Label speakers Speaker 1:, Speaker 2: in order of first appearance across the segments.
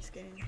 Speaker 1: this game.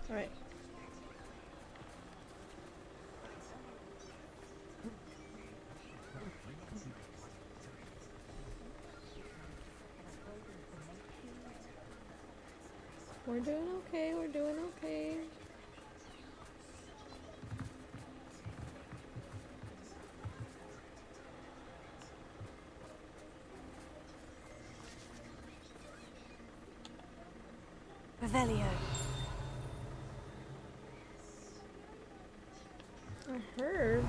Speaker 1: Alright. We're doing okay, we're doing okay.
Speaker 2: Revelio.
Speaker 1: I heard.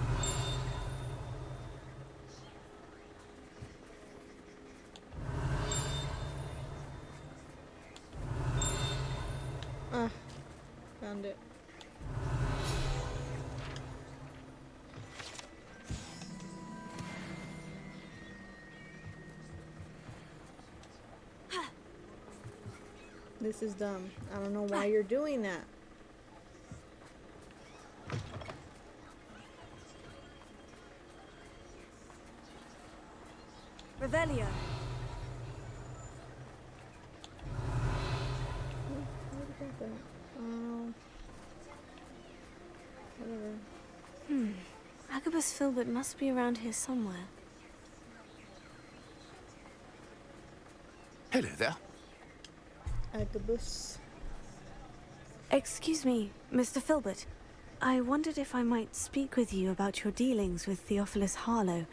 Speaker 1: Found it. This is dumb. I don't know why you're doing that.
Speaker 2: Revelio.
Speaker 1: Whatever.
Speaker 2: Agabus Filbert must be around here somewhere.
Speaker 3: Hello there.
Speaker 1: Agabus.
Speaker 2: Excuse me, Mr. Filbert. I wondered if I might speak with you about your dealings with Theophilus Harlow.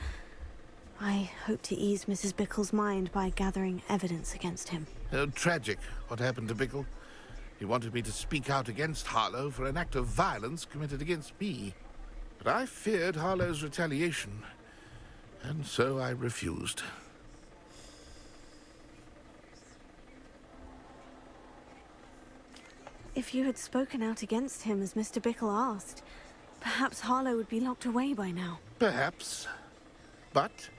Speaker 2: I hope to ease Mrs. Bickle's mind by gathering evidence against him.
Speaker 3: Oh, tragic what happened to Bickle. He wanted me to speak out against Harlow for an act of violence committed against me. But I feared Harlow's retaliation, and so I refused.
Speaker 2: If you had spoken out against him as Mr. Bickle asked, perhaps Harlow would be locked away by now.
Speaker 3: Perhaps. But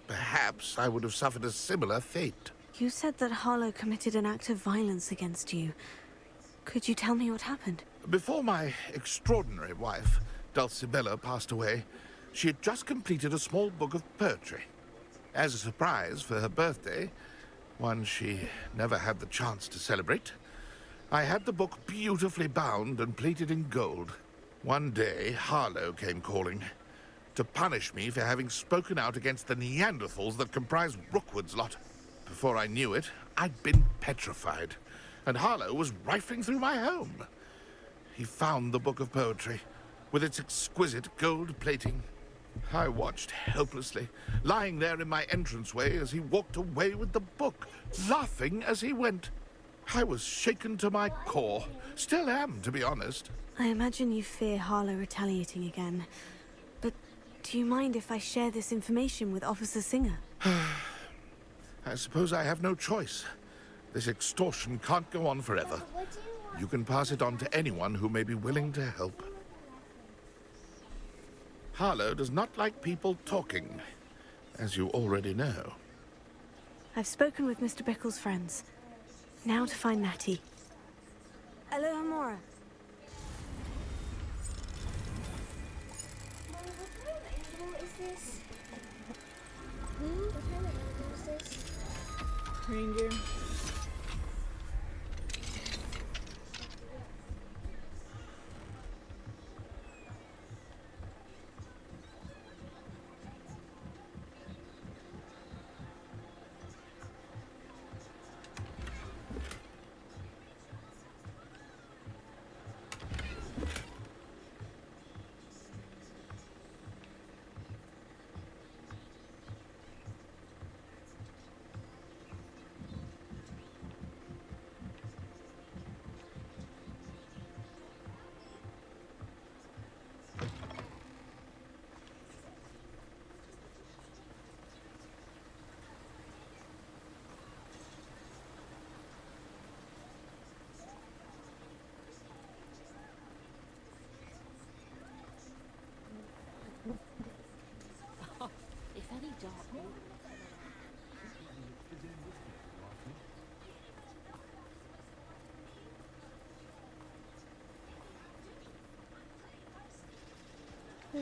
Speaker 3: perhaps I would have suffered a similar fate.
Speaker 2: You said that Harlow committed an act of violence against you. Could you tell me what happened?
Speaker 3: Before my extraordinary wife, Dulcibella, passed away, she had just completed a small book of poetry. As a surprise for her birthday, one she never had the chance to celebrate, I had the book beautifully bound and plated in gold. One day, Harlow came calling to punish me for having spoken out against the Neanderthals that comprised Rookwood's lot. Before I knew it, I'd been petrified, and Harlow was rifling through my home. He found the book of poetry, with its exquisite gold plating. I watched helplessly, lying there in my entranceway as he walked away with the book, laughing as he went. I was shaken to my core. Still am, to be honest.
Speaker 2: I imagine you fear Harlow retaliating again. But do you mind if I share this information with Officer Singer?
Speaker 3: I suppose I have no choice. This extortion can't go on forever. You can pass it on to anyone who may be willing to help. Harlow does not like people talking, as you already know.
Speaker 2: I've spoken with Mr. Bickle's friends. Now to find Natty. Aloha Mora.
Speaker 4: What is this?
Speaker 1: Hmm?
Speaker 4: What kind of animal is this?
Speaker 1: Reindeer.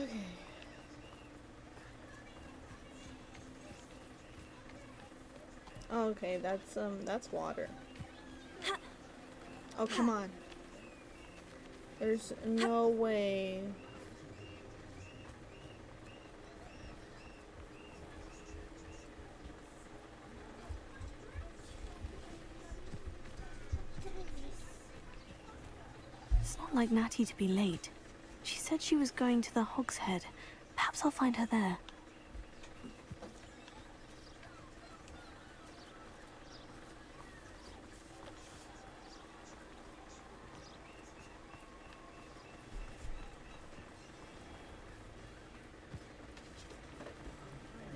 Speaker 1: Okay. Okay, that's water. Oh, come on. There's no way.
Speaker 2: It's not like Natty to be late. She said she was going to the Hogshead. Perhaps I'll find her there.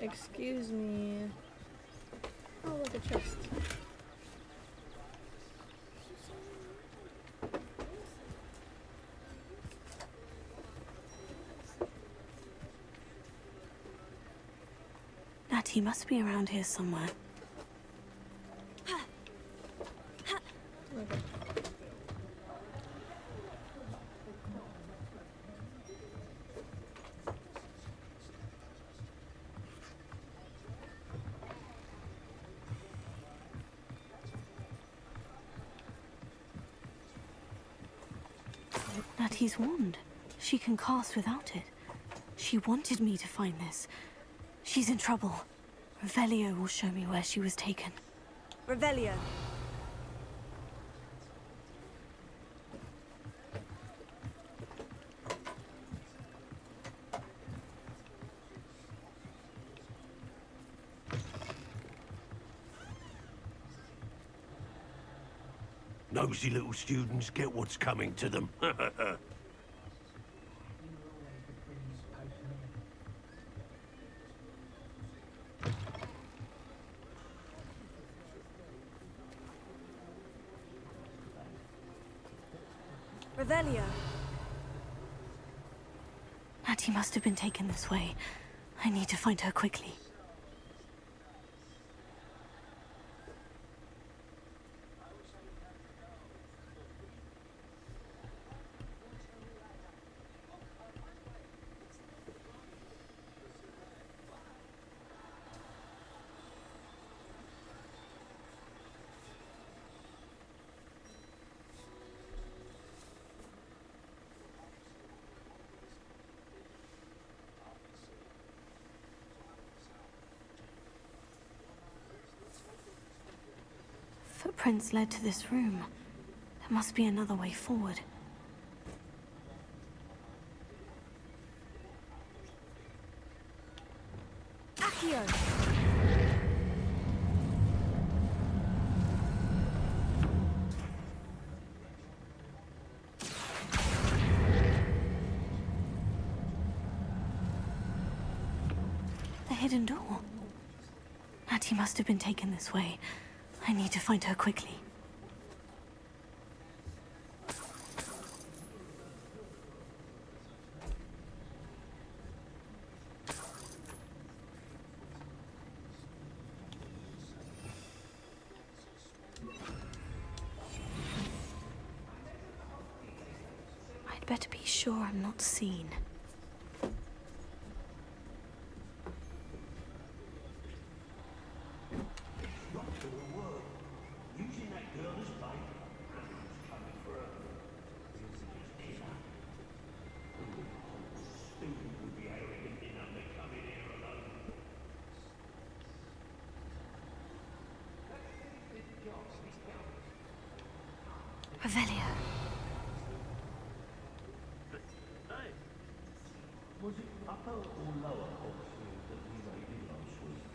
Speaker 1: Excuse me. Oh, look, a chest.
Speaker 2: Natty must be around here somewhere.
Speaker 1: Okay.
Speaker 2: Natty's wand. She can cast without it. She wanted me to find this. She's in trouble. Revelio will show me where she was taken. Revelio.
Speaker 5: Nosy little students get what's coming to them.
Speaker 2: Revelio. Natty must have been taken this way. I need to find her quickly. Footprints led to this room. There must be another way forward. Accio! The hidden door. Natty must have been taken this way. I need to find her quickly. I'd better be sure I'm not seen. Revelio.
Speaker 5: Was it upper or lower Oxfield that we raided last week?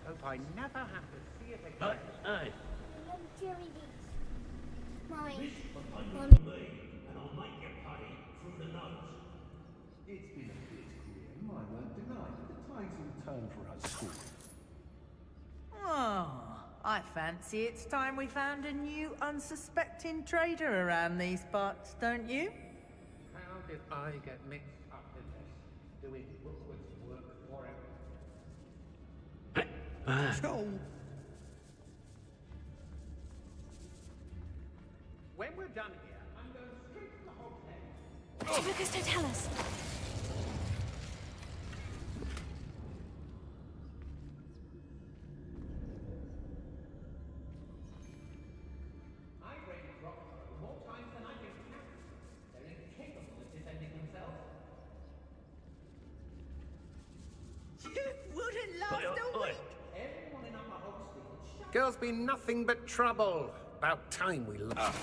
Speaker 6: Hope I never have to see it again.
Speaker 5: Hey,
Speaker 4: Jerry these. Mine.
Speaker 5: Mummy. And I'll make you pay through the nose.
Speaker 7: It's been a bit grim, I won't deny, but the tides will turn for us soon.
Speaker 6: Oh, I fancy it's time we found a new unsuspecting trader around these parts, don't you?
Speaker 7: How did I get mixed up in this? Doing Rookwood's work for him? When we're done here, I'm going straight to the hogshead.
Speaker 2: Lucas, don't tell us.
Speaker 7: I've raided Rockford more times than I can count. They're incapable of defending themselves.
Speaker 6: You wouldn't last a week.
Speaker 7: Everyone in Upper Hogsfield. Girls be nothing but trouble. About time we left.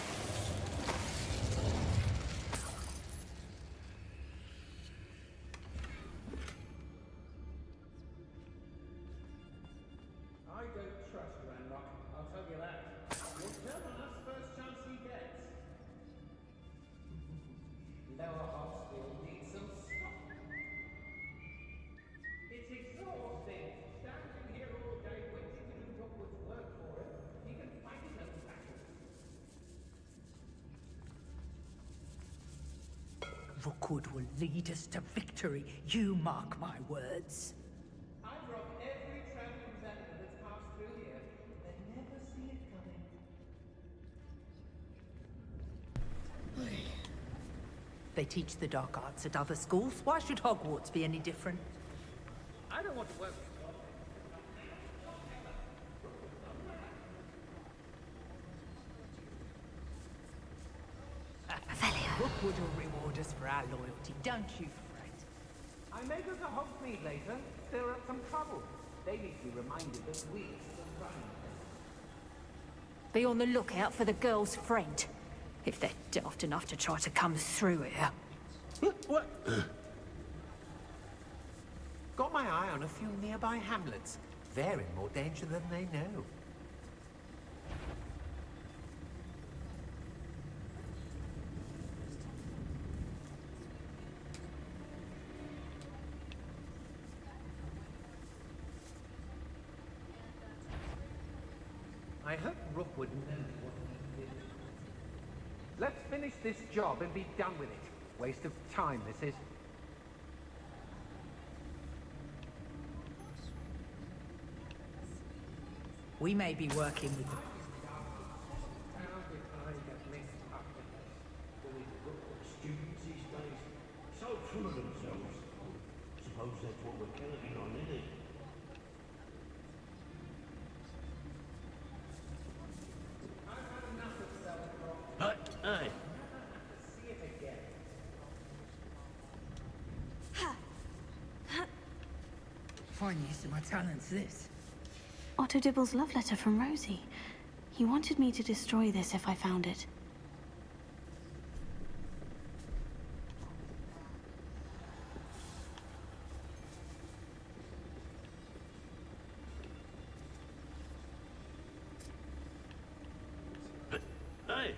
Speaker 7: I don't trust Ranrock, I'll tell you that. He'll turn on us first chance he gets. Lower Hogsfield needs some stop. It's exhausting. Standing here all day waiting to do Rookwood's work for him. He can fight his own battles.
Speaker 6: Rookwood will lead us to victory. You mark my words.
Speaker 7: I've robbed every traveling vendor that's passed through here. They never see it coming.
Speaker 6: They teach the dark arts at other schools. Why should Hogwarts be any different?
Speaker 7: I don't want to work with God.
Speaker 6: Rookwood will reward us for our loyalty, don't you fret.
Speaker 7: I may go to Hogsmeade later. Stir up some trouble. They need to be reminded that we are the running.
Speaker 8: Be on the lookout for the girl's friend, if they're daft enough to try to come through here.
Speaker 7: What? Got my eye on a few nearby hamlets. They're in more danger than they know. I hope Rookwood knows what he did. Let's finish this job and be done with it. Waste of time, this is.
Speaker 6: We may be working with the...
Speaker 7: How did I get mixed up in this?
Speaker 5: Doing Rookwood students these days, so full of themselves. Suppose that's what we're counting on, isn't it? Hey.
Speaker 7: See it again.
Speaker 6: Fine use of my talents, this.
Speaker 2: Otto Dibble's love letter from Rosie. He wanted me to destroy this if I found it.
Speaker 5: Hey.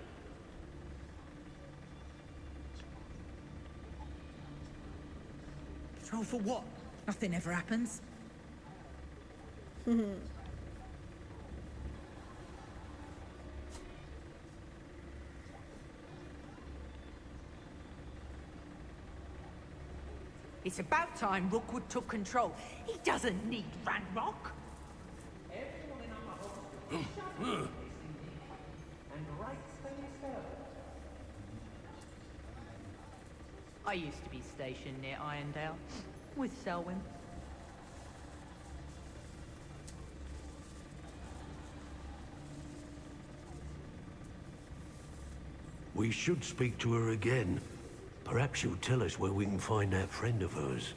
Speaker 6: Patrol for what? Nothing ever happens. It's about time Rookwood took control. He doesn't need Ranrock.
Speaker 7: Everyone in Upper Hogsfield is shouting and right they fell.
Speaker 6: I used to be stationed near Irondale with Selwyn.
Speaker 5: We should speak to her again. Perhaps she'll tell us where we can find that friend of hers.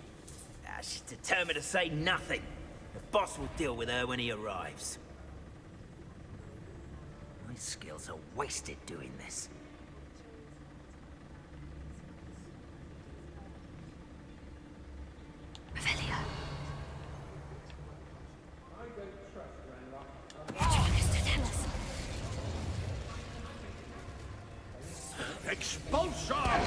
Speaker 9: She's determined to say nothing. The boss will deal with her when he arrives. My skills are wasted doing this.
Speaker 2: Revelio.
Speaker 7: I don't trust Ranrock.
Speaker 2: Lucas, don't tell us.
Speaker 3: Expulsion!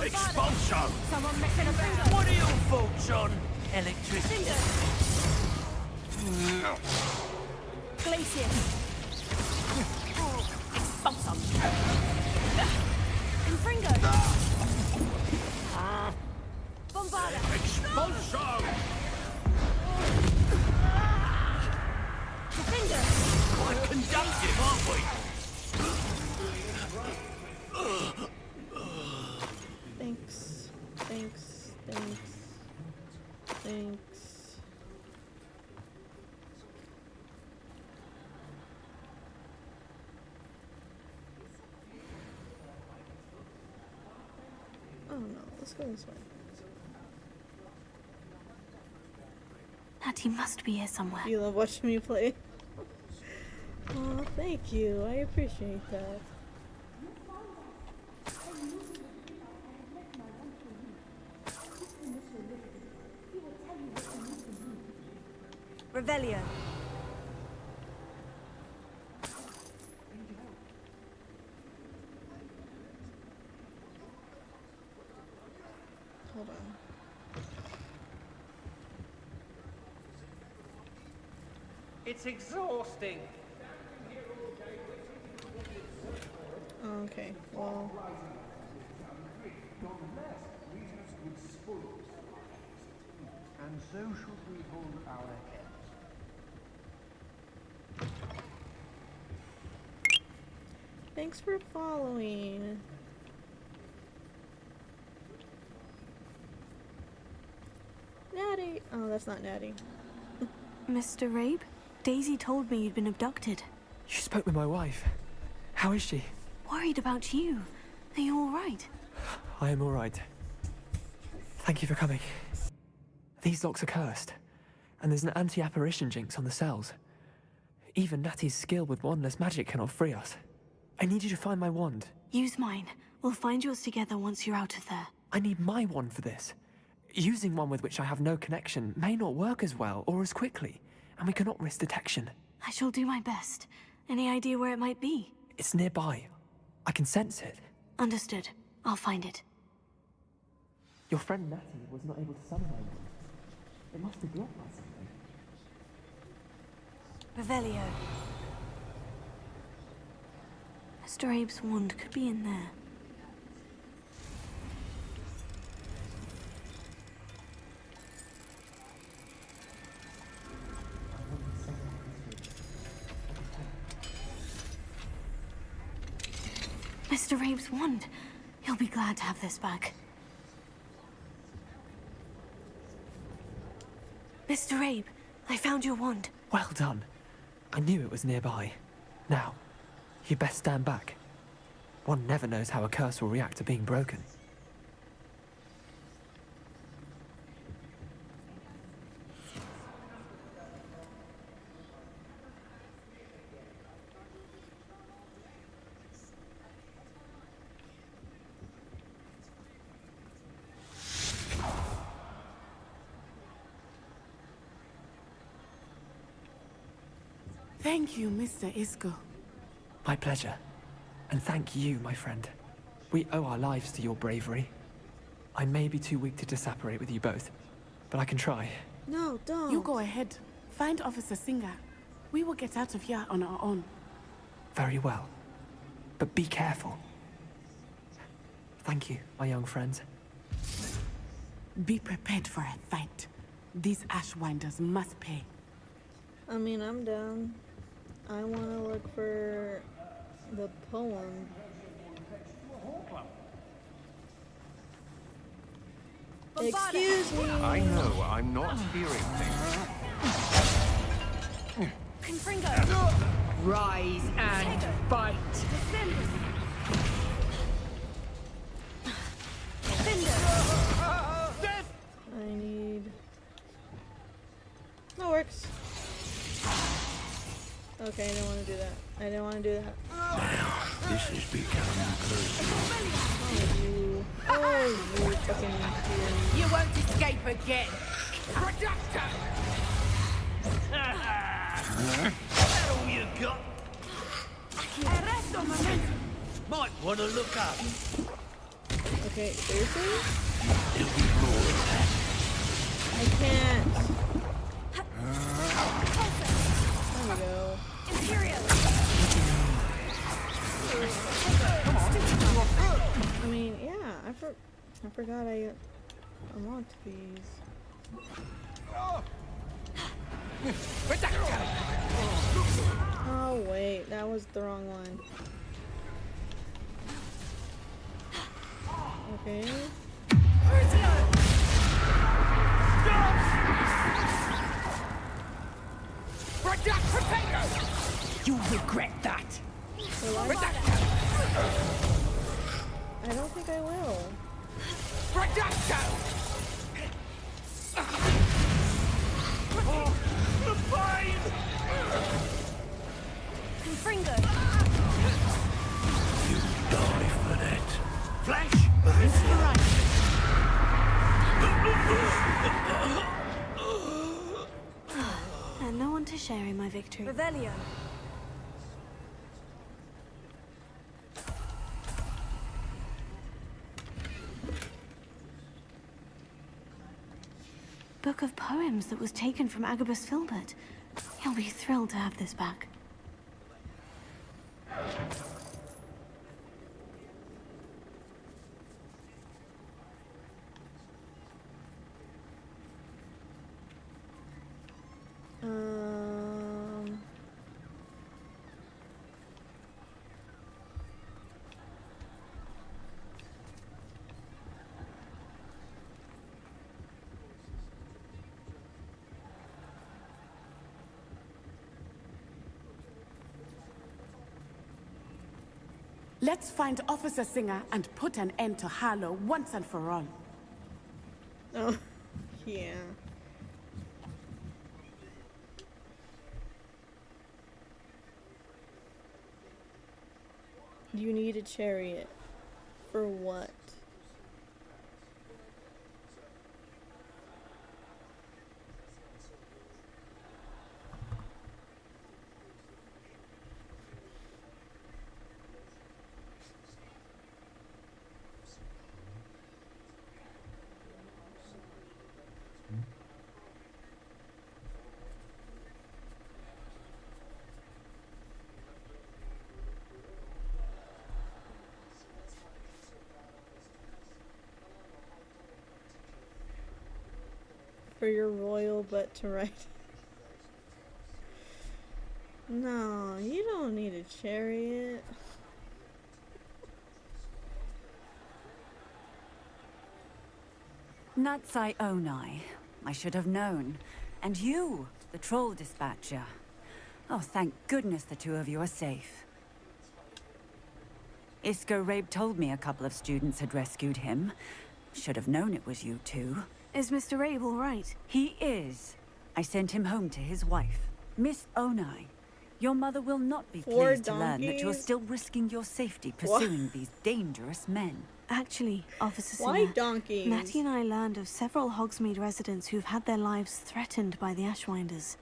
Speaker 3: Expulsion!
Speaker 8: Someone messing about.
Speaker 9: What are your thoughts on electricity?
Speaker 8: Glacier. Expulso.
Speaker 2: some. Confringo! Bombarda!
Speaker 5: Expulso!
Speaker 2: Confringo!
Speaker 5: Quite conductive, aren't we?
Speaker 1: Thanks. Thanks. Thanks. Thanks. Oh no, let's go this way.
Speaker 2: Natty must be here somewhere.
Speaker 1: You love watching me play. Oh, thank you. I appreciate that.
Speaker 2: Revelio.
Speaker 1: Hold on.
Speaker 7: It's exhausting.
Speaker 1: Okay, well.
Speaker 5: And so should we hold our heads.
Speaker 1: Thanks for following. Natty. Oh, that's not Natty.
Speaker 2: Mr. Rabe? Daisy told me you'd been abducted.
Speaker 10: You spoke with my wife. How is she?
Speaker 2: Worried about you. Are you all right?
Speaker 10: I am all right. Thank you for coming. These locks are cursed, and there's an anti-apparition jinx on the cells. Even Natty's skill with wandless magic cannot free us. I need you to find my wand.
Speaker 2: Use mine. We'll find yours together once you're out of there.
Speaker 10: I need my wand for this. Using one with which I have no connection may not work as well or as quickly, and we cannot risk detection.
Speaker 2: I shall do my best. Any idea where it might be?
Speaker 10: It's nearby. I can sense it.
Speaker 2: Understood. I'll find it.
Speaker 10: Your friend Natty was not able to summon my wand. It must be blocked by something.
Speaker 2: Revelio. Mr. Abe's wand could be in there. Mr. Abe's wand. He'll be glad to have this back. Mr. Abe, I found your wand.
Speaker 10: Well done. I knew it was nearby. Now, you best stand back. One never knows how a curse will react to being broken.
Speaker 11: Thank you, Mr. Isco.
Speaker 10: My pleasure. And thank you, my friend. We owe our lives to your bravery. I may be too weak to disapparate with you both, but I can try.
Speaker 1: No, don't.
Speaker 11: You go ahead. Find Officer Singer. We will get out of here on our own.
Speaker 10: Very well. But be careful. Thank you, my young friends.
Speaker 11: Be prepared for a fight. These Ashwinders must pay.
Speaker 1: I mean, I'm down. I want to look for the poem. Excuse me.
Speaker 5: I know, I'm not hearing things.
Speaker 2: Confringo.
Speaker 6: Rise and fight.
Speaker 1: I need... That works. Okay, I didn't want to do that. I didn't want to do that.
Speaker 5: Now, this is becoming personal.
Speaker 1: Oh, you fucking idiot.
Speaker 6: You won't escape again.
Speaker 9: That all you got? Might want to look up.
Speaker 1: Okay, seriously?
Speaker 9: There'll be more than that.
Speaker 1: I can't. There we go.
Speaker 2: Imperial.
Speaker 1: I mean, yeah, I forgot I unlocked these. Oh wait, that was the wrong one. Okay.
Speaker 9: You regret that.
Speaker 1: I don't think I will.
Speaker 9: The pain!
Speaker 2: Confringo!
Speaker 9: You die for that. Flash of inspiration.
Speaker 2: And no one to share in my victory. Revelio. Book of poems that was taken from Agabus Filbert. He'll be thrilled to have this back.
Speaker 11: Let's find Officer Singer and put an end to Harlow once and for all.
Speaker 1: Oh, yeah. You need a chariot. For what? For your royal butt to ride. No, you don't need a chariot.
Speaker 12: Natsai Onai. I should have known. And you, the troll dispatcher. Oh, thank goodness the two of you are safe. Isco Rabe told me a couple of students had rescued him. Should have known it was you two.
Speaker 2: Is Mr. Rabe all right?
Speaker 12: He is. I sent him home to his wife. Miss Onai, your mother will not be pleased to learn that you're still risking your safety pursuing these dangerous men.
Speaker 2: Actually, Officer Singer,
Speaker 1: Why donkeys?
Speaker 2: Natty and I learned of several Hogsmeade residents who've had their lives threatened by the Ashwinders.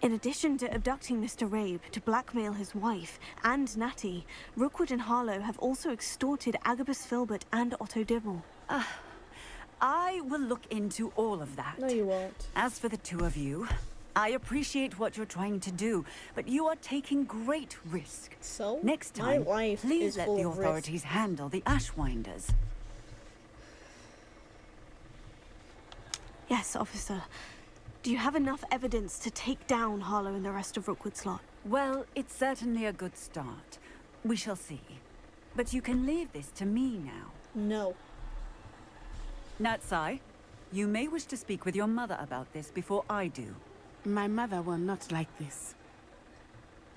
Speaker 2: In addition to abducting Mr. Rabe to blackmail his wife and Natty, Rookwood and Harlow have also extorted Agabus Filbert and Otto Dibble.
Speaker 12: I will look into all of that.
Speaker 1: No, you won't.
Speaker 12: As for the two of you, I appreciate what you're trying to do, but you are taking great risk.
Speaker 1: So?
Speaker 12: Next
Speaker 1: My
Speaker 12: time,
Speaker 1: life
Speaker 12: please
Speaker 1: is
Speaker 12: let
Speaker 1: full
Speaker 12: the
Speaker 1: of
Speaker 12: authorities
Speaker 1: risk.
Speaker 12: handle the Ashwinders.
Speaker 2: Yes, officer. Do you have enough evidence to take down Harlow and the rest of Rookwood's lot?
Speaker 12: Well, it's certainly a good start. We shall see. But you can leave this to me now.
Speaker 1: No.
Speaker 12: Natsai, you may wish to speak with your mother about this before I do.
Speaker 11: My mother will not like this.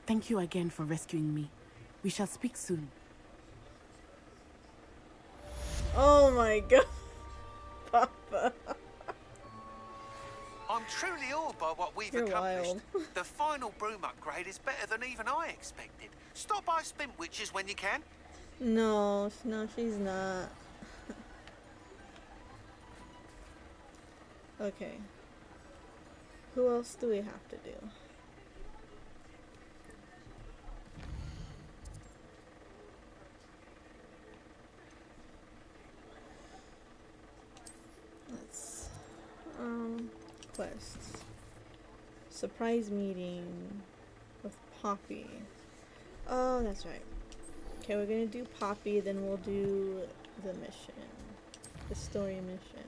Speaker 11: Thank you again for rescuing me. We shall speak soon.
Speaker 1: Oh my god. Papa.
Speaker 13: I'm truly awed by what we've accomplished. The final broom upgrade is better than even I expected. Stop by Spintwitches when you can.
Speaker 1: No, she's not. Okay. Who else do we have to do? Let's quests. Surprise meeting with Poppy. Oh, that's right. Okay, we're gonna do Poppy, then we'll do the mission. The story mission.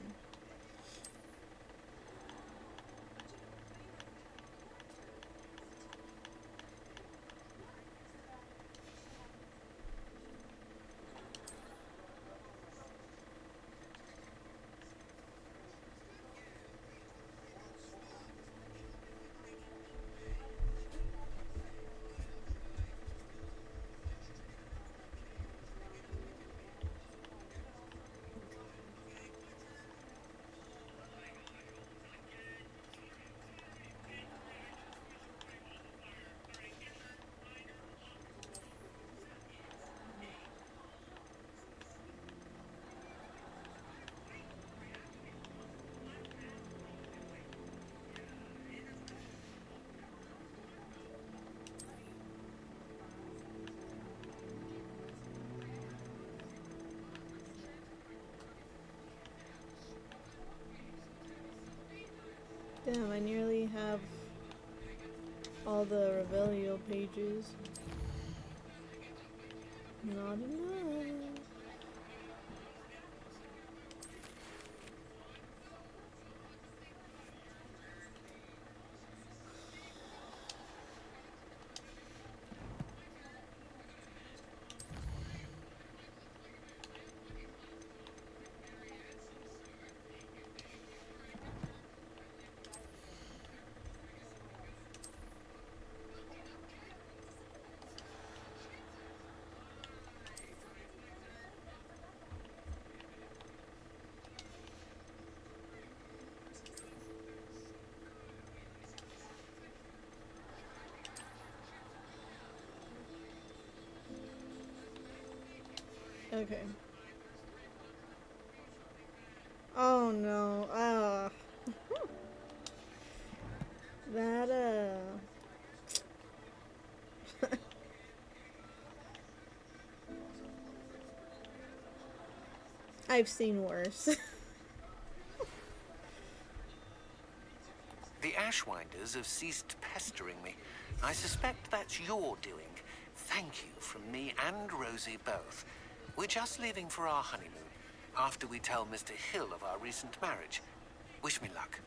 Speaker 1: Damn, I nearly have all the Revelio pages. Not enough. Okay. Oh no. That I've seen worse.
Speaker 13: The Ashwinders have ceased pestering me. I suspect that's your doing. Thank you from me and Rosie both. We're just leaving for our honeymoon, after we tell Mr. Hill of our recent marriage. Wish me luck.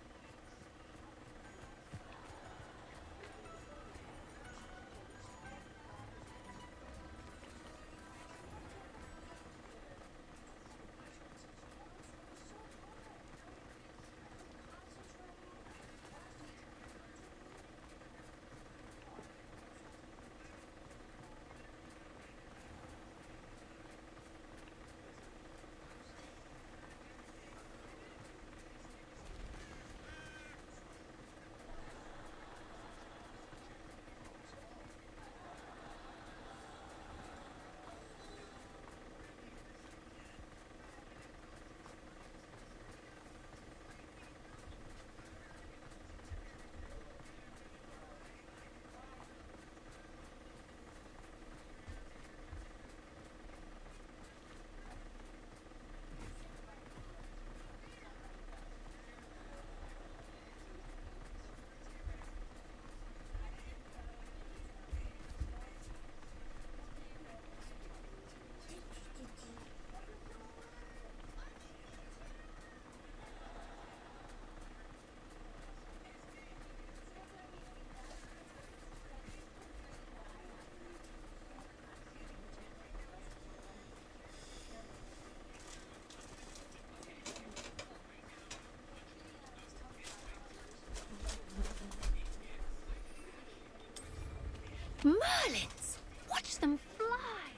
Speaker 14: Merlins! Watch them fly!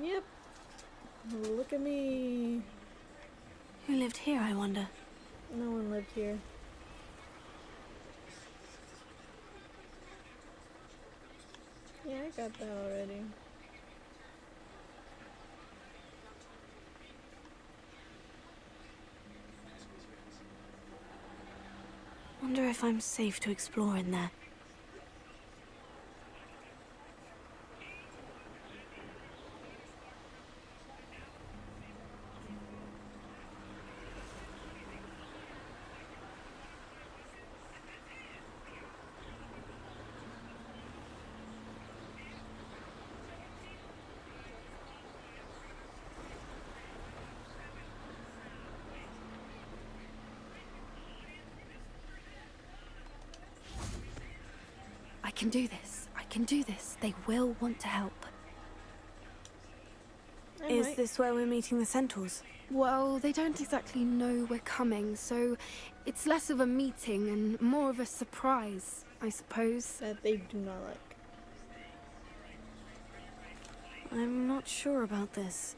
Speaker 1: Yep. Look at me.
Speaker 2: Who lived here, I wonder?
Speaker 1: No one lived here. Yeah, I got that already.
Speaker 2: Wonder if I'm safe to explore in there.
Speaker 15: can do this. I can do this. They will want to help.
Speaker 2: Is this where we're meeting the centaurs?
Speaker 15: Well, they don't exactly know we're coming, so it's less of a meeting and more of a surprise, I suppose.
Speaker 1: That they do not like.
Speaker 2: I'm not sure about this.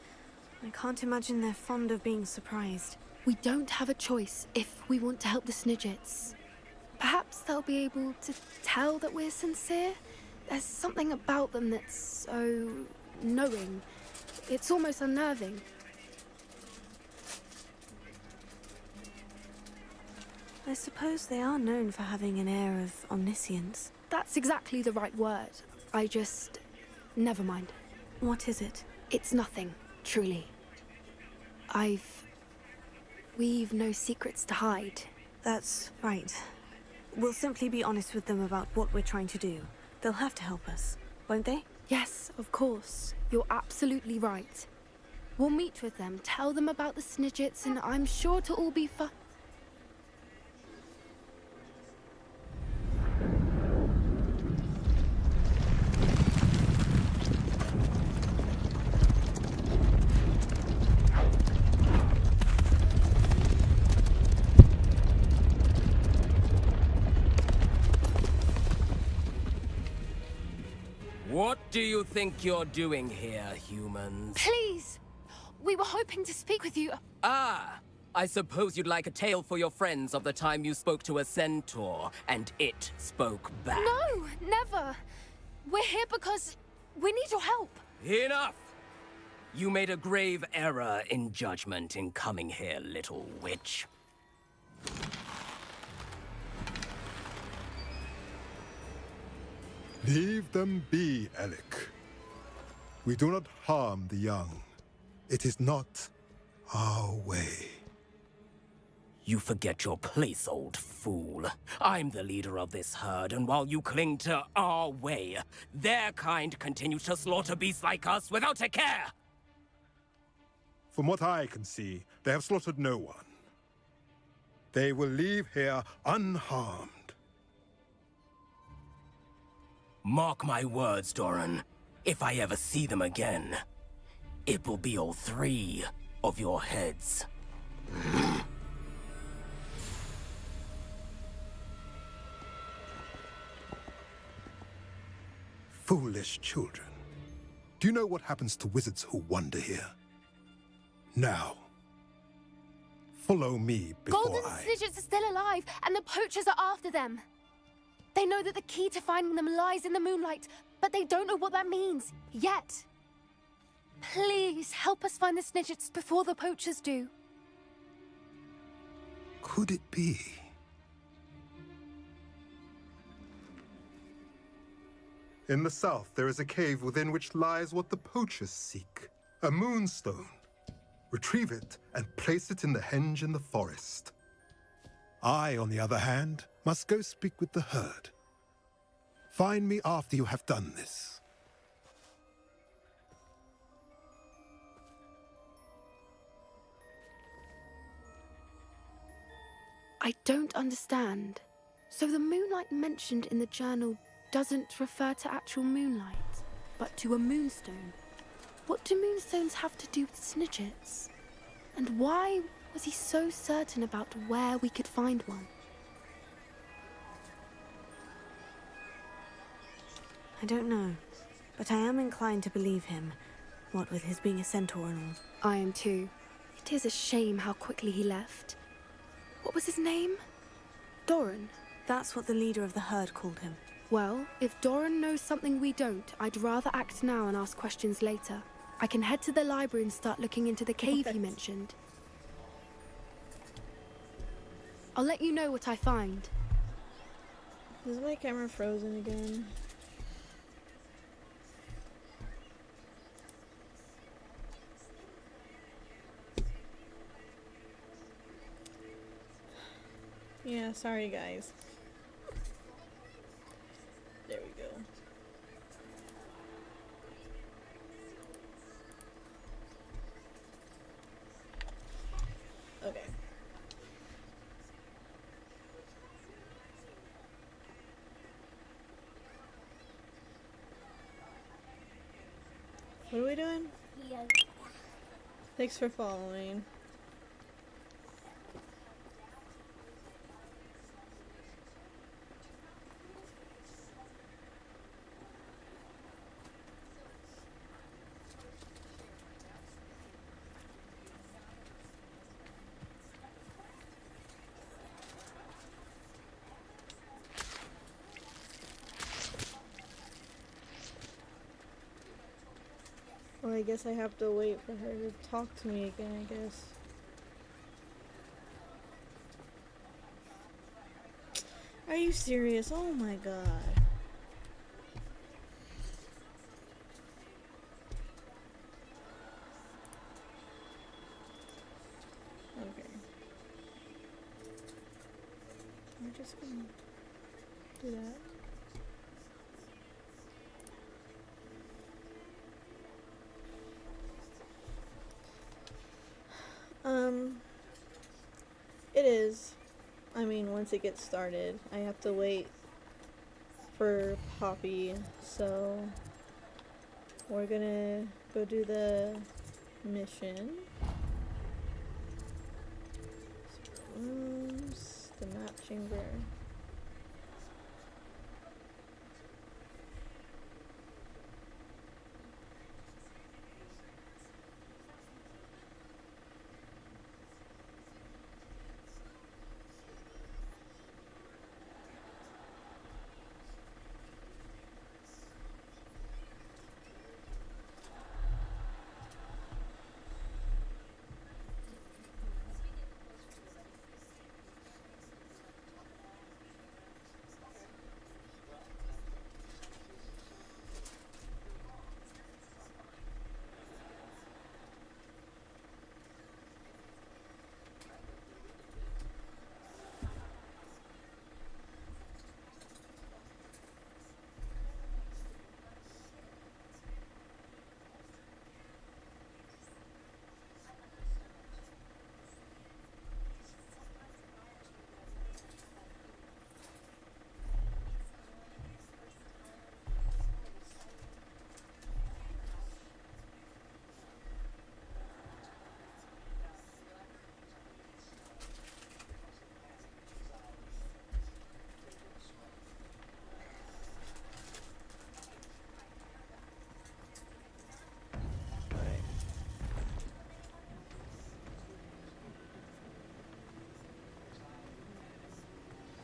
Speaker 2: I can't imagine they're fond of being surprised.
Speaker 15: We don't have a choice if we want to help the Snidgets. Perhaps they'll be able to tell that we're sincere. There's something about them that's so knowing. It's almost unnerving.
Speaker 2: I suppose they are known for having an air of omniscience.
Speaker 15: That's exactly the right word. Never mind.
Speaker 2: What is it?
Speaker 15: It's nothing, truly. We've no secrets to hide.
Speaker 2: That's right. We'll simply be honest with them about what we're trying to do. They'll have to help us, won't they?
Speaker 15: Yes, of course. You're absolutely right. We'll meet with them, tell them about the Snidgets, and I'm sure it'll all be fun.
Speaker 16: What do you think you're doing here, humans?
Speaker 15: Please! We were hoping to speak with you.
Speaker 16: Ah! I suppose you'd like a tale for your friends of the time you spoke to a centaur, and it spoke back.
Speaker 15: No, never! We're here because we need your help.
Speaker 16: Enough! You made a grave error in judgment in coming here, little witch.
Speaker 17: Leave them be, Alec. We do not harm the young. It is not our way.
Speaker 16: You forget your place, old fool. I'm the leader of this herd, and while you cling to our way, their kind continues to slaughter beasts like us without a care!
Speaker 17: From what I can see, they have slaughtered no one. They will leave here unharmed.
Speaker 16: Mark my words, Doran. If I ever see them again, it will be all 3 of your heads.
Speaker 17: Foolish children. Do you know what happens to wizards who wander here? Now, follow me before
Speaker 15: Golden
Speaker 17: I...
Speaker 15: Snidgets are still alive, and the poachers are after them. They know that the key to finding them lies in the moonlight, but they don't know what that means, yet. Please, help us find the Snidgets before the poachers do.
Speaker 17: Could it be? In the south, there is a cave within which lies what the poachers seek. A moonstone. Retrieve it and place it in the henge in the forest. I, on the other hand, must go speak with the herd. Find me after you have done this.
Speaker 15: I don't understand. So the moonlight mentioned in the journal doesn't refer to actual moonlight, but to a moonstone. What do moonstones have to do with Snidgets? And why was he so certain about where we could find one?
Speaker 2: I don't know, but I am inclined to believe him, what with his being a centaur and all.
Speaker 15: I am too. It is a shame how quickly he left. What was his name? Doran?
Speaker 2: That's what the leader of the herd called him.
Speaker 15: Well, if Doran knows something we don't, I'd rather act now and ask questions later. I can head to the library and start looking into the cave you mentioned. I'll let you know what I find.
Speaker 1: Is my camera frozen again? Yeah, sorry guys. There we go. Okay. What are we doing?
Speaker 4: Yeah.
Speaker 1: Thanks for following. Well, I guess I have to wait for her to talk to me again, I guess. Are you serious? Oh my god. Okay. We're just gonna do that. It is. I mean, once it gets started, I have to wait for Poppy, so we're gonna go do the mission. Rooms, the map chamber.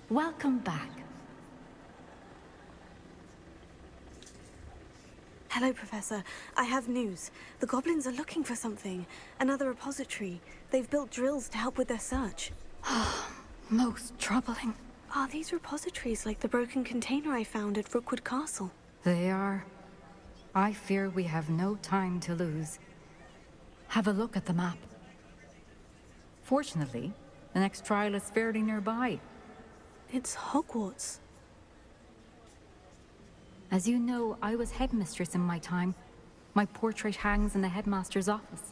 Speaker 8: Welcome back.
Speaker 2: Hello, Professor. I have news. The goblins are looking for something. Another repository. They've built drills to help with their search.
Speaker 8: Most troubling.
Speaker 2: Are these repositories like the broken container I found at Rookwood Castle?
Speaker 8: They are. I fear we have no time to lose. Have a look at the map. Fortunately, the next trial is fairly nearby.
Speaker 2: It's Hogwarts.
Speaker 8: As you know, I was headmistress in my time. My portrait hangs in the headmaster's office.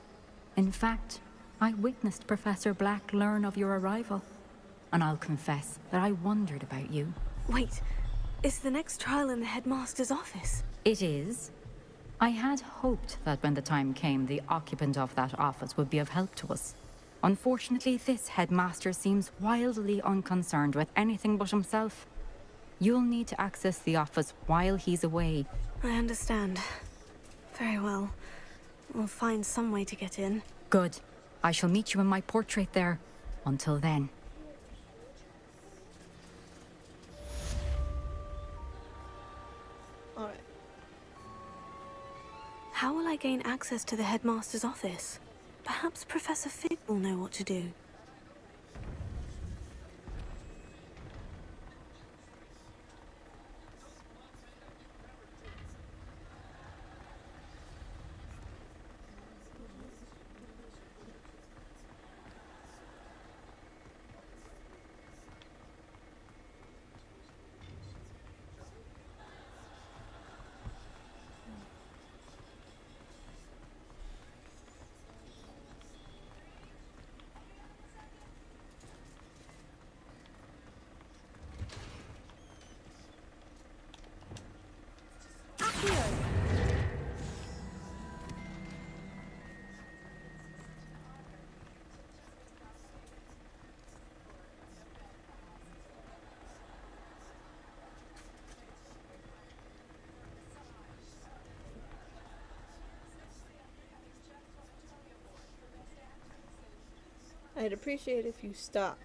Speaker 8: In fact, I witnessed Professor Black learn of your arrival. And I'll confess that I wondered about you.
Speaker 2: Wait, is the next trial in the headmaster's office?
Speaker 8: It is. I had hoped that when the time came, the occupant of that office would be of help to us. Unfortunately, this headmaster seems wildly unconcerned with anything but himself. You'll need to access the office while he's away.
Speaker 2: I understand. Very well. We'll find some way to get in.
Speaker 8: Good. I shall meet you in my portrait there. Until then.
Speaker 1: Alright.
Speaker 2: How will I gain access to the headmaster's office? Perhaps Professor Fig will know what to do.
Speaker 1: I'd appreciate if you stop.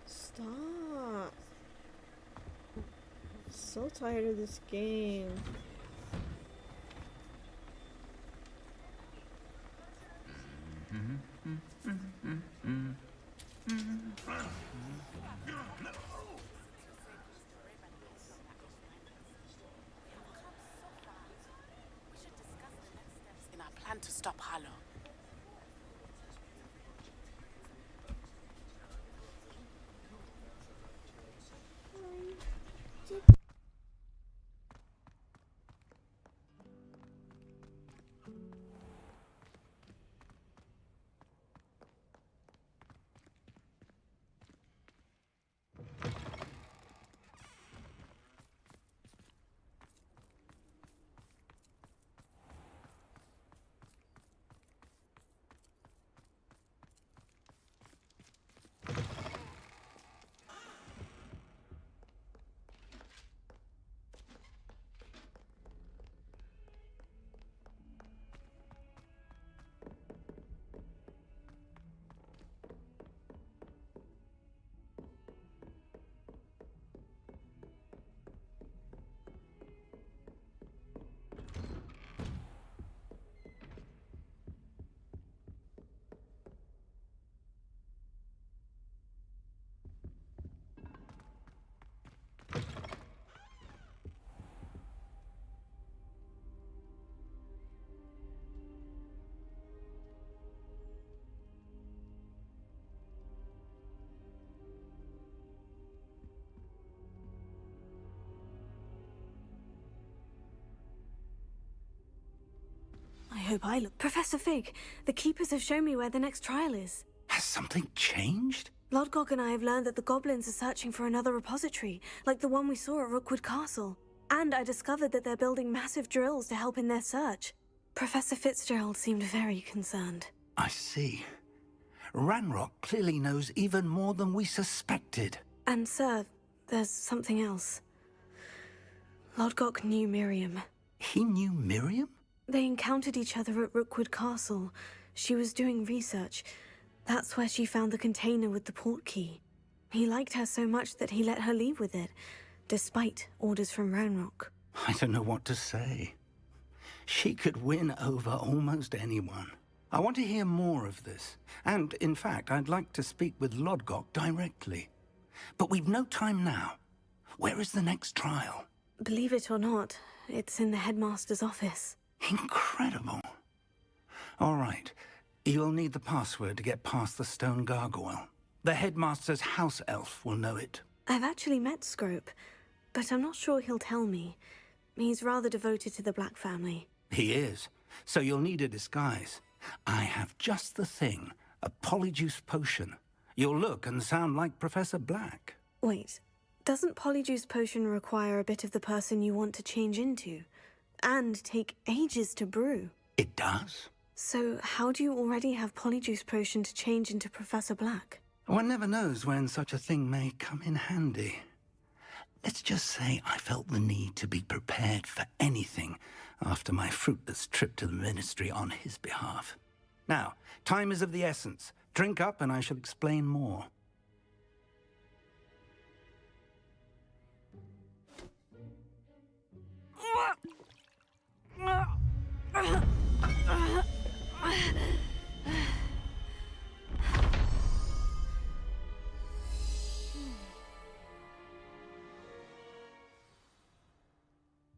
Speaker 1: Stop. So tired of this game.
Speaker 11: In our plan to stop Harlow.
Speaker 2: I hope I look. Professor Fig, the Keepers have shown me where the next trial is.
Speaker 16: Has something changed?
Speaker 2: Lodgok and I have learned that the goblins are searching for another repository, like the one we saw at Rookwood Castle. And I discovered that they're building massive drills to help in their search. Professor Fitzgerald seemed very concerned.
Speaker 16: I see. Ranrock clearly knows even more than we suspected.
Speaker 2: And sir, there's something else. Lodgok knew Miriam.
Speaker 16: He knew Miriam?
Speaker 2: They encountered each other at Rookwood Castle. She was doing research. That's where she found the container with the port key. He liked her so much that he let her leave with it, despite orders from Ranrock.
Speaker 16: I don't know what to say. She could win over almost anyone. I want to hear more of this. And, in fact, I'd like to speak with Lodgok directly. But we've no time now. Where is the next trial?
Speaker 2: Believe it or not, it's in the headmaster's office.
Speaker 16: Incredible. All right. You'll need the password to get past the stone gargoyle. The headmaster's house elf will know it.
Speaker 2: I've actually met Scrope, but I'm not sure he'll tell me. He's rather devoted to the Black family.
Speaker 16: He is. So you'll need a disguise. I have just the thing. A polyjuice potion. You'll look and sound like Professor Black.
Speaker 2: Wait, doesn't polyjuice potion require a bit of the person you want to change into? And take ages to brew?
Speaker 16: It does.
Speaker 2: So how do you already have polyjuice potion to change into Professor Black?
Speaker 16: One never knows when such a thing may come in handy. Let's just say I felt the need to be prepared for anything after my fruitless trip to the Ministry on his behalf. Now, time is of the essence. Drink up and I shall explain more.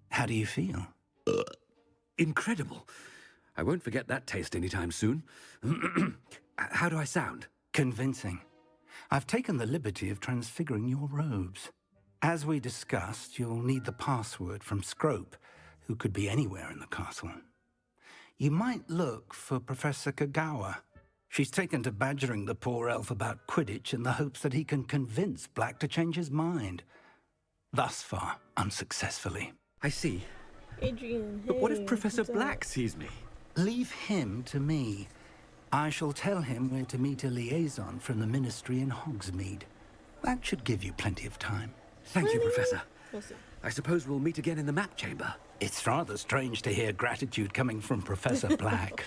Speaker 16: How do you feel?
Speaker 18: Incredible. I won't forget that taste anytime soon. How do I sound?
Speaker 16: Convincing. I've taken the liberty of transfiguring your robes. As we discussed, you'll need the password from Scrope, who could be anywhere in the castle. You might look for Professor Kagawa.
Speaker 19: She's taken to badgering the poor elf about Quidditch in the hopes that he can convince Black to change his mind. Thus far, unsuccessfully.
Speaker 18: I see.
Speaker 1: Adrian,
Speaker 18: But what if
Speaker 1: hey,
Speaker 18: Professor
Speaker 1: what's up?
Speaker 18: Black sees me?
Speaker 19: Leave him to me. I shall tell him where to meet a liaison from the Ministry in Hogsmeade. That should give you plenty of time.
Speaker 18: Thank you, Professor.
Speaker 1: We'll see.
Speaker 18: I suppose we'll meet again in the map chamber.
Speaker 19: It's rather strange to hear gratitude coming from Professor Black.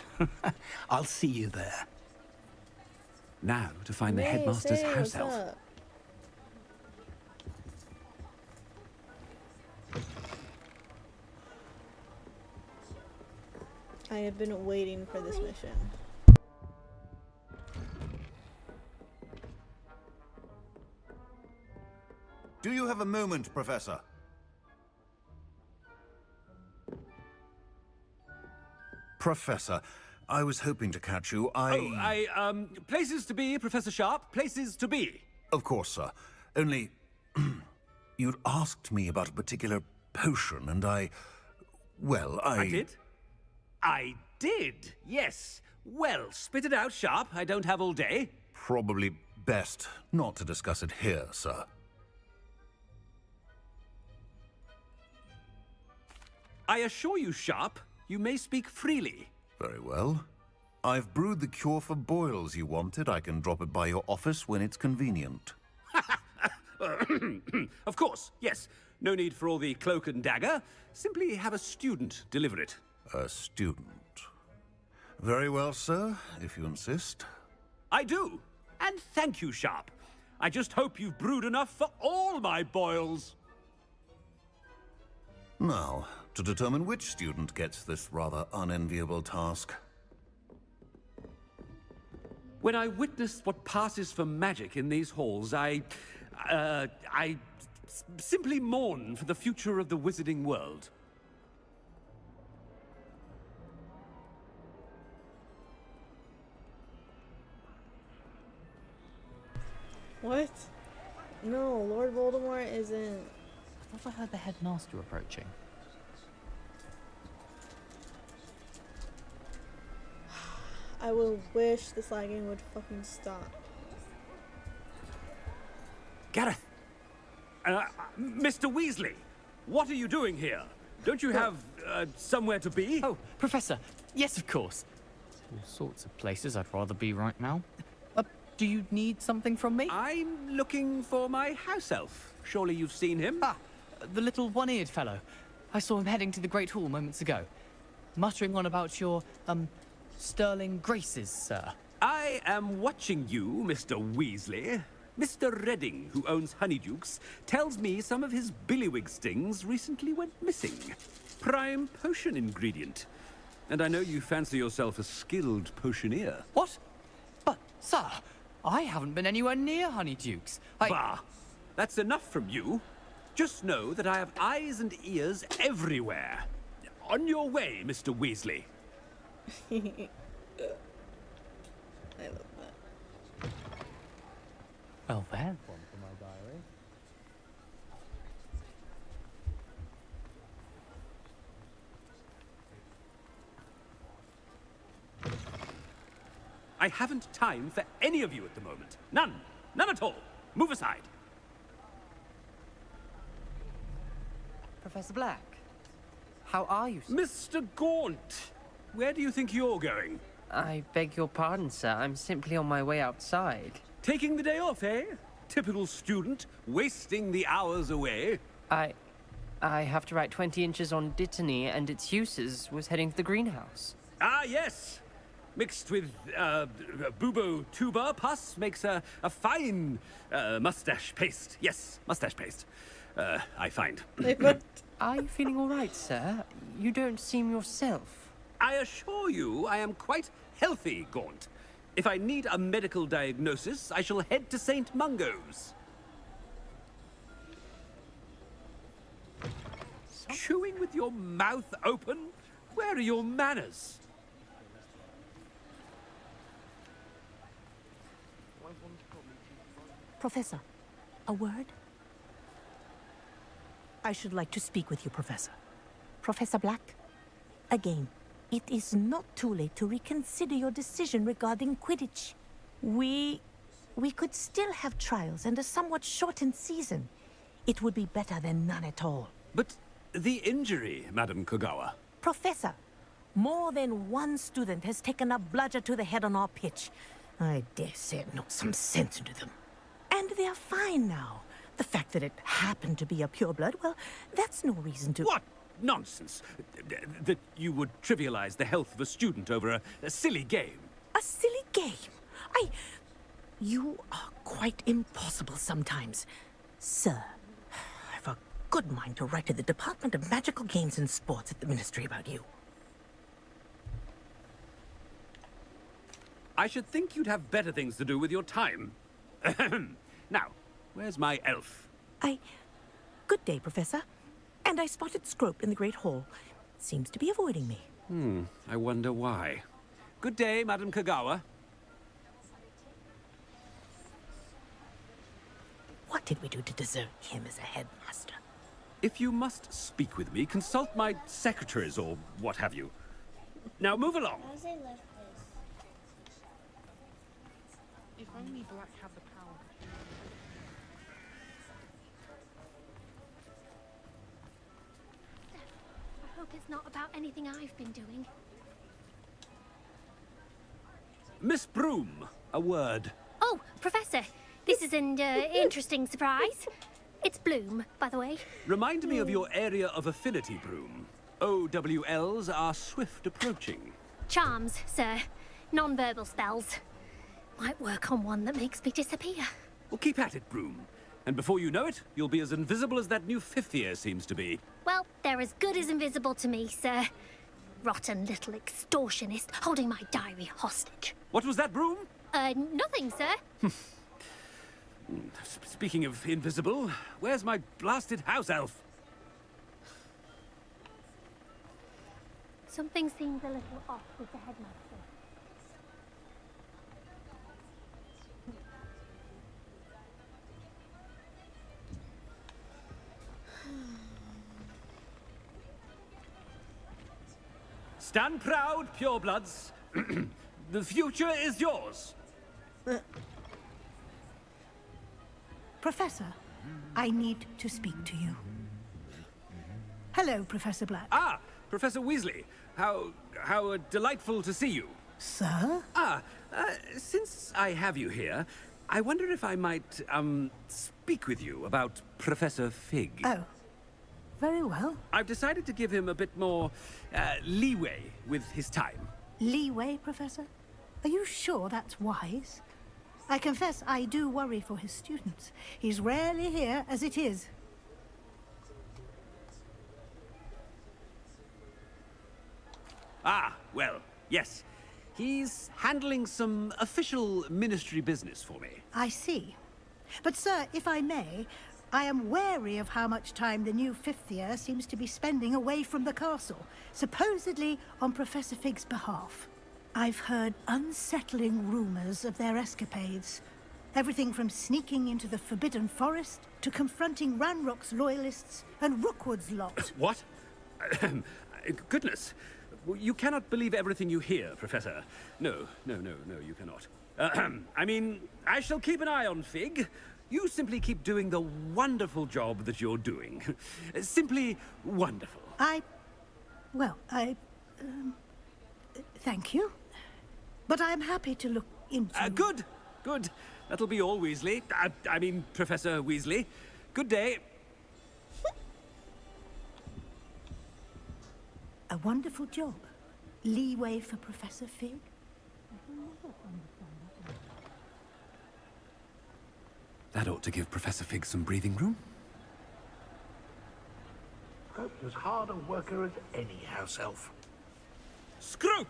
Speaker 19: I'll see you there.
Speaker 18: Now to find the
Speaker 1: Hey,
Speaker 18: headmaster's
Speaker 1: say,
Speaker 18: house
Speaker 1: what's
Speaker 18: elf.
Speaker 1: up? I have been waiting for this mission.
Speaker 20: Do you have a moment, Professor? Professor, I was hoping to catch you.
Speaker 18: Places to be, Professor Sharp. Places to be.
Speaker 20: Of course, sir. Only, you'd asked me about a particular potion, and well,
Speaker 18: I did? I did, yes. Well, spit it out, Sharp. I don't have all day.
Speaker 20: Probably best not to discuss it here, sir.
Speaker 18: I assure you, Sharp, you may speak freely.
Speaker 20: Very well. I've brewed the cure for boils you wanted. I can drop it by your office when it's convenient.
Speaker 18: Of course, yes. No need for all the cloak and dagger. Simply have a student deliver it.
Speaker 20: A student. Very well, sir, if you insist.
Speaker 18: I do. And thank you, Sharp. I just hope you've brewed enough for all my boils.
Speaker 20: Now, to determine which student gets this rather unenviable task.
Speaker 18: When I witnessed what passes for magic in these halls, I simply mourn for the future of the wizarding world.
Speaker 1: What? No, Lord Voldemort isn't.
Speaker 21: I thought I heard the headmaster approaching.
Speaker 1: I will wish this lagging would fucking stop.
Speaker 18: Gareth! Mr. Weasley! What are you doing here? Don't you have somewhere to be?
Speaker 21: Oh, Professor. Yes, of course. All sorts of places I'd rather be right now. Do you need something from me?
Speaker 18: I'm looking for my house elf. Surely you've seen him?
Speaker 21: Ah, the little one-eared fellow. I saw him heading to the Great Hall moments ago. Muttering on about your, sterling graces, sir.
Speaker 18: I am watching you, Mr. Weasley. Mr. Redding, who owns Honeydukes, tells me some of his billywig stings recently went missing. Prime potion ingredient. And I know you fancy yourself a skilled potioneer.
Speaker 21: What? But, sir, I haven't been anywhere near Honeydukes.
Speaker 18: Bah! That's enough from you. Just know that I have eyes and ears everywhere. On your way, Mr. Weasley.
Speaker 1: I love that.
Speaker 21: Well, then.
Speaker 22: One for my diary.
Speaker 18: I haven't time for any of you at the moment. None. None at all. Move aside.
Speaker 21: Professor Black, how are you, sir?
Speaker 18: Mr. Gaunt, where do you think you're going?
Speaker 23: I beg your pardon, sir. I'm simply on my way outside.
Speaker 18: Taking the day off, eh? Typical student, wasting the hours away.
Speaker 23: I have to write 20 inches on Dittany and its uses. Was heading to the greenhouse.
Speaker 18: Ah, yes. Mixed with bubo tuber pus makes a fine mustache paste. Yes, mustache paste. I find.
Speaker 23: Are you feeling all right, sir? You don't seem yourself.
Speaker 18: I assure you I am quite healthy, Gaunt. If I need a medical diagnosis, I shall head to St. Mungo's. Chewing with your mouth open? Where are your manners?
Speaker 24: Professor, a word? I should like to speak with you, Professor. Professor Black, again. It is not too late to reconsider your decision regarding Quidditch. We could still have trials and a somewhat shortened season. It would be better than none at all.
Speaker 18: But the injury, Madam Kogawa.
Speaker 24: Professor, more than one student has taken a bludger to the head on our pitch. I dare say it knocked some sense into them. And they're fine now. The fact that it happened to be a pureblood, well, that's no reason to...
Speaker 18: What nonsense! That you would trivialize the health of a student over a silly game.
Speaker 24: A silly game? You are quite impossible sometimes. Sir, I've a good mind to write to the Department of Magical Games and Sports at the Ministry about you.
Speaker 18: I should think you'd have better things to do with your time. Now, where's my elf?
Speaker 24: Good day, Professor. And I spotted Scrope in the Great Hall. Seems to be avoiding me.
Speaker 18: I wonder why. Good day, Madam Kogawa.
Speaker 24: What did we do to deserve him as a headmaster?
Speaker 18: If you must speak with me, consult my secretaries or what have you. Now move along.
Speaker 11: If only Black had the power.
Speaker 14: I hope it's not about anything I've been doing.
Speaker 18: Miss Broom, a word.
Speaker 14: Oh, Professor, this is an interesting surprise. It's Bloom, by the way.
Speaker 18: Remind me of your area of affinity, Broom. OWLs are swift approaching.
Speaker 14: Charms, sir. Non-verbal spells. Might work on one that makes me disappear.
Speaker 18: Well, keep at it, Broom. And before you know it, you'll be as invisible as that new fifth year seems to be.
Speaker 14: Well, they're as good as invisible to me, sir. Rotten little extortionist holding my diary hostage.
Speaker 18: What was that, Broom?
Speaker 14: Nothing, sir.
Speaker 18: Speaking of invisible, where's my blasted house elf?
Speaker 14: Something seems a little off with the headmaster.
Speaker 18: Stand proud, purebloods. The future is yours.
Speaker 3: Professor, I need to speak to you. Hello, Professor Black.
Speaker 18: Ah, Professor Weasley. How delightful to see you.
Speaker 3: Sir?
Speaker 18: Since I have you here, I wonder if I might, speak with you about Professor Fig.
Speaker 3: Oh, very well.
Speaker 18: I've decided to give him a bit more, leeway with his time.
Speaker 3: Leeway, Professor? Are you sure that's wise? I confess I do worry for his students. He's rarely here as it is.
Speaker 18: Ah, well, yes. He's handling some official ministry business for me.
Speaker 3: I see. But, sir, if I may, I am wary of how much time the new fifth year seems to be spending away from the castle, supposedly on Professor Fig's behalf. I've heard unsettling rumors of their escapades. Everything from sneaking into the Forbidden Forest to confronting Ranrock's loyalists and Rookwood's lot.
Speaker 18: What? Goodness. You cannot believe everything you hear, Professor. No, you cannot. I mean, I shall keep an eye on Fig. You simply keep doing the wonderful job that you're doing. Simply wonderful.
Speaker 3: Thank you. But I'm happy to look into...
Speaker 18: Good. That'll be all, Weasley. I mean, Professor Weasley. Good day.
Speaker 3: A wonderful job. Leeway for Professor Fig.
Speaker 18: That ought to give Professor Fig some breathing room.
Speaker 5: Scrope's as hard a worker as any house elf.
Speaker 18: Scrope!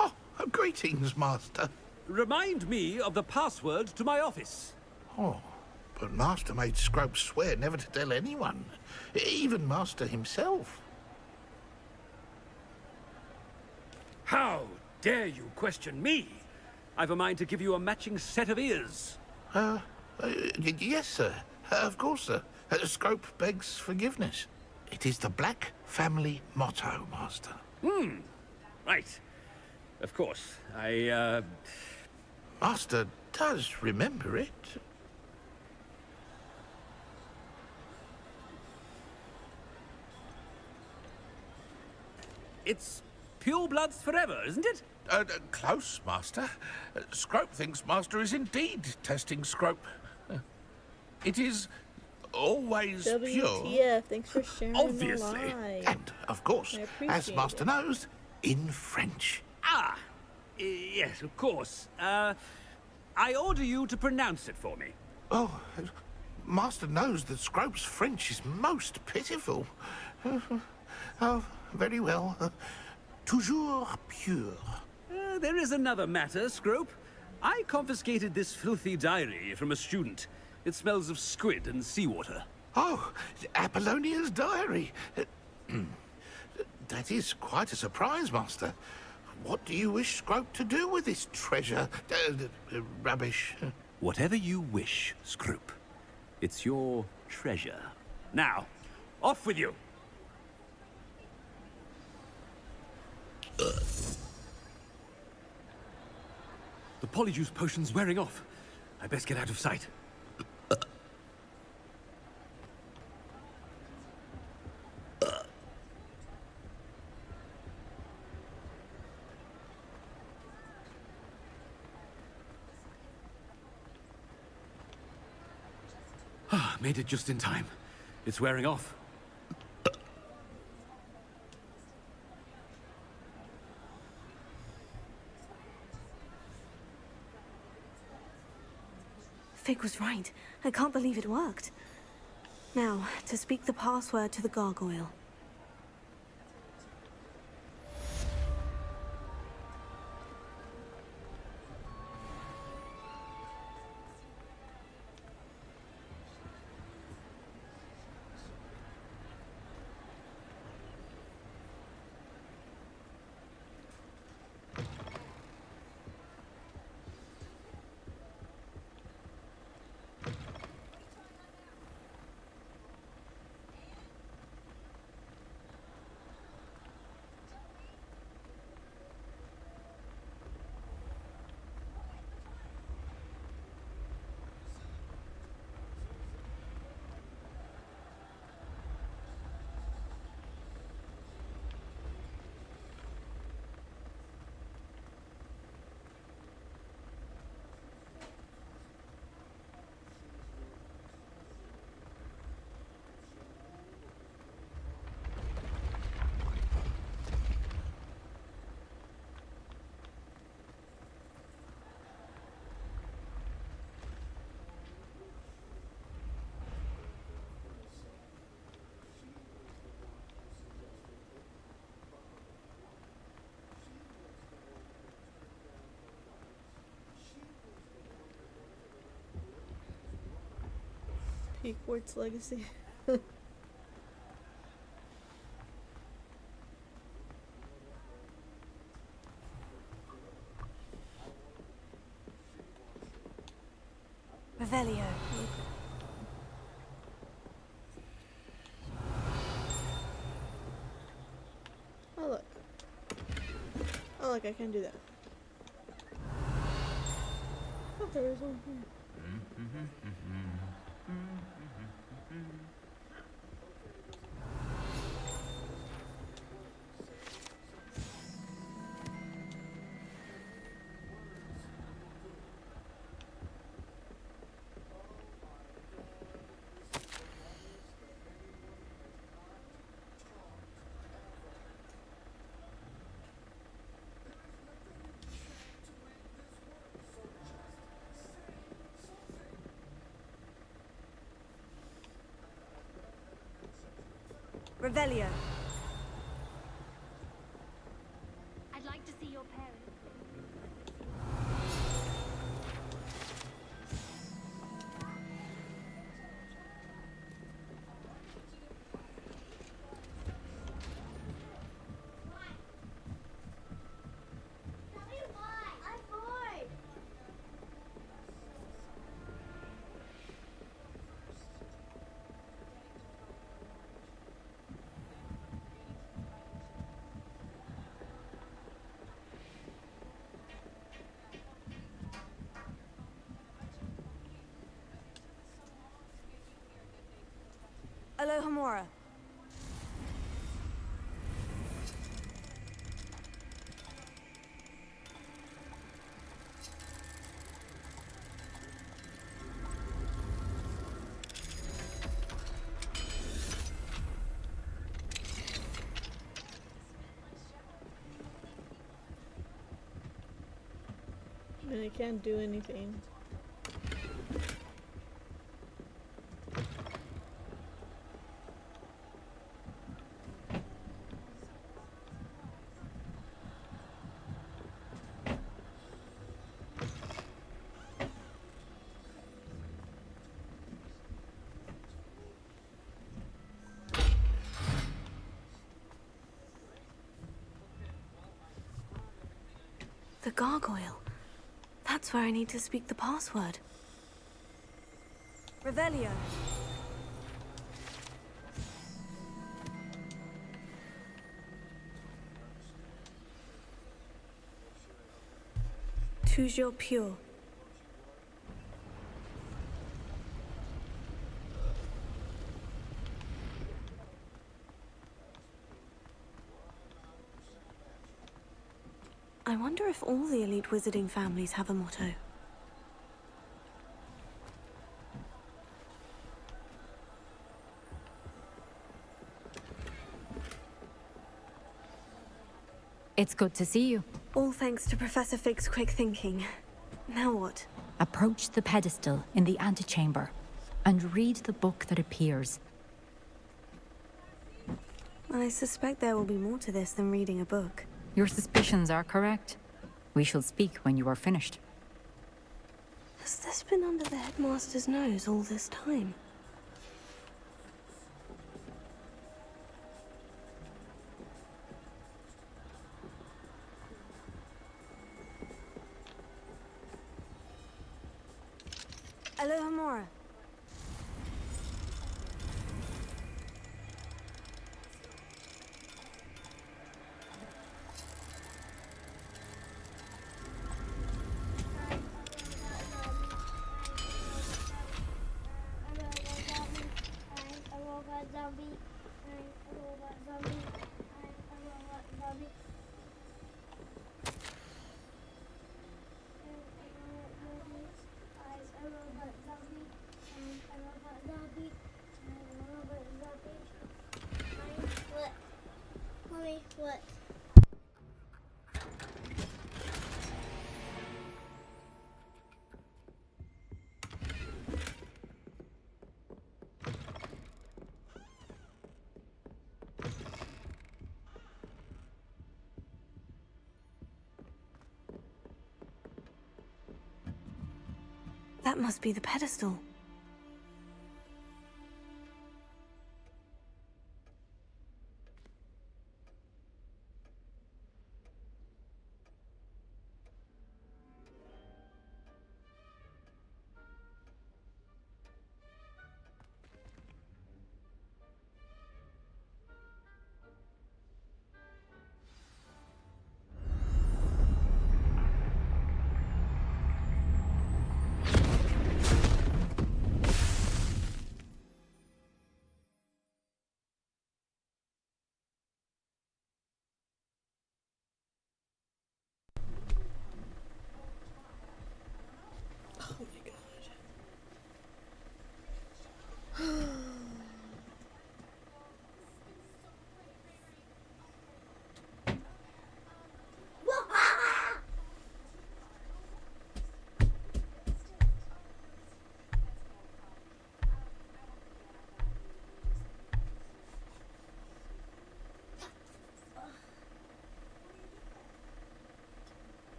Speaker 5: Oh, greetings, Master.
Speaker 18: Remind me of the password to my office.
Speaker 5: Oh, but Master made Scrope swear never to tell anyone, even Master himself.
Speaker 18: How dare you question me? I've a mind to give you a matching set of ears.
Speaker 5: Yes, sir. Of course, sir. Scrope begs forgiveness. It is the Black family motto, Master.
Speaker 18: Right. Of course. I,
Speaker 6: Master does remember it.
Speaker 18: It's pure bloods forever, isn't it?
Speaker 6: Close, Master. Scrope thinks Master is indeed testing Scrope. It is always pure.
Speaker 1: WTF, thanks for sharing
Speaker 6: Obviously.
Speaker 1: the lie.
Speaker 6: And, of course,
Speaker 1: I
Speaker 6: as
Speaker 1: appreciate
Speaker 6: Master
Speaker 1: it.
Speaker 6: knows, in French.
Speaker 18: Ah! Yes, of course. I order you to pronounce it for me.
Speaker 6: Oh, Master knows that Scrope's French is most pitiful. Oh, very well. Toujours pure.
Speaker 18: There is another matter, Scrope. I confiscated this filthy diary from a student. It smells of squid and seawater.
Speaker 6: Oh, Apollonia's diary. That is quite a surprise, Master. What do you wish Scrope to do with this treasure? Rubbish.
Speaker 18: Whatever you wish, Scrope. It's your treasure. Now, off with you! The polyjuice potion's wearing off. I best get out of sight. Made it just in time. It's wearing off.
Speaker 2: Fig was right. I can't believe it worked. Now, to speak the password to the gargoyle.
Speaker 1: Peakwart's legacy.
Speaker 2: Revelio.
Speaker 1: Oh look. Oh look, I can do that. Oh, there was one here.
Speaker 2: Revelio.
Speaker 14: I'd like to see your parents.
Speaker 2: Alohomora.
Speaker 1: And I can't do anything.
Speaker 2: The gargoyle. That's where I need to speak the password. Revelio. Toujours pure. I wonder if all the elite wizarding families have a motto.
Speaker 8: It's good to see you.
Speaker 2: All thanks to Professor Fig's quick thinking. Now what?
Speaker 8: Approach the pedestal in the antechamber and read the book that appears.
Speaker 2: I suspect there will be more to this than reading a book.
Speaker 8: Your suspicions are correct. We shall speak when you are finished.
Speaker 2: Has this been under the headmaster's nose all this time? Alohomora.
Speaker 4: Mommy, what?
Speaker 2: That must be the pedestal.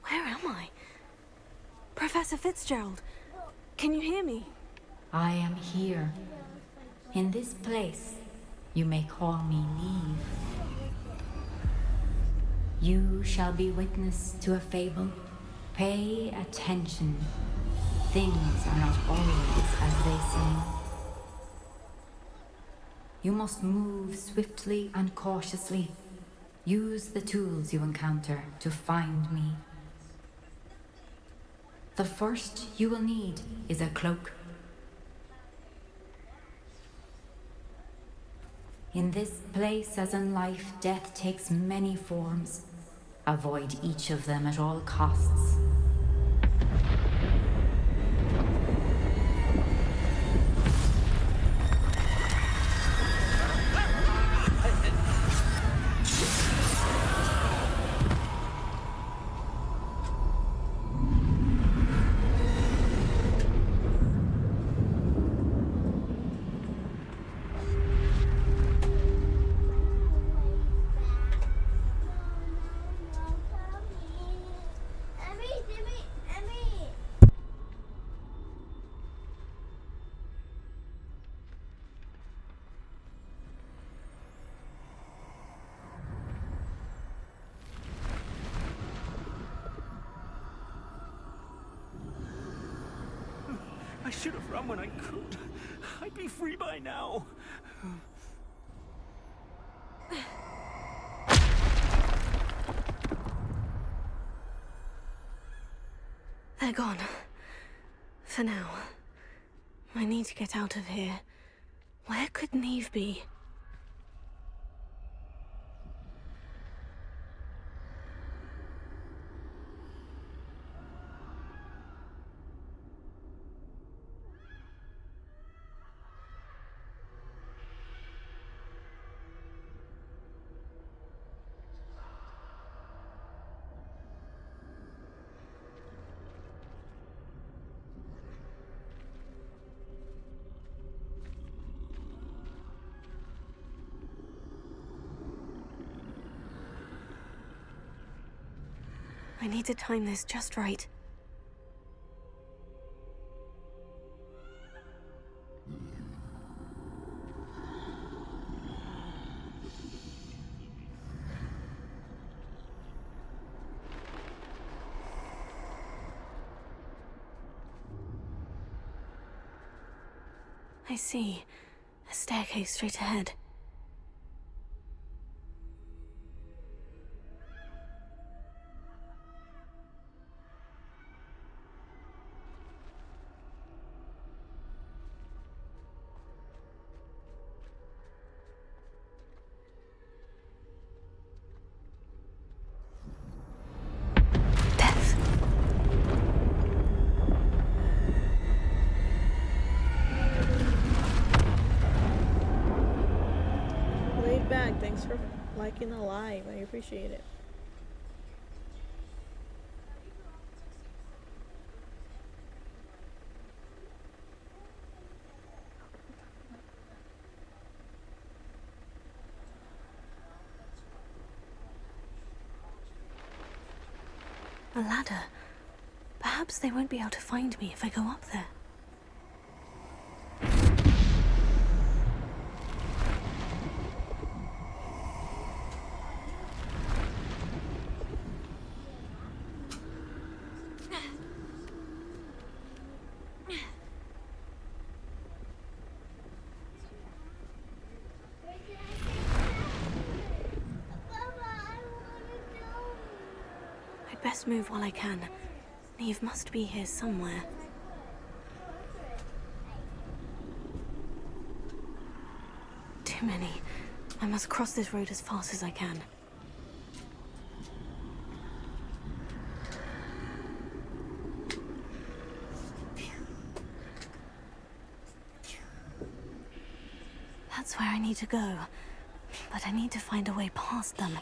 Speaker 2: Where am I? Professor Fitzgerald, can you hear me?
Speaker 8: I am here. In this place, you may call me Neve. You shall be witness to a fable. Pay attention. Things are not always as they seem. You must move swiftly and cautiously. Use the tools you encounter to find me. The first you will need is a cloak. In this place, as in life, death takes many forms. Avoid each of them at all costs.
Speaker 18: I should have run when I could. I'd be free by now.
Speaker 2: They're gone. For now. I need to get out of here. Where could Neve be? I need to time this just right. I see. A staircase straight ahead.
Speaker 1: Thanks for liking the live. I appreciate it.
Speaker 2: A ladder. Perhaps they won't be able to find me if I go up there. Best move while I can. Neve must be here somewhere. Too many. I must cross this road as fast as I can. That's where I need to go. But I need to find a way past them.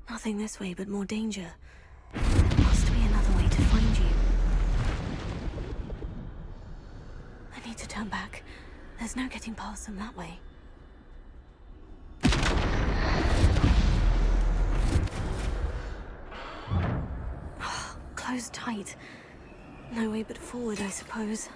Speaker 2: Nothing this way, but more danger. There must be another way to find you. turn back. There's no getting past them that way. Closed tight. No way but forward, I suppose.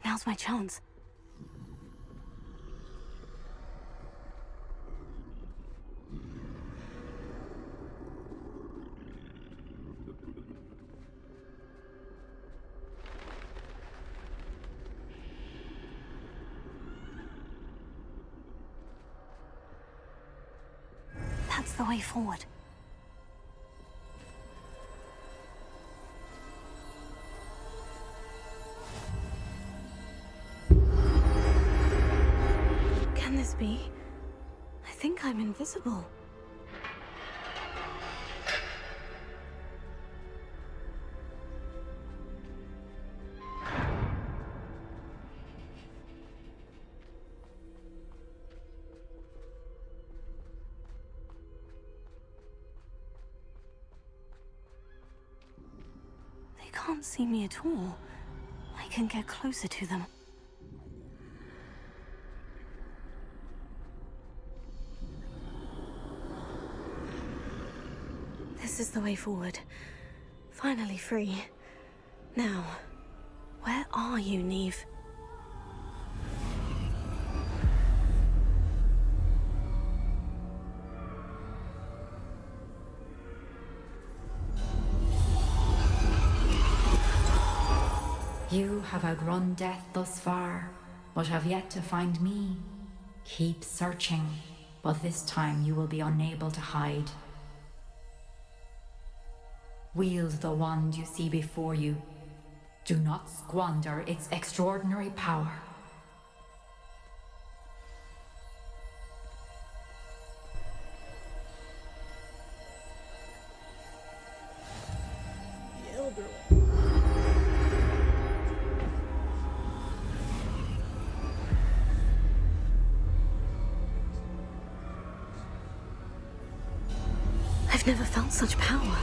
Speaker 2: Now's my chance. That's the way forward. Can this be? I think I'm invisible. They can't see me at all. I can get closer to them. This is the way forward. Finally free. Now, where are you, Neve?
Speaker 8: You have outrun death thus far, but have yet to find me. Keep searching, but this time you will be unable to hide. Wield the wand you see before you. Do not squander its extraordinary power.
Speaker 1: The Elder One.
Speaker 2: I've never felt such power.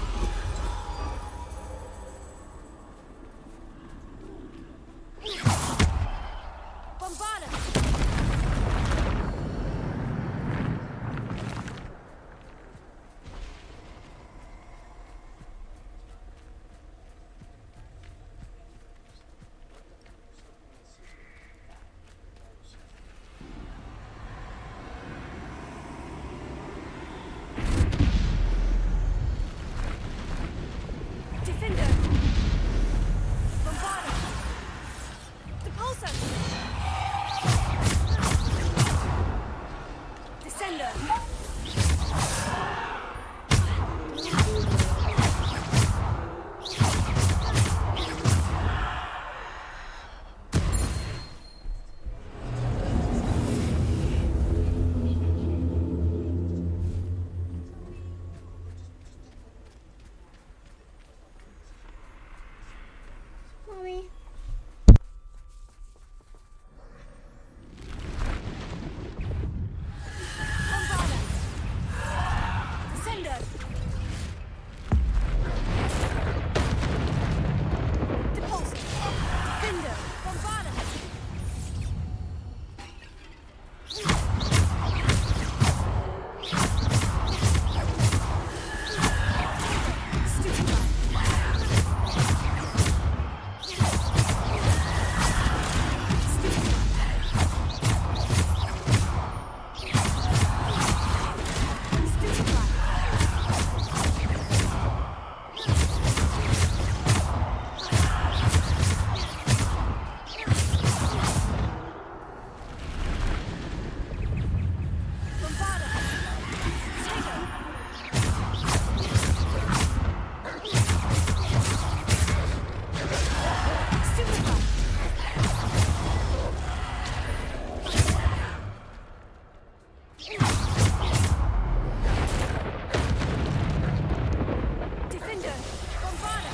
Speaker 2: Defender, Bombarda!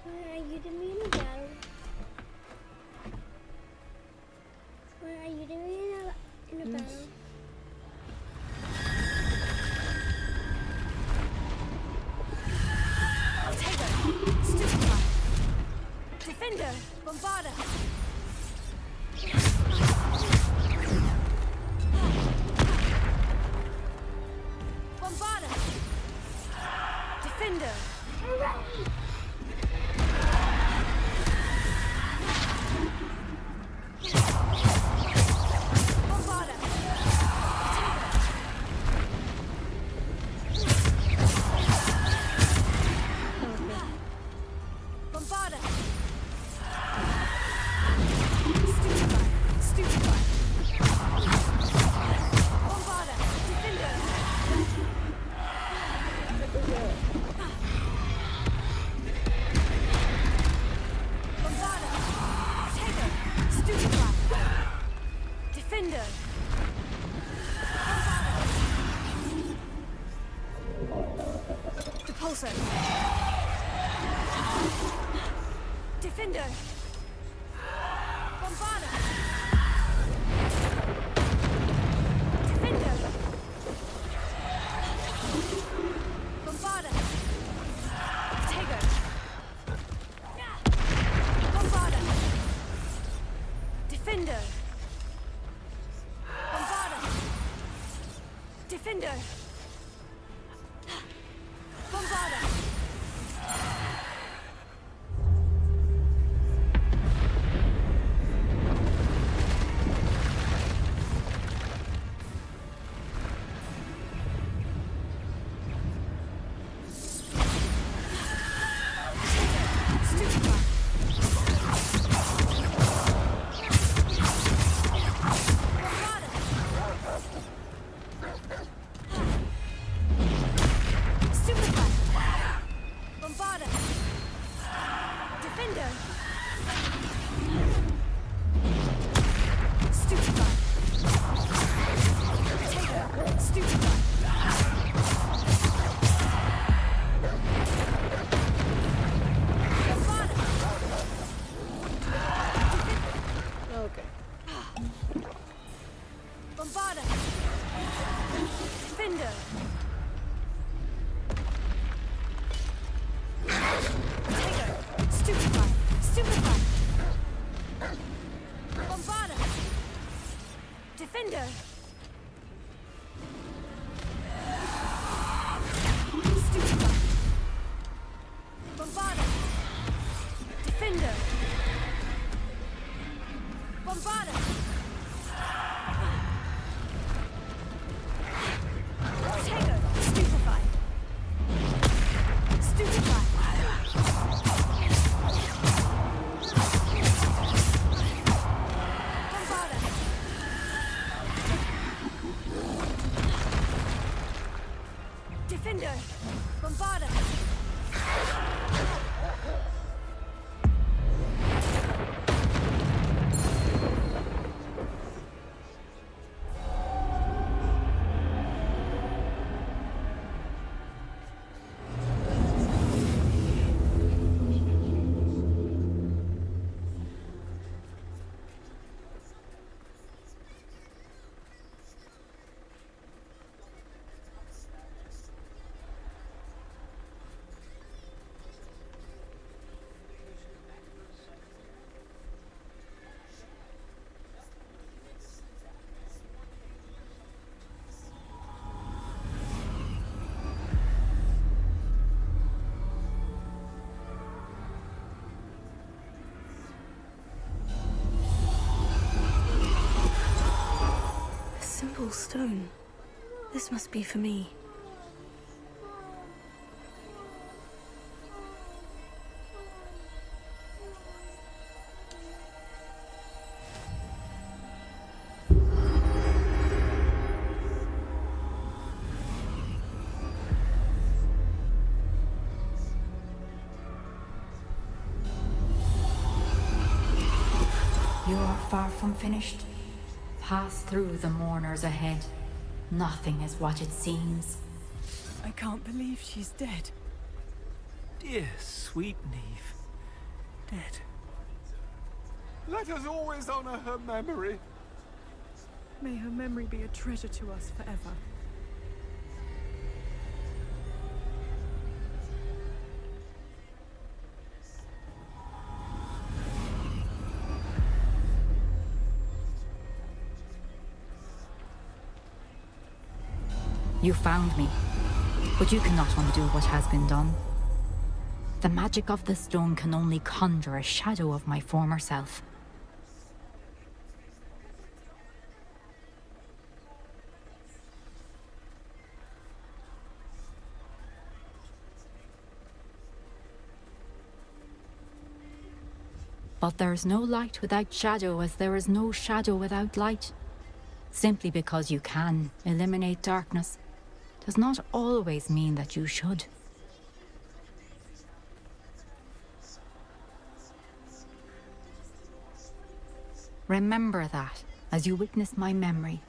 Speaker 4: Where are you to me in a battle? Where are you to me in a battle?
Speaker 2: Defender, Bombarda! Bombarda! Defender! Bombarda! Bombarda! Stupefy! Bombarda! Defender! Bombarda! Taker! Stupefy! Defender! Repulsor! Defender! Bombarda! Defender! Bombarda! Taker! Bombarda! Defender! Bombarda! Defender! Bombarda! Bombarda! Defender! Stupefy! Taker! Stupefy!
Speaker 1: Okay.
Speaker 2: Bombarda! Defender! Taker! Stupefy! Stupefy! beautiful stone. This must be for me.
Speaker 8: You are far from finished. Pass through the mourners ahead. Nothing is what it seems.
Speaker 7: I can't believe she's dead. Dear, sweet Neve. Dead.
Speaker 9: Let us always honor her memory.
Speaker 7: May her memory be a treasure to us forever.
Speaker 8: You found me, but you cannot undo what has been done. The magic of the stone can only conjure a shadow of my former self. But there is no light without shadow, as there is no shadow without light. Simply because you can eliminate darkness does not always mean that you should. Remember that as you witness my memory.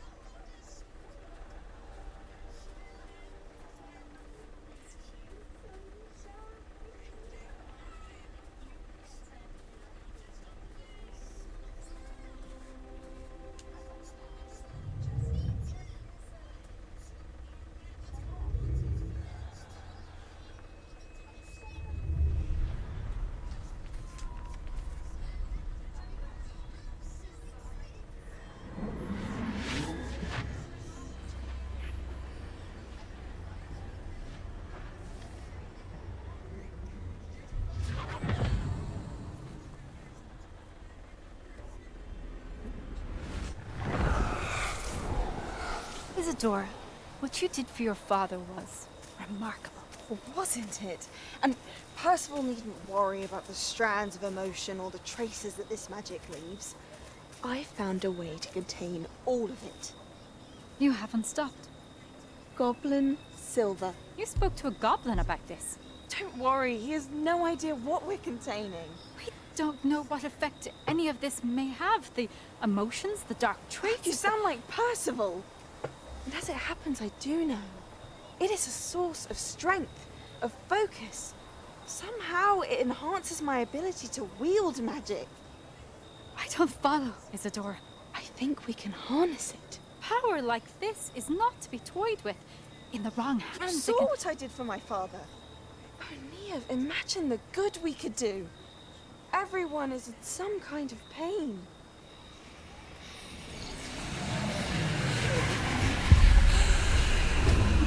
Speaker 10: Isadora, what you did for your father was remarkable, wasn't it? And Percival needn't worry about the strands of emotion or the traces that this magic leaves. I found a way to contain all of it.
Speaker 8: You haven't stopped.
Speaker 10: Goblin Silver.
Speaker 8: You spoke to a goblin about this.
Speaker 10: Don't worry, he has no idea what we're containing.
Speaker 8: We don't know what effect any of this may have. The emotions, the dark traits.
Speaker 10: You sound like Percival. And as it happens, I do know. It is a source of strength, of focus. Somehow it enhances my ability to wield magic.
Speaker 8: I don't follow, Isadora.
Speaker 10: I think we can harness it.
Speaker 8: Power like this is not to be toyed with. In the wrong hands.
Speaker 10: You saw what I did for my father. Oh, Neve, imagine the good we could do. Everyone is in some kind of pain.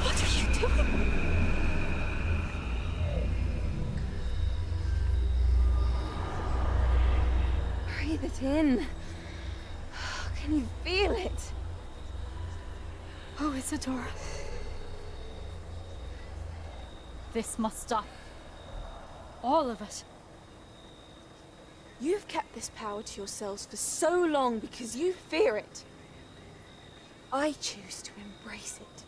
Speaker 8: What are you doing?
Speaker 10: Breathe it in. Can you feel it?
Speaker 8: Oh, Isadora. This must stop. All of it.
Speaker 10: You've kept this power to yourselves for so long because you fear it. I choose to embrace it.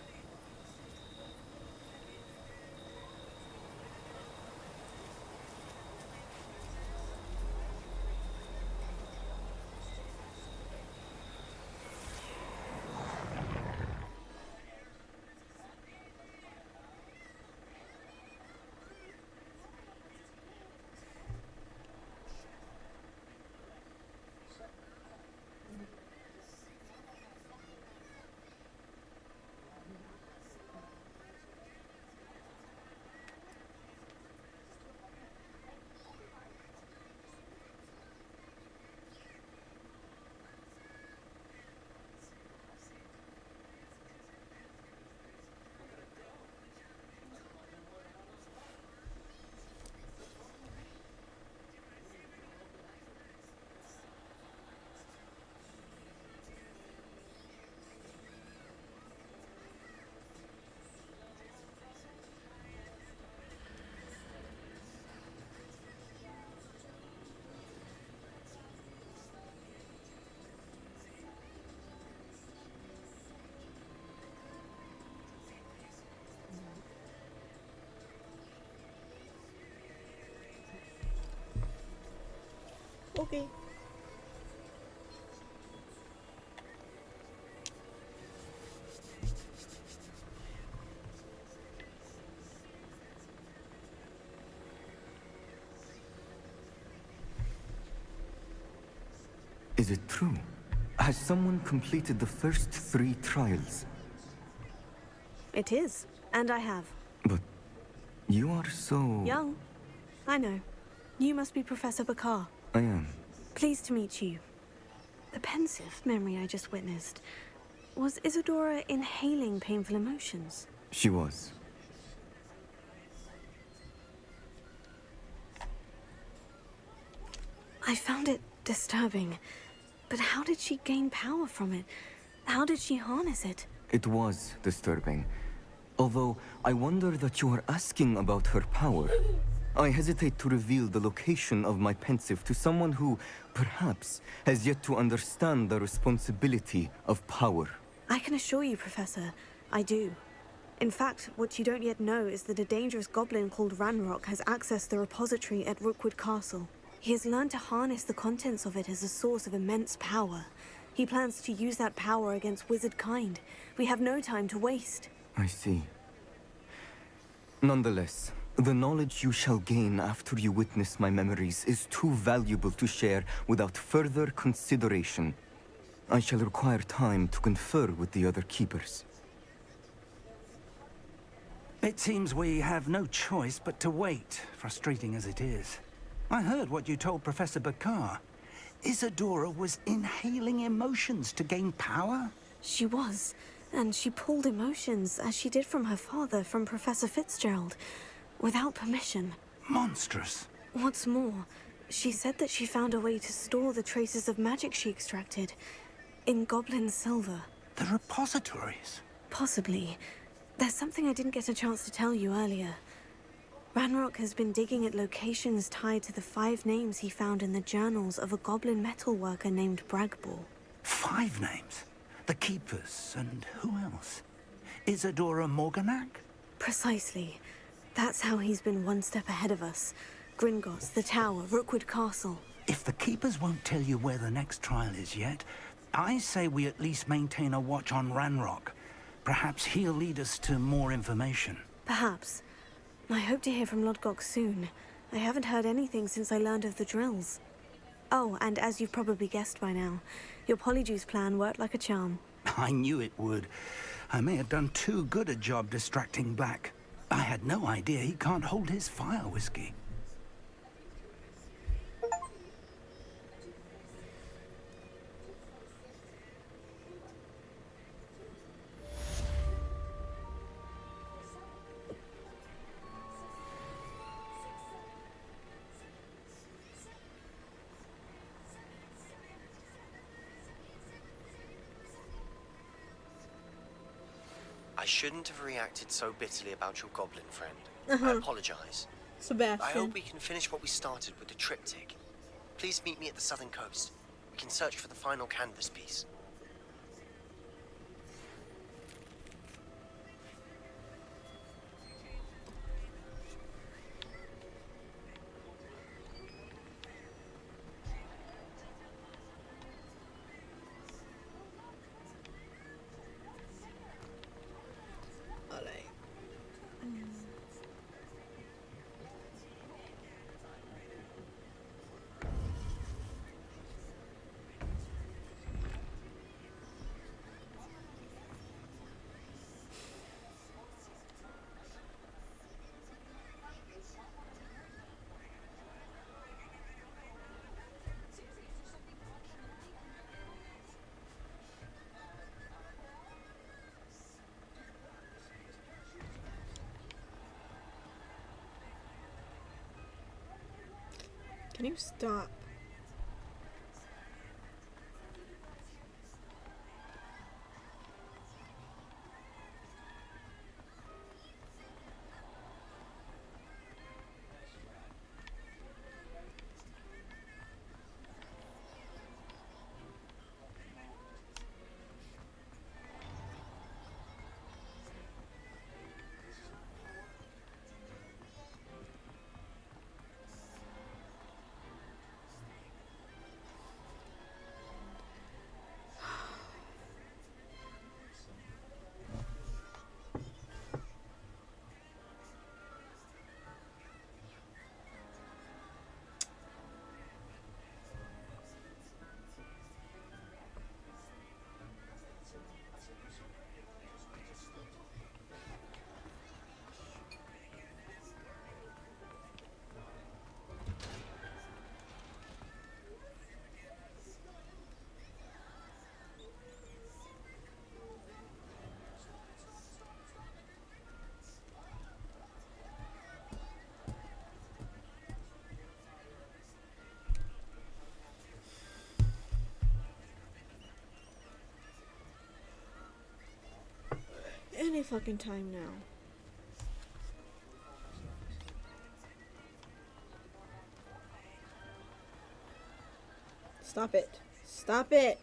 Speaker 1: Okay.
Speaker 12: Is it true? Has someone completed the first 3 trials?
Speaker 2: It is, and I have.
Speaker 12: But you are so...
Speaker 2: Young. I know. You must be Professor Bakar.
Speaker 12: I am.
Speaker 2: Pleased to meet you. The pensive memory I just witnessed. Was Isadora inhaling painful emotions?
Speaker 12: She was.
Speaker 2: I found it disturbing. But how did she gain power from it? How did she harness it?
Speaker 12: It was disturbing. Although, I wonder that you are asking about her power. I hesitate to reveal the location of my pensive to someone who, perhaps, has yet to understand the responsibility of power.
Speaker 2: I can assure you, Professor, I do. In fact, what you don't yet know is that a dangerous goblin called Ranrock has accessed the repository at Rookwood Castle. He has learned to harness the contents of it as a source of immense power. He plans to use that power against wizard kind. We have no time to waste.
Speaker 12: I see. Nonetheless, the knowledge you shall gain after you witness my memories is too valuable to share without further consideration. I shall require time to confer with the other keepers.
Speaker 19: It seems we have no choice but to wait, frustrating as it is. I heard what you told Professor Bakar. Isadora was inhaling emotions to gain power?
Speaker 2: She was, and she pulled emotions, as she did from her father, from Professor Fitzgerald, without permission.
Speaker 19: Monstrous.
Speaker 2: What's more, she said that she found a way to store the traces of magic she extracted in goblin silver.
Speaker 19: The repositories?
Speaker 2: Possibly. There's something I didn't get a chance to tell you earlier. Ranrock has been digging at locations tied to the 5 names he found in the journals of a goblin metalworker named Bragball.
Speaker 19: 5 names? The Keepers, and who else? Isadora Morganac?
Speaker 2: Precisely. That's how he's been one step ahead of us. Gringotts, the Tower, Rookwood Castle.
Speaker 19: If the Keepers won't tell you where the next trial is yet, I say we at least maintain a watch on Ranrock. Perhaps he'll lead us to more information.
Speaker 2: Perhaps. I hope to hear from Lodgok soon. I haven't heard anything since I learned of the drills. Oh, and as you've probably guessed by now, your polyjuice plan worked like a charm.
Speaker 19: I knew it would. I may have done too good a job distracting Black. I had no idea he can't hold his fire whiskey.
Speaker 13: I shouldn't have reacted so bitterly about your goblin friend.
Speaker 1: Uh-huh.
Speaker 13: I apologize.
Speaker 1: Sebastian.
Speaker 13: I hope we can finish what we started with the triptych. Please meet me at the southern coast. We can search for the final canvas piece.
Speaker 1: Can you stop? fucking time now. Stop it. Stop it!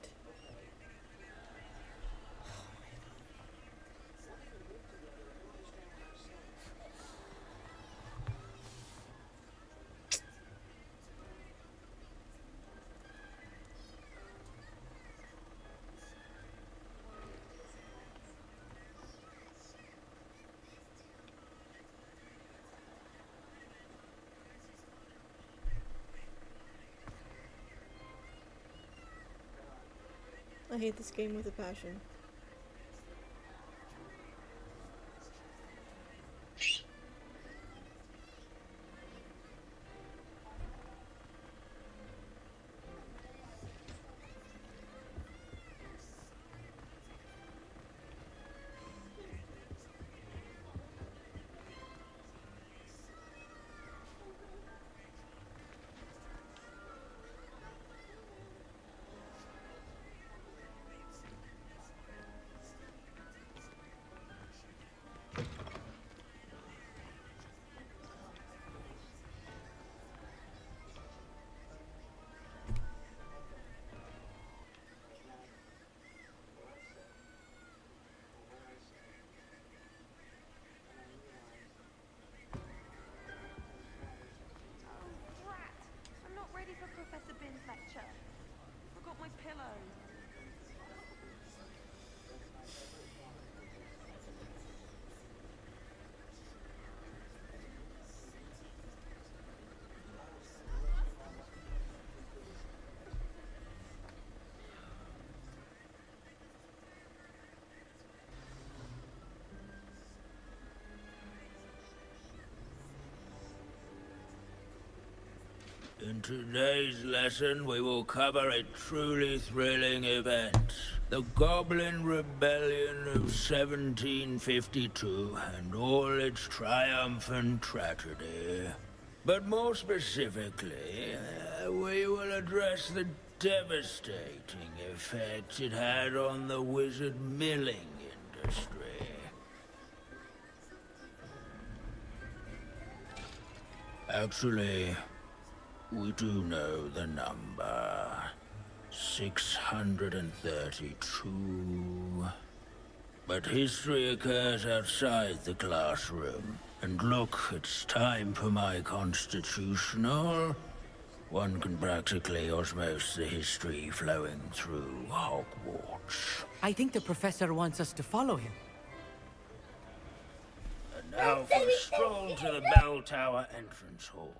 Speaker 1: I hate this game with a passion.
Speaker 2: I'm not ready for Professor Bin's lecture. Forgot my pillow.
Speaker 5: In today's lesson, we will cover a truly thrilling event. The Goblin Rebellion of 1752 and all its triumphant tragedy. But more specifically, we will address the devastating effect it had on the wizard milling industry. Actually, we do know the number. 632. But history occurs outside the classroom. And look, it's time for my constitutional. One can practically osmose the history flowing through Hogwarts.
Speaker 21: I think the professor wants us to follow him.
Speaker 5: And now for a stroll to the Bell Tower entrance hall.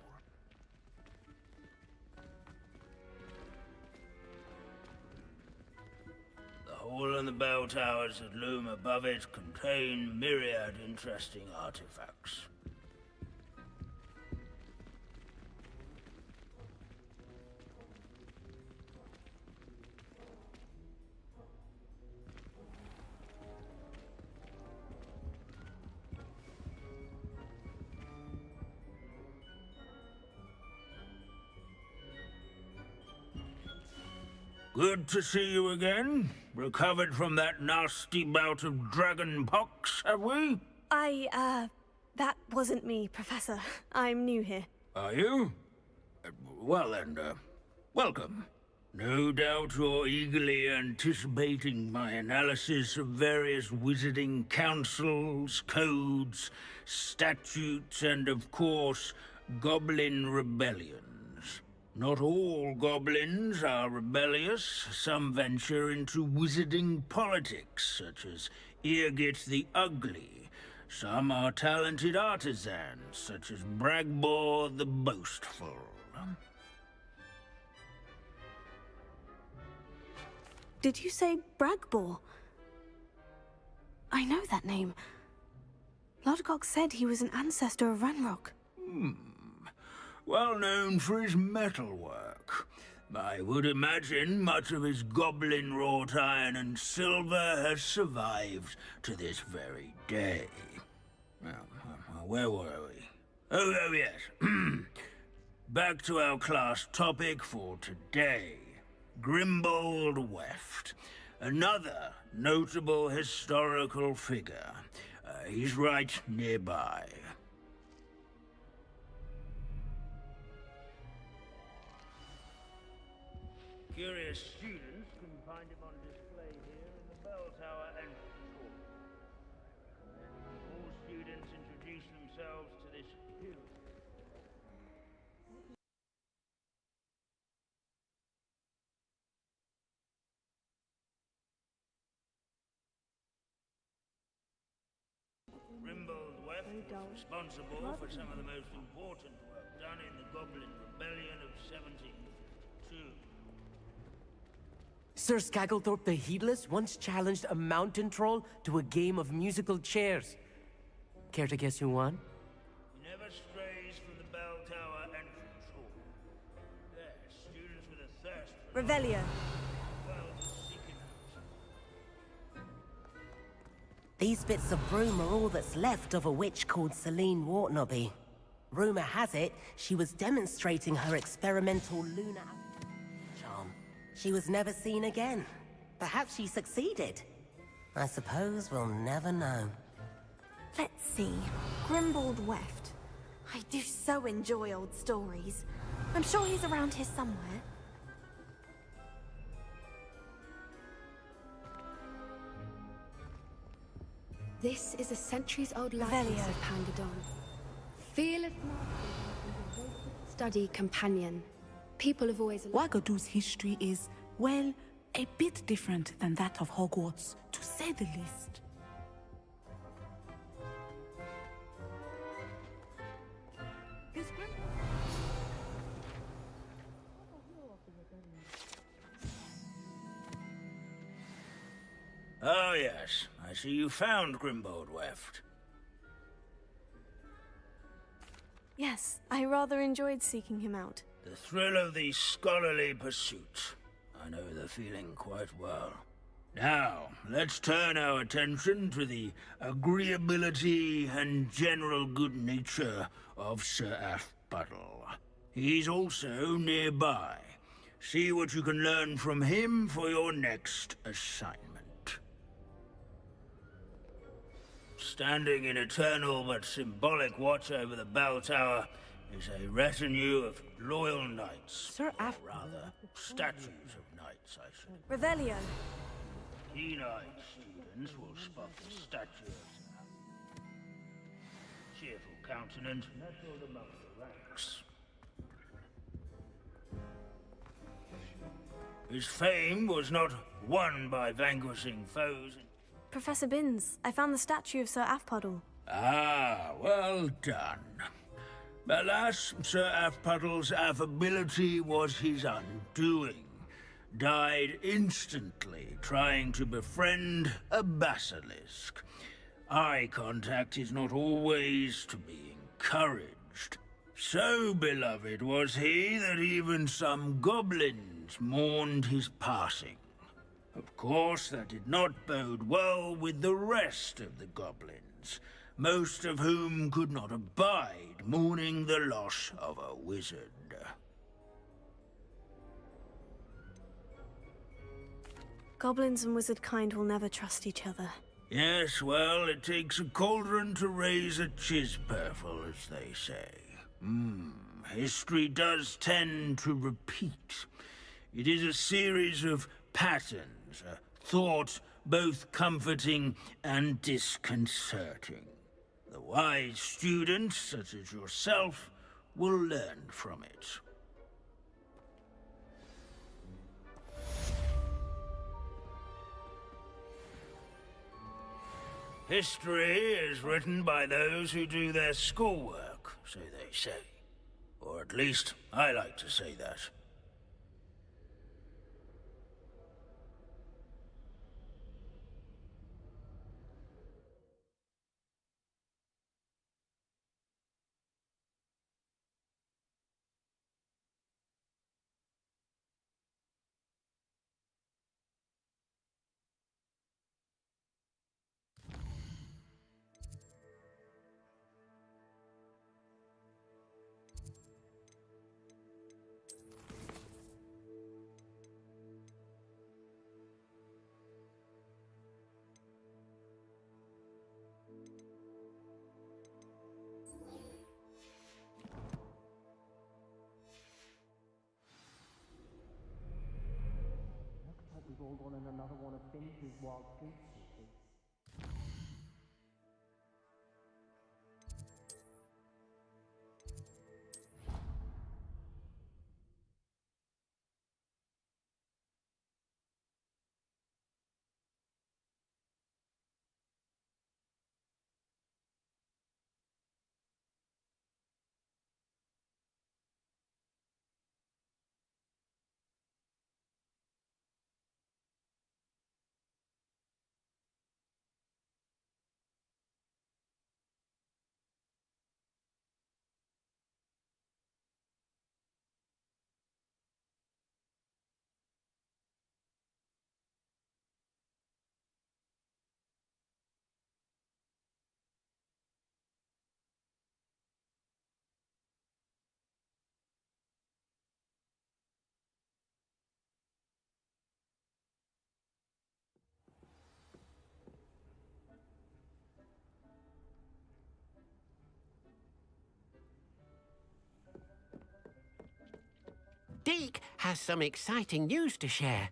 Speaker 5: The hall and the bell towers that loom above it contain myriad interesting artifacts. Good to see you again. Recovered from that nasty bout of dragon pox, have we?
Speaker 2: That wasn't me, Professor. I'm new here.
Speaker 5: Are you? Well then, welcome. No doubt you're eagerly anticipating my analysis of various wizarding councils, codes, statutes, and of course, goblin rebellions. Not all goblins are rebellious. Some venture into wizarding politics, such as Irgit the Ugly. Some are talented artisans, such as Bragbor the Boastful.
Speaker 2: Did you say Bragbor? I know that name. Lodgok said he was an ancestor of Ranrock.
Speaker 5: Well known for his metalwork. I would imagine much of his goblin-wrought iron and silver has survived to this very day. Where were we? Oh yes. Back to our class topic for today. Grimbold Weft. Another notable historical figure. He's right nearby. Curious students can find him on display here in the bell tower entrance hall. I recommend all students introduce themselves to this beautiful. Rimbold Weft was responsible for some of the most important work done in the Goblin Rebellion of 1702.
Speaker 15: Sir Skagglethorpe the Heedless once challenged a mountain troll to a game of musical chairs. Care to guess who won?
Speaker 5: He never strays from the bell tower entrance hall. There, students with a thirst for
Speaker 2: Revelio.
Speaker 5: well to seek it out.
Speaker 16: These bits of broom are all that's left of a witch called Celine Wartnaby. Rumor has it, she was demonstrating her experimental lunar charm. She was never seen again. Perhaps she succeeded. I suppose we'll never know.
Speaker 2: Let's see. Grimbold Weft. I do so enjoy old stories. I'm sure he's around here somewhere.
Speaker 17: This is a centuries-old likeness of Pangadon. Fearless study companion. People have always...
Speaker 11: Wagadu's history is, well, a bit different than that of Hogwarts, to say the least.
Speaker 5: Oh yes, I see you found Grimbold Weft.
Speaker 2: Yes, I rather enjoyed seeking him out.
Speaker 5: The thrill of the scholarly pursuit. I know the feeling quite well. Now, let's turn our attention to the agreeability and general good nature of Sir Athbuddle. He's also nearby. See what you can learn from him for your next assignment. Standing in eternal but symbolic watch over the bell tower is a retinue of loyal knights.
Speaker 11: Sir
Speaker 5: or rather, statues of knights, I should.
Speaker 2: Revelio.
Speaker 5: Keen-eyed students will spot the statue of cheerful countenance nestled among the ranks. His fame was not won by vanquishing foes.
Speaker 2: Professor Binns, I found the statue of Sir Athpuddle.
Speaker 5: Ah, well done. Alas, Sir Athpuddle's affability was his undoing. Died instantly trying to befriend a basilisk. Eye contact is not always to be encouraged. So beloved was he that even some goblins mourned his passing. Of course, that did not bode well with the rest of the goblins, most of whom could not abide mourning the loss of a wizard.
Speaker 2: Goblins and wizard kind will never trust each other.
Speaker 5: Yes, well, it takes a cauldron to raise a chisperful, as they say. History does tend to repeat. It is a series of patterns, a thought both comforting and disconcerting. The wise students, such as yourself, will learn from it. History is written by those who do their schoolwork, so they say. Or at least, I like to say that.
Speaker 15: rolled on in another one of Finch's wild goose chases.
Speaker 20: Deke has some exciting news to share.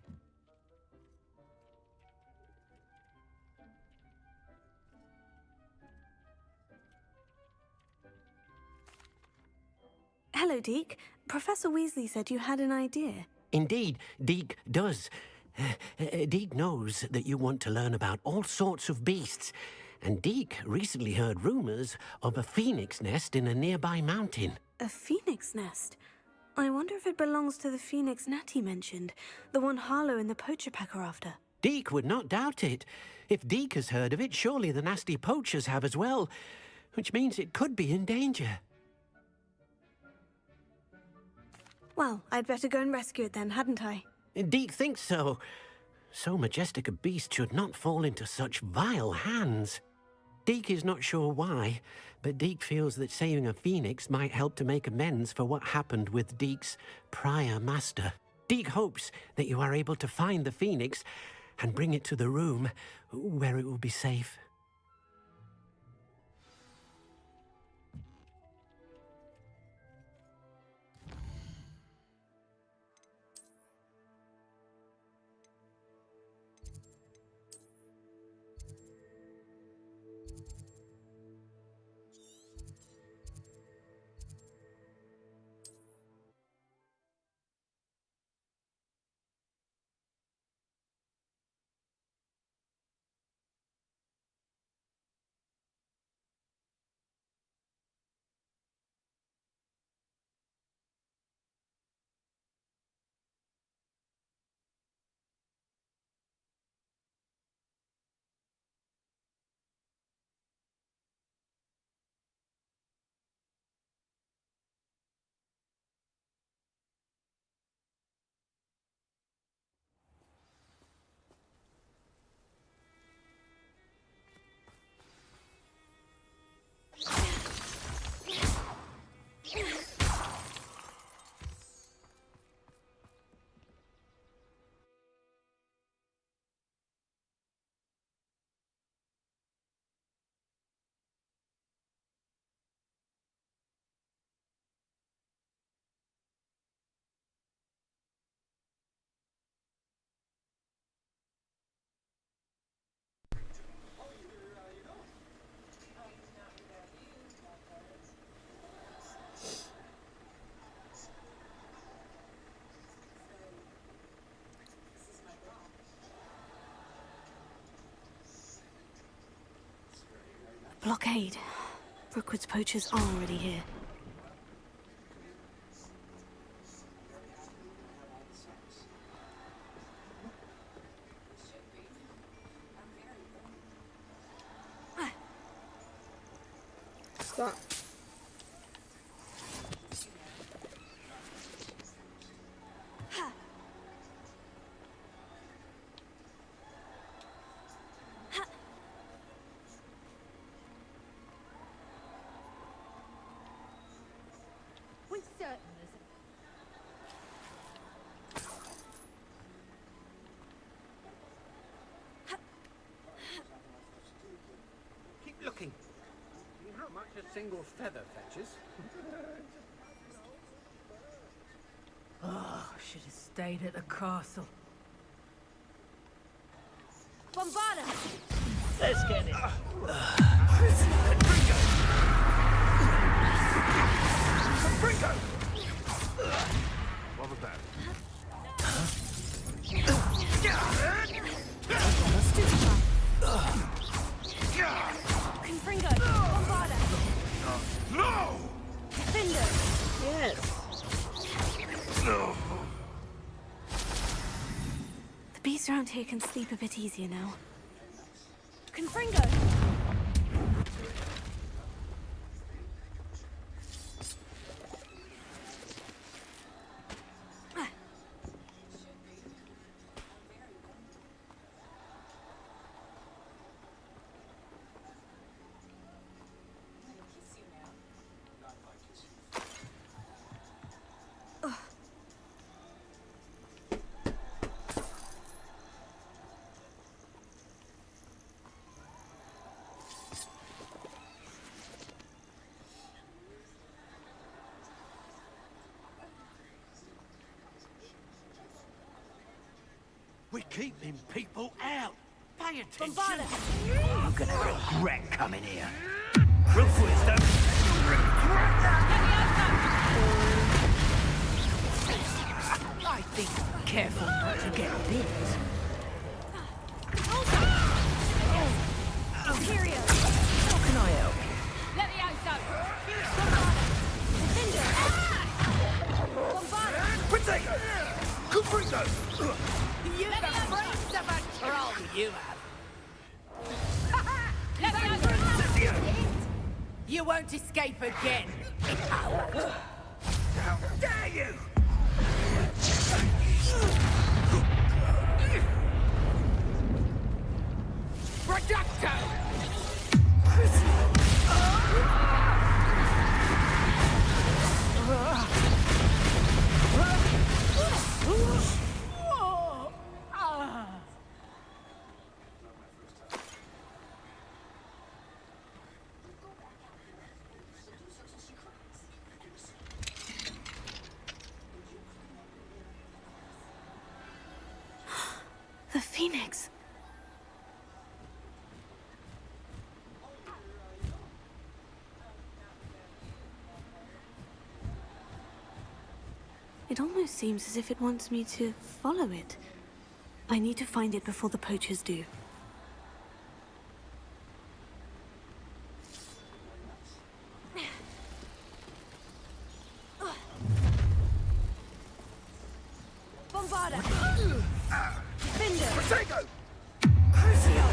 Speaker 2: Hello, Deke. Professor Weasley said you had an idea.
Speaker 20: Indeed, Deke does. Deke knows that you want to learn about all sorts of beasts, and Deke recently heard rumors of a phoenix nest in a nearby mountain.
Speaker 2: A phoenix nest? I wonder if it belongs to the phoenix Natty mentioned, the one Harlow and the poacher pack are after.
Speaker 20: Deke would not doubt it. If Deke has heard of it, surely the nasty poachers have as well, which means it could be in danger.
Speaker 2: Well, I'd better go and rescue it then, hadn't I?
Speaker 20: Deke thinks so. So majestic a beast should not fall into such vile hands. Deke is not sure why, but Deke feels that saving a phoenix might help to make amends for what happened with Deke's prior master. Deke hopes that you are able to find the phoenix and bring it to the room where it will be safe.
Speaker 2: Blockade. Brookwood's poachers are already here.
Speaker 1: Stop.
Speaker 22: Keep looking. How much a single feather fetches?
Speaker 23: Oh, should have stayed at the castle.
Speaker 2: Bombarda!
Speaker 5: Let's get it.
Speaker 9: Confringo! What was that?
Speaker 2: Confringo! Bombarda!
Speaker 9: No!
Speaker 2: Defender!
Speaker 1: Yes.
Speaker 9: No.
Speaker 2: The beasts around here can sleep a bit easier now. Confringo!
Speaker 19: We're keeping people out. Pay attention.
Speaker 2: Bombarda!
Speaker 5: You're gonna regret coming here. Rook wisdom. You'll regret that.
Speaker 21: I think careful not to get bit.
Speaker 2: Imperio!
Speaker 21: How can I help?
Speaker 2: Let me out, Defender! Bombarda!
Speaker 9: Protego! Confringo!
Speaker 21: You have the brains of a troll, you have.
Speaker 2: Let me out!
Speaker 21: You won't escape again.
Speaker 9: How dare you!
Speaker 21: Reducto!
Speaker 2: The Phoenix! It almost seems as if it wants me to follow it. I need to find it before the poachers do. Bombarda! Defender!
Speaker 9: Protego!
Speaker 2: Crucio!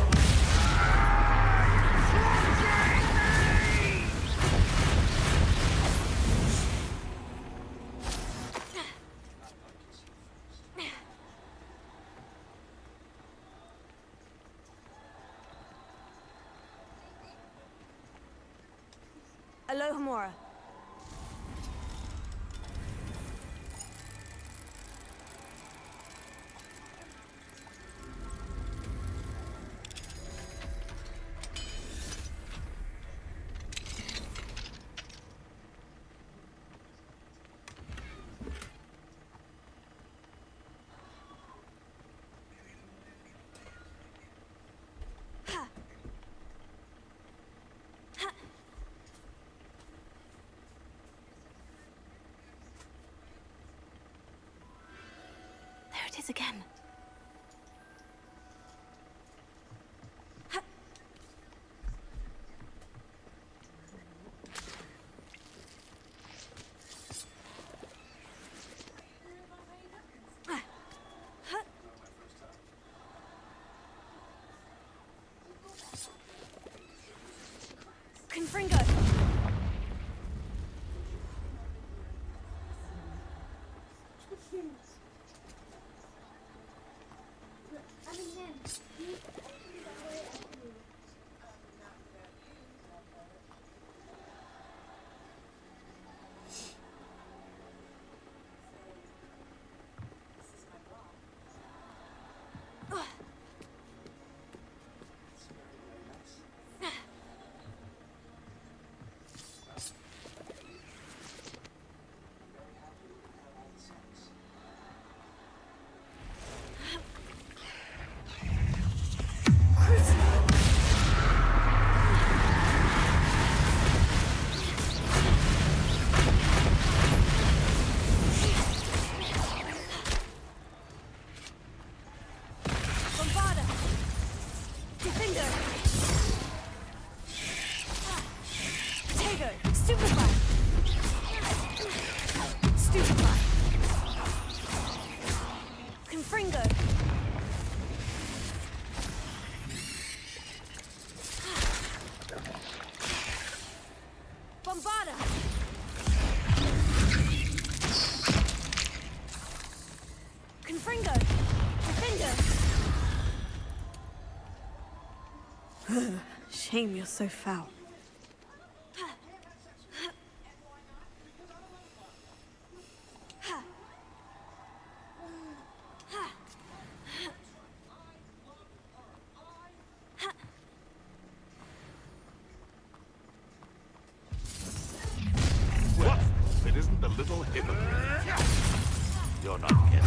Speaker 2: Alohomora. There it is again. Confringo! Confringo! Defender! Shame you're so foul.
Speaker 9: What? It isn't the little hypocrite. You're not getting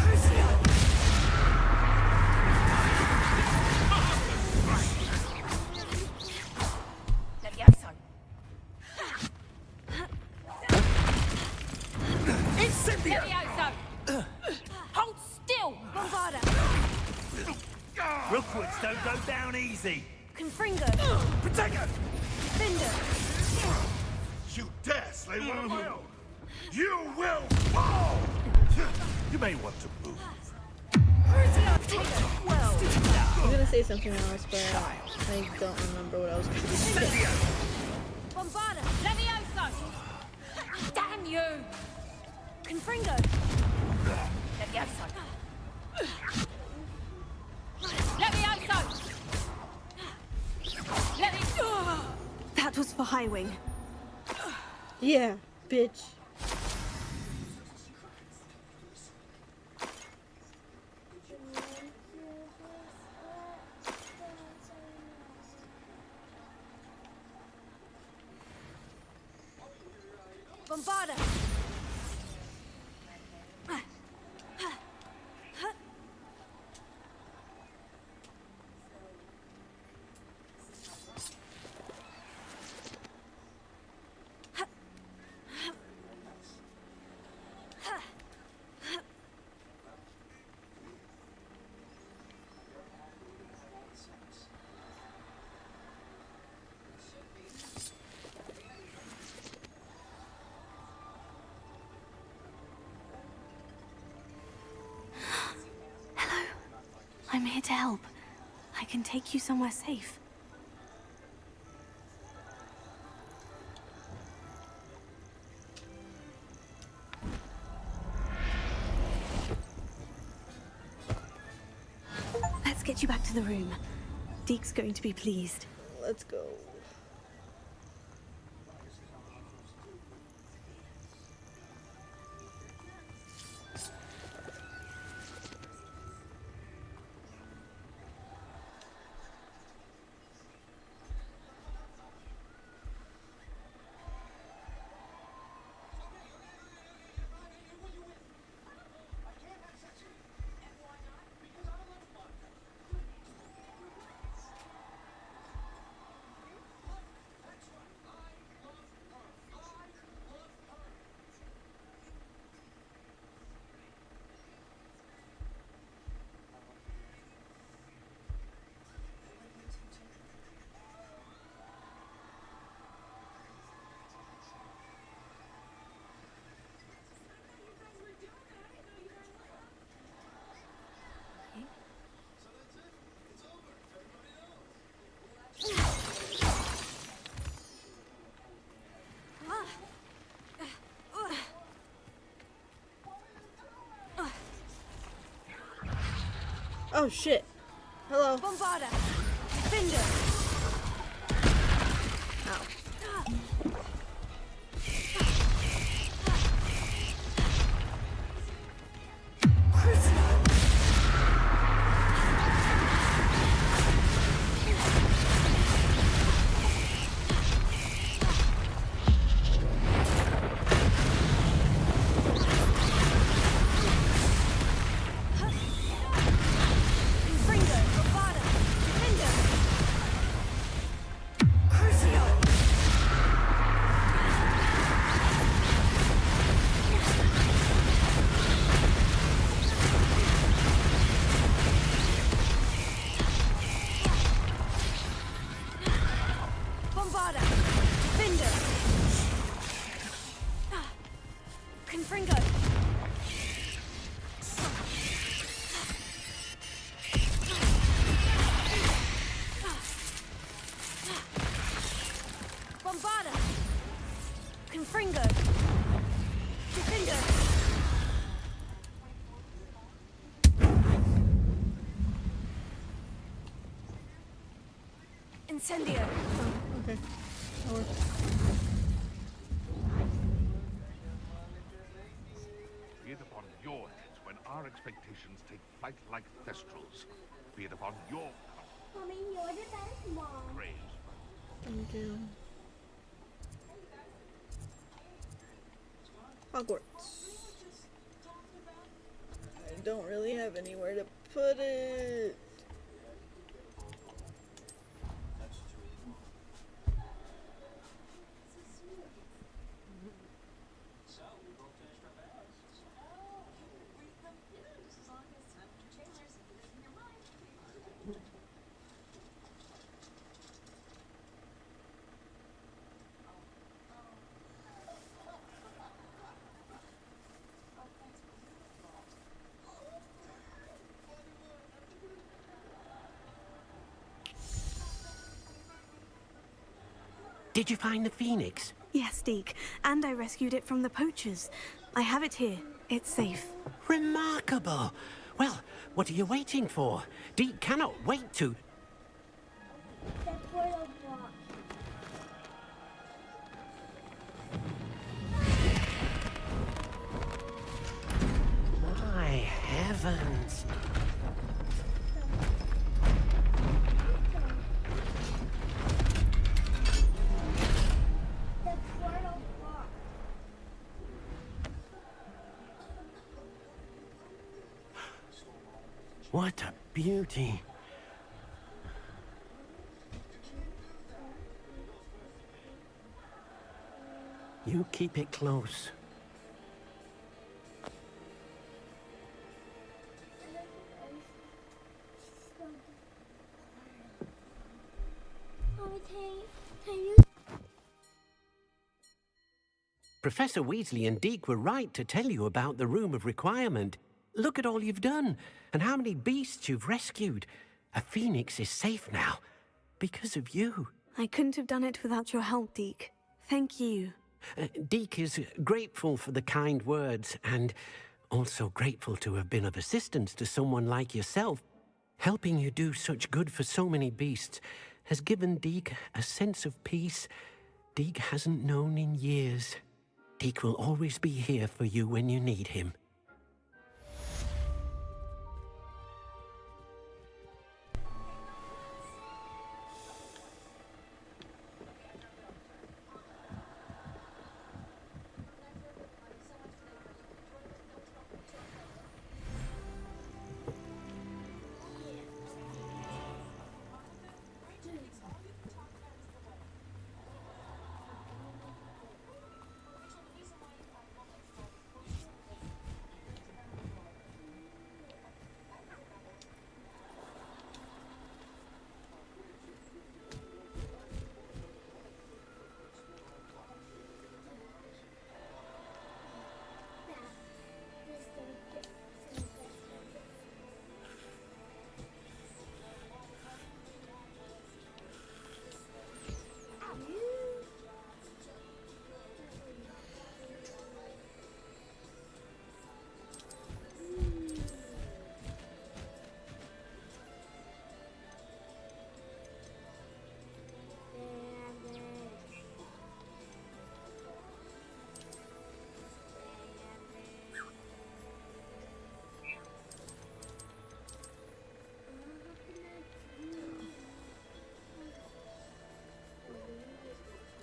Speaker 2: Incendio! Hold still! Bombarda!
Speaker 3: Rookwoods don't go down easy.
Speaker 2: Confringo!
Speaker 9: Protego!
Speaker 2: Defender!
Speaker 9: You dare slay one of my own! You will fall! You may want to move.
Speaker 1: I was gonna say something else, but I don't remember what I was gonna say.
Speaker 2: Bombarda! Levioso! Damn you! Confringo! Levioso! Levioso! That was for Highwing.
Speaker 1: Yeah, bitch.
Speaker 2: Bombarda! I'm here to help. I can take you somewhere safe. Let's get you back to the room. Deke's going to be pleased.
Speaker 1: Let's go. Oh shit. Hello.
Speaker 2: Bombarda! Defender!
Speaker 1: Ow.
Speaker 2: Incendio!
Speaker 1: Oh, okay. That works.
Speaker 9: Be it upon your heads when our expectations take flight like thestrals. Be it upon your
Speaker 4: Mommy, you're the best mom.
Speaker 9: praise.
Speaker 1: Thank you. Hogwarts. I don't really have anywhere to put it.
Speaker 20: Did you find the phoenix?
Speaker 2: Yes, Deke. And I rescued it from the poachers. I have it here. It's safe.
Speaker 20: Remarkable! Well, what are you waiting for? Deke cannot wait to...
Speaker 4: The portal block.
Speaker 20: My heavens!
Speaker 4: The portal block.
Speaker 20: What a beauty! You keep it close.
Speaker 4: Mommy, can you...
Speaker 20: Professor Weasley and Deke were right to tell you about the Room of Requirement. Look at all you've done, and how many beasts you've rescued. A phoenix is safe now, because of you.
Speaker 2: I couldn't have done it without your help, Deke. Thank you.
Speaker 20: Deke is grateful for the kind words, and also grateful to have been of assistance to someone like yourself. Helping you do such good for so many beasts has given Deke a sense of peace Deke hasn't known in years. Deke will always be here for you when you need him.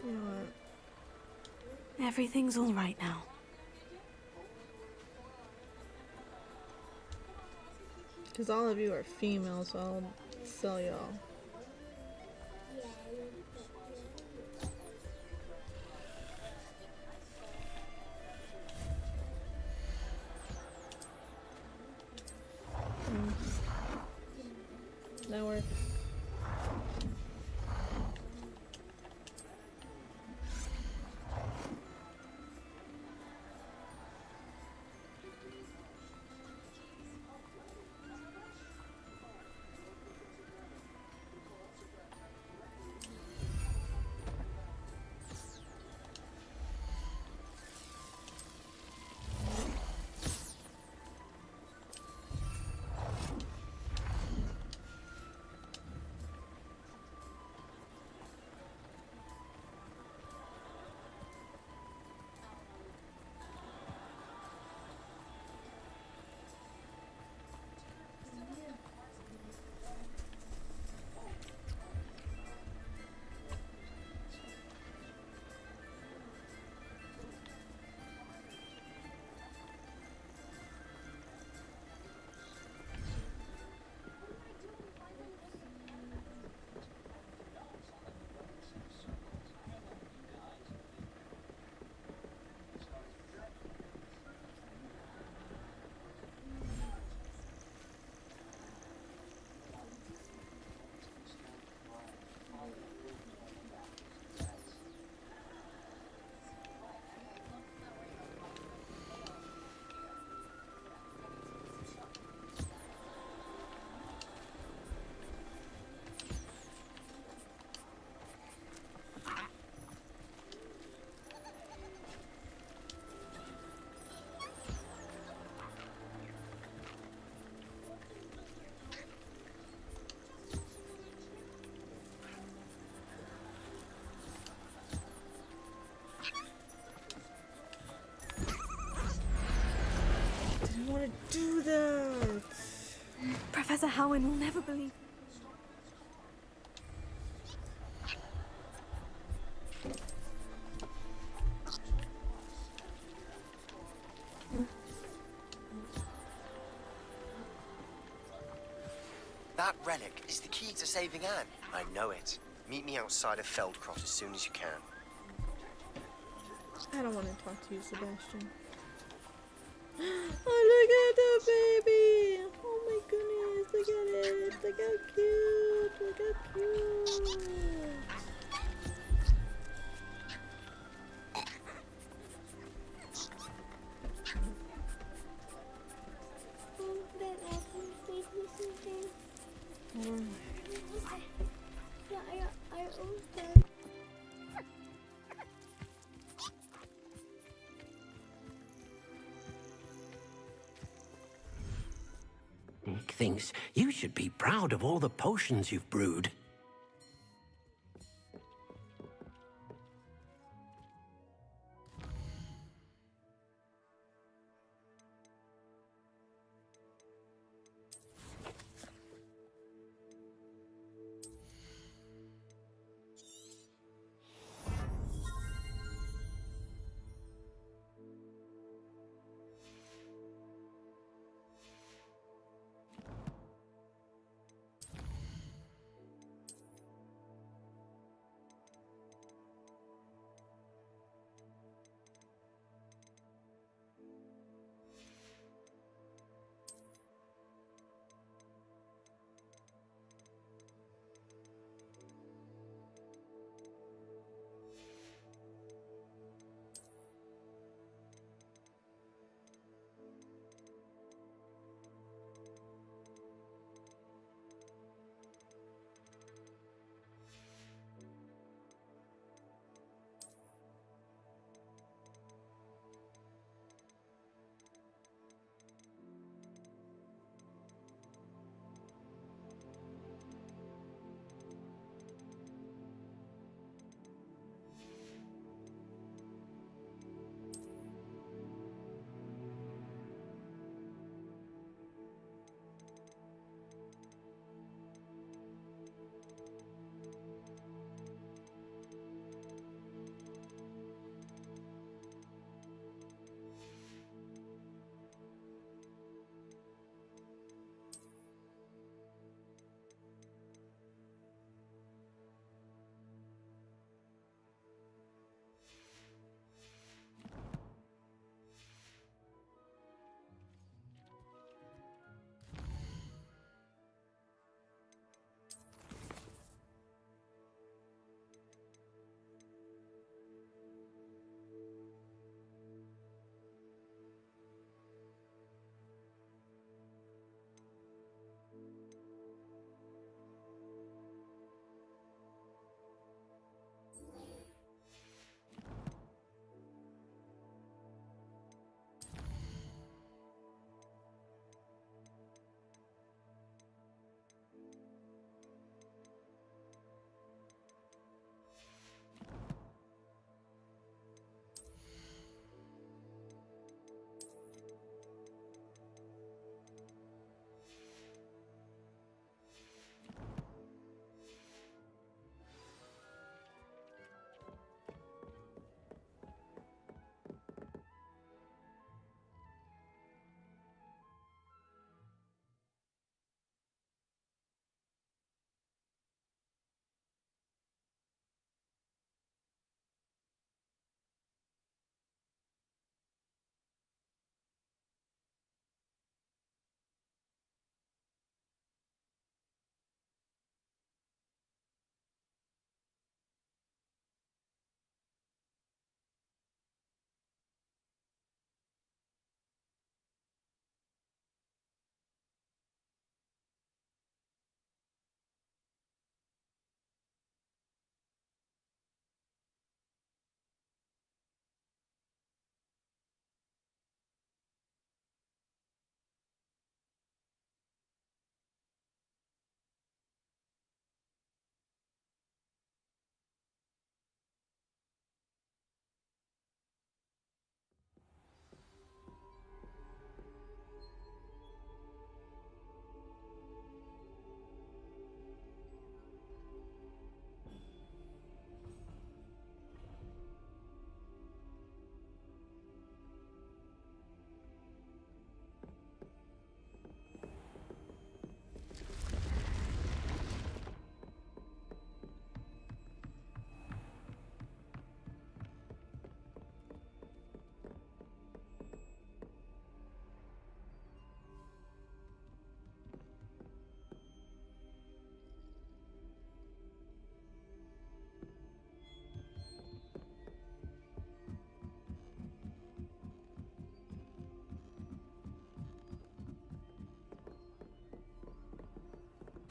Speaker 1: You know what?
Speaker 2: Everything's all right now.
Speaker 1: Because all of you are female, so I'll sell y'all. That works.
Speaker 2: Professor Howin will never believe.
Speaker 13: That relic is the key to saving Anne. I know it. Meet me outside of Feldcroft as soon as you can.
Speaker 1: I don't want to talk to you, Sebastian. Oh, look at the baby! Oh my goodness, look at it! Look how cute! Look how cute!
Speaker 20: Nick thinks you should be proud of all the potions you've brewed.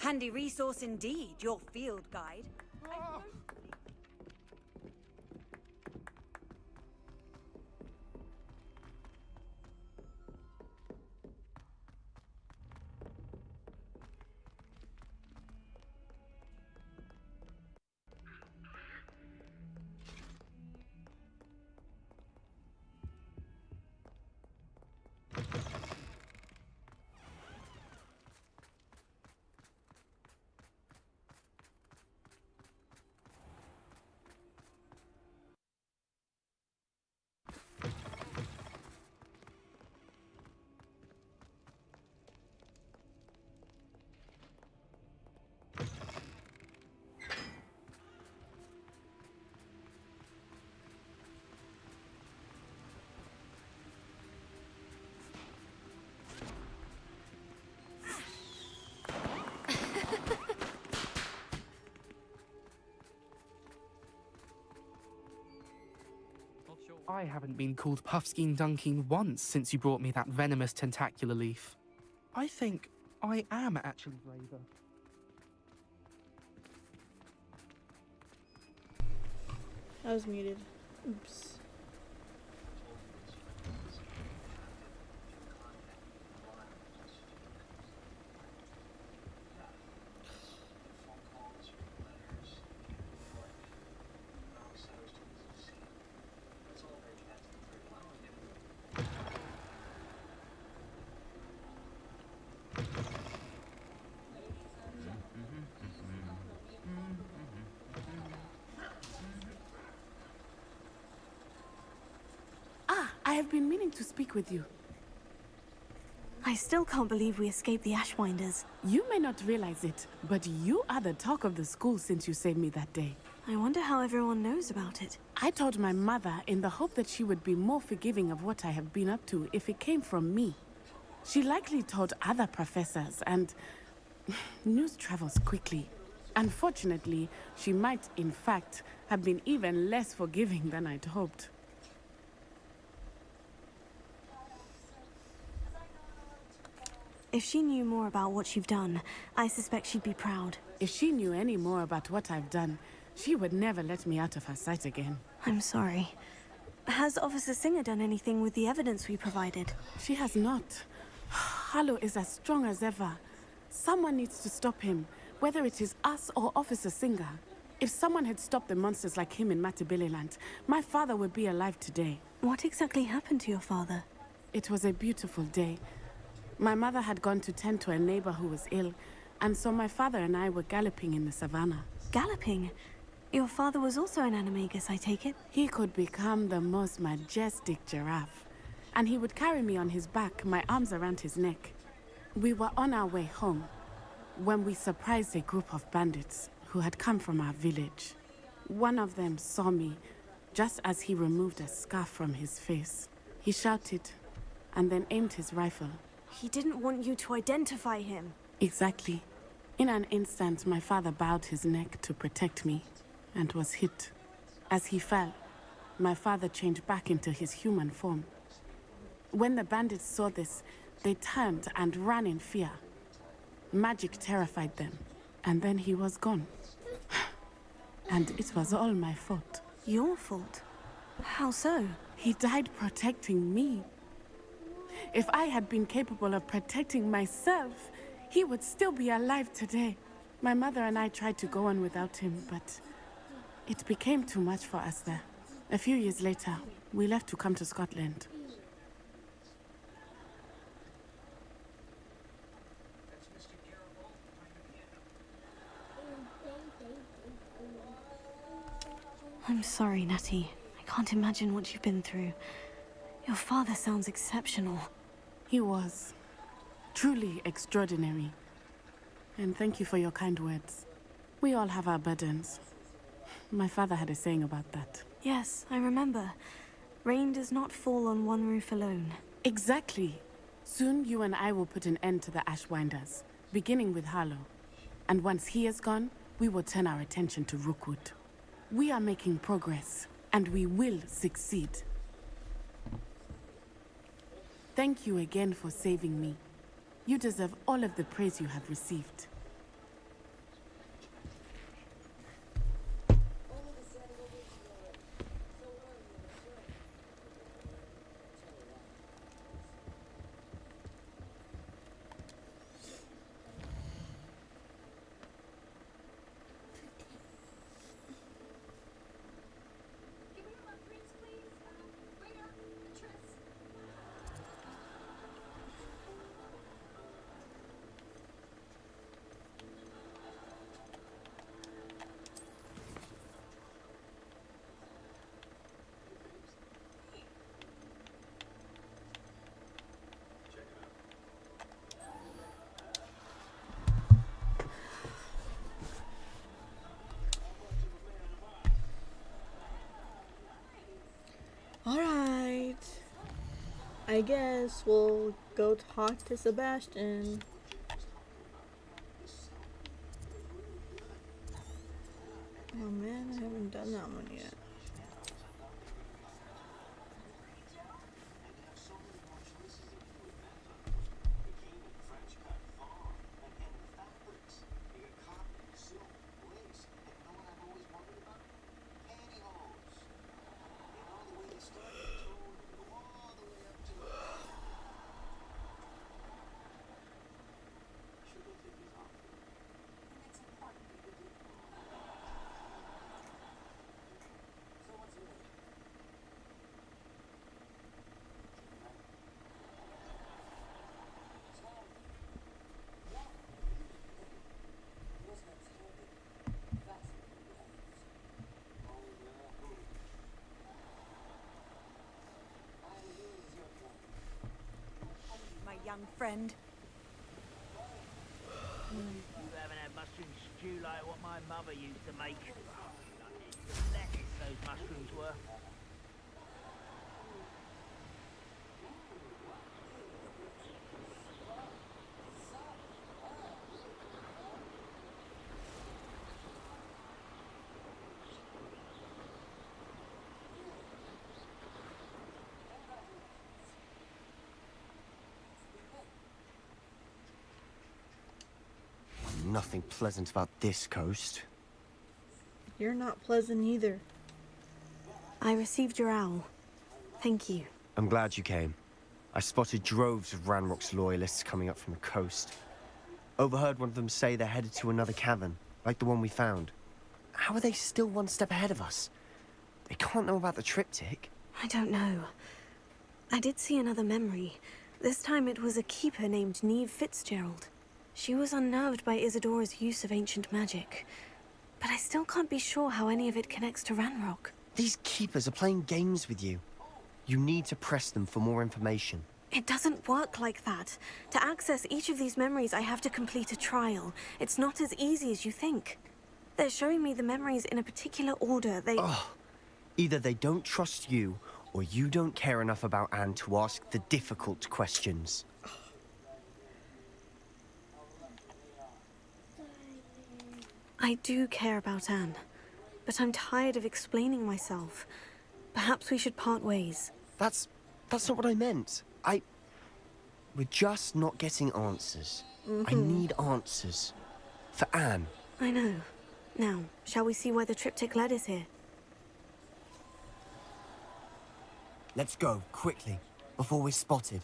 Speaker 6: Handy resource indeed, your field guide.
Speaker 14: I haven't been called Puffskein Dunking once since you brought me that venomous tentacular leaf. I think I am actually braver.
Speaker 1: I was muted. Oops.
Speaker 11: I have been meaning to speak with you.
Speaker 2: I still can't believe we escaped the Ashwinders.
Speaker 11: You may not realize it, but you are the talk of the school since you saved me that day.
Speaker 2: I wonder how everyone knows about it.
Speaker 11: I told my mother in the hope that she would be more forgiving of what I have been up to if it came from me. She likely told other professors, and news travels quickly. Unfortunately, she might, in fact, have been even less forgiving than I'd hoped.
Speaker 2: If she knew more about what you've done, I suspect she'd be proud.
Speaker 11: If she knew any more about what I've done, she would never let me out of her sight again.
Speaker 2: I'm sorry. Has Officer Singer done anything with the evidence we provided?
Speaker 11: She has not. Harlow is as strong as ever. Someone needs to stop him, whether it is us or Officer Singer. If someone had stopped the monsters like him in Matabeleland, my father would be alive today.
Speaker 2: What exactly happened to your father?
Speaker 11: It was a beautiful day. My mother had gone to tend to a neighbor who was ill, and so my father and I were galloping in the savannah.
Speaker 2: Galloping? Your father was also an animagus, I take it?
Speaker 11: He could become the most majestic giraffe, and he would carry me on his back, my arms around his neck. We were on our way home when we surprised a group of bandits who had come from our village. One of them saw me just as he removed a scarf from his face. He shouted and then aimed his rifle.
Speaker 2: He didn't want you to identify him.
Speaker 11: Exactly. In an instant, my father bowed his neck to protect me and was hit. As he fell, my father changed back into his human form. When the bandits saw this, they turned and ran in fear. Magic terrified them, and then he was gone. And it was all my fault.
Speaker 2: Your fault? How so?
Speaker 11: He died protecting me. If I had been capable of protecting myself, he would still be alive today. My mother and I tried to go on without him, but it became too much for us there. A few years later, we left to come to Scotland.
Speaker 2: I'm sorry, Natty. I can't imagine what you've been through. Your father sounds exceptional.
Speaker 11: He was. Truly extraordinary. And thank you for your kind words. We all have our burdens. My father had a saying about that.
Speaker 2: Yes, I remember. Rain does not fall on one roof alone.
Speaker 11: Exactly. Soon you and I will put an end to the Ashwinders, beginning with Harlow. And once he is gone, we will turn our attention to Rookwood. We are making progress, and we will succeed. Thank you again for saving me. You deserve all of the praise you have received.
Speaker 1: I guess we'll go talk to Sebastian. Oh man, I haven't done that one yet.
Speaker 6: My young friend.
Speaker 3: You haven't had mushroom stew like what my mother used to make. The lettuce those mushrooms were.
Speaker 13: Nothing pleasant about this coast.
Speaker 1: You're not pleasant either.
Speaker 2: I received your owl. Thank you.
Speaker 13: I'm glad you came. I spotted droves of Ranrock's loyalists coming up from the coast. Overheard one of them say they're headed to another cavern, like the one we found. How are they still one step ahead of us? They can't know about the triptych.
Speaker 2: I don't know. I did see another memory. This time it was a keeper named Neve Fitzgerald. She was unnerved by Isadora's use of ancient magic. But I still can't be sure how any of it connects to Ranrock.
Speaker 13: These keepers are playing games with you. You need to press them for more information.
Speaker 2: It doesn't work like that. To access each of these memories, I have to complete a trial. It's not as easy as you think. They're showing me the memories in a particular order.
Speaker 13: Either they don't trust you, or you don't care enough about Anne to ask the difficult questions.
Speaker 2: I do care about Anne, but I'm tired of explaining myself. Perhaps we should part ways.
Speaker 13: That's not what I meant. We're just not getting answers. I need answers. For Anne.
Speaker 2: I know. Now, shall we see where the triptych led us here?
Speaker 13: Let's go, quickly, before we're spotted.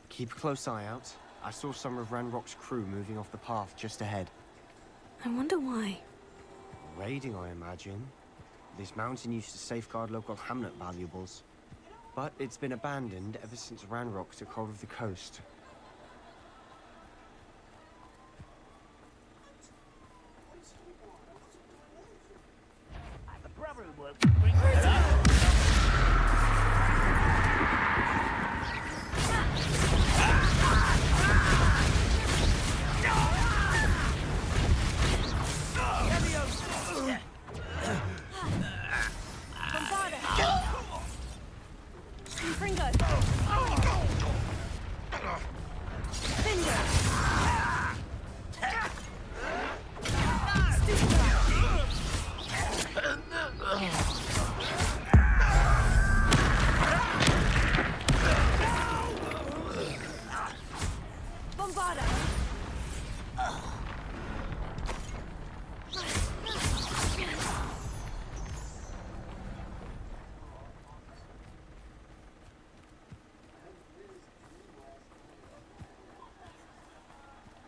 Speaker 13: Keep a close eye out. I saw some of Ranrock's crew moving off the path just ahead.
Speaker 2: I wonder why.
Speaker 13: Raiding, I imagine. This mountain used to safeguard local hamlet valuables. But it's been abandoned ever since Ranrock took hold of the coast.
Speaker 3: The brother who worked with Spring.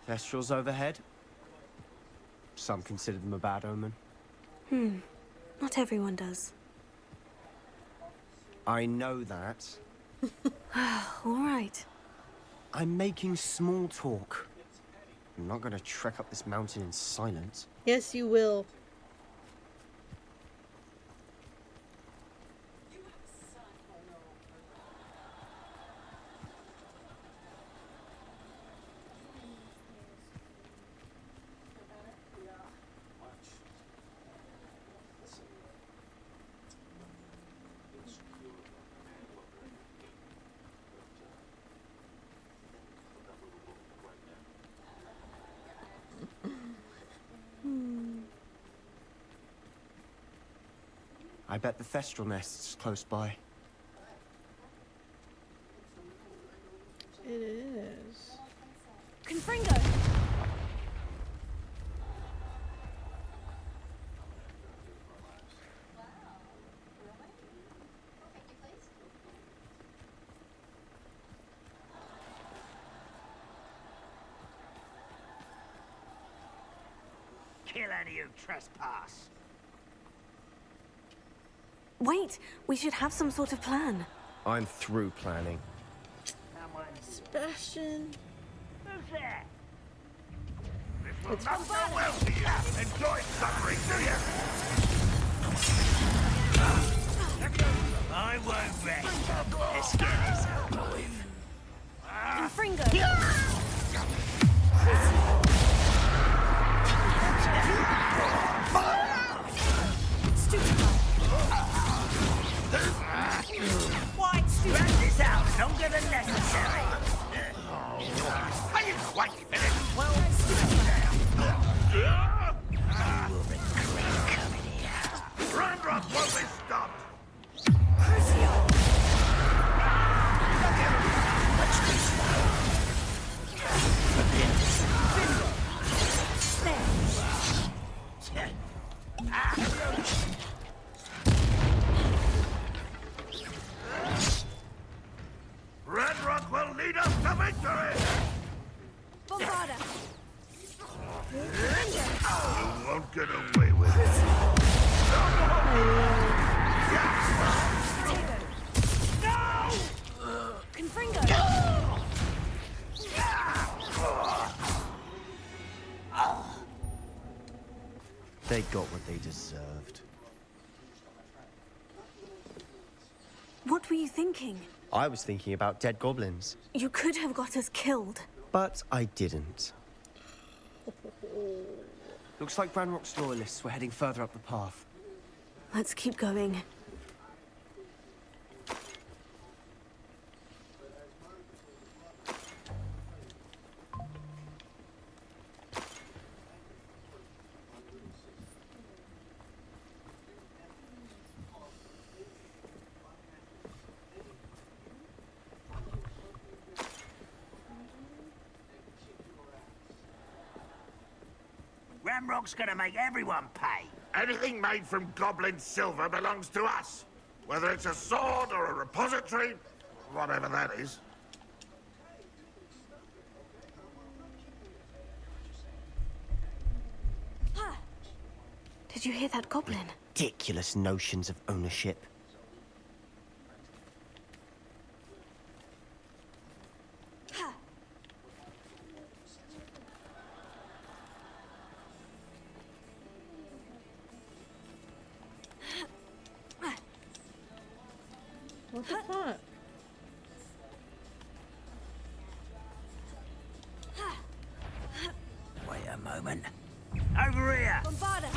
Speaker 13: Kestrels overhead. Some consider them a bad omen.
Speaker 2: Not everyone does.
Speaker 13: I know that.
Speaker 2: All right.
Speaker 13: I'm making small talk. I'm not going to trek up this mountain in silence.
Speaker 1: Yes, you will.
Speaker 13: I bet the Thestral nest's close by.
Speaker 1: It is.
Speaker 2: Confringo!
Speaker 3: Kill any who trespass.
Speaker 2: Wait, we should have some sort of plan.
Speaker 13: I'm through planning.
Speaker 1: Sebastian.
Speaker 3: Who's that?
Speaker 9: This will not go well for you. Enjoy suffering, do you?
Speaker 3: I won't rest. Let's get this over with.
Speaker 2: Confringo!
Speaker 3: Quite stupid. Drag this out longer than necessary.
Speaker 9: Are you quite finished?
Speaker 3: Well, you will regret coming here.
Speaker 9: Ranrock won't be stopped.
Speaker 3: Watch this now.
Speaker 9: Ranrock will lead us to victory.
Speaker 2: Bombarda!
Speaker 9: You won't get away with it.
Speaker 2: Confringo!
Speaker 13: They got what they deserved.
Speaker 2: What were you thinking?
Speaker 13: I was thinking about dead goblins.
Speaker 2: You could have got us killed.
Speaker 13: But I didn't. Looks like Ranrock's loyalists were heading further up the path.
Speaker 2: Let's keep going.
Speaker 3: Ramrock's gonna make everyone pay.
Speaker 9: Anything made from goblin silver belongs to us. Whether it's a sword or a repository, whatever that is.
Speaker 2: Did you hear that goblin?
Speaker 13: Ridiculous notions of ownership.
Speaker 1: What the fuck?
Speaker 3: Wait a moment. Over here!
Speaker 2: Bombarda!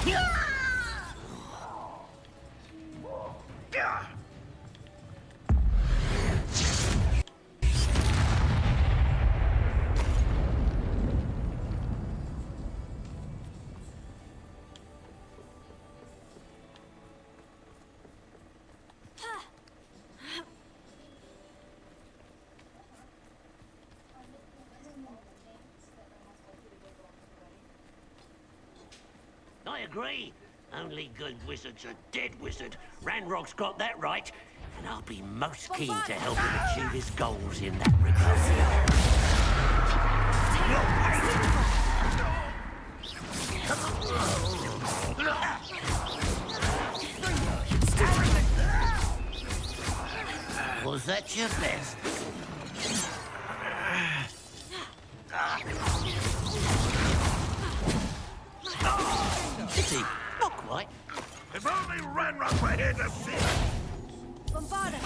Speaker 20: I agree. Only good wizard's a dead wizard. Ranrock's got that right. And I'll be most keen to help him achieve his goals in that regard. Was that your best? Pity. Not quite.
Speaker 9: If only Ranrock were here to see it.
Speaker 2: Bombarda!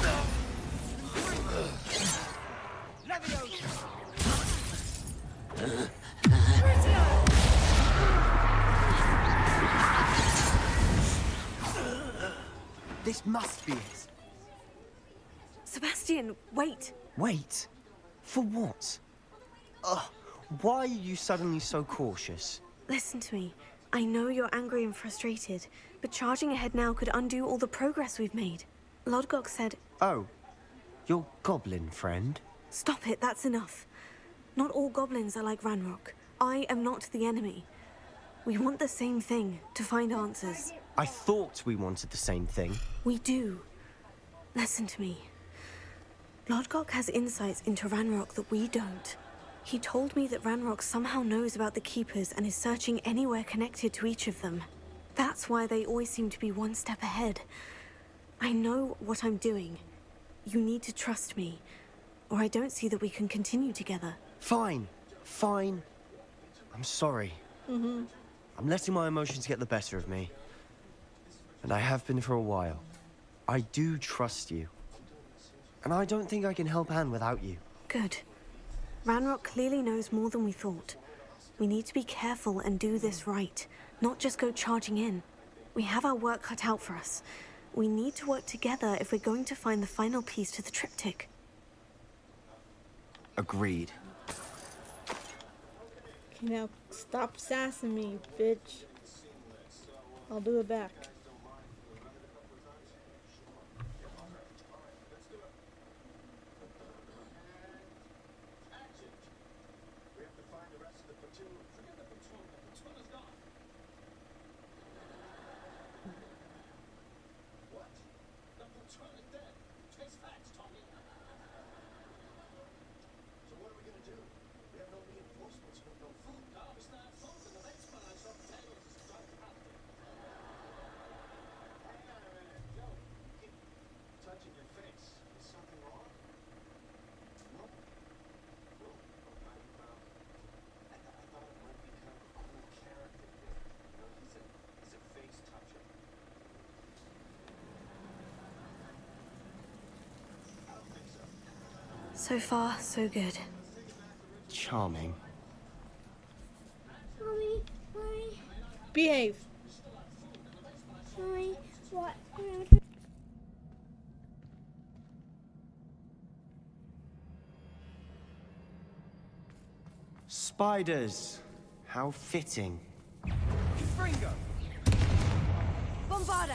Speaker 13: This must be it.
Speaker 2: Sebastian, wait.
Speaker 13: Wait. For what? Ugh. Why are you suddenly so cautious?
Speaker 2: Listen to me. I know you're angry and frustrated, But charging ahead now could undo all the progress we've made. Lodgok said...
Speaker 13: Oh, your goblin friend?
Speaker 2: Stop it, that's enough. Not all goblins are like Ranrock. I am not the enemy. We want the same thing, to find answers.
Speaker 13: I thought we wanted the same thing.
Speaker 2: We do. Listen to me. Lodgok has insights into Ranrock that we don't. He told me that Ranrock somehow knows about the Keepers and is searching anywhere connected to each of them. That's why they always seem to be one step ahead. I know what I'm doing. You need to trust me, or I don't see that we can continue together.
Speaker 13: Fine. Fine. I'm sorry.
Speaker 1: Mm-hmm.
Speaker 13: I'm letting my emotions get the better of me. And I have been for a while. I do trust you. And I don't think I can help Anne without you.
Speaker 2: Good. Ranrock clearly knows more than we thought. We need to be careful and do this right, not just go charging in. We have our work cut out for us. We need to work together if we're going to find the final piece to the triptych.
Speaker 13: Agreed.
Speaker 1: Okay, now stop sassing me, bitch. I'll do it back.
Speaker 2: So far, so good.
Speaker 13: Charming.
Speaker 4: Mommy, Mommy,
Speaker 1: Behave.
Speaker 4: Mommy, what?
Speaker 13: Spiders. How fitting.
Speaker 10: Fringo! Bombarda!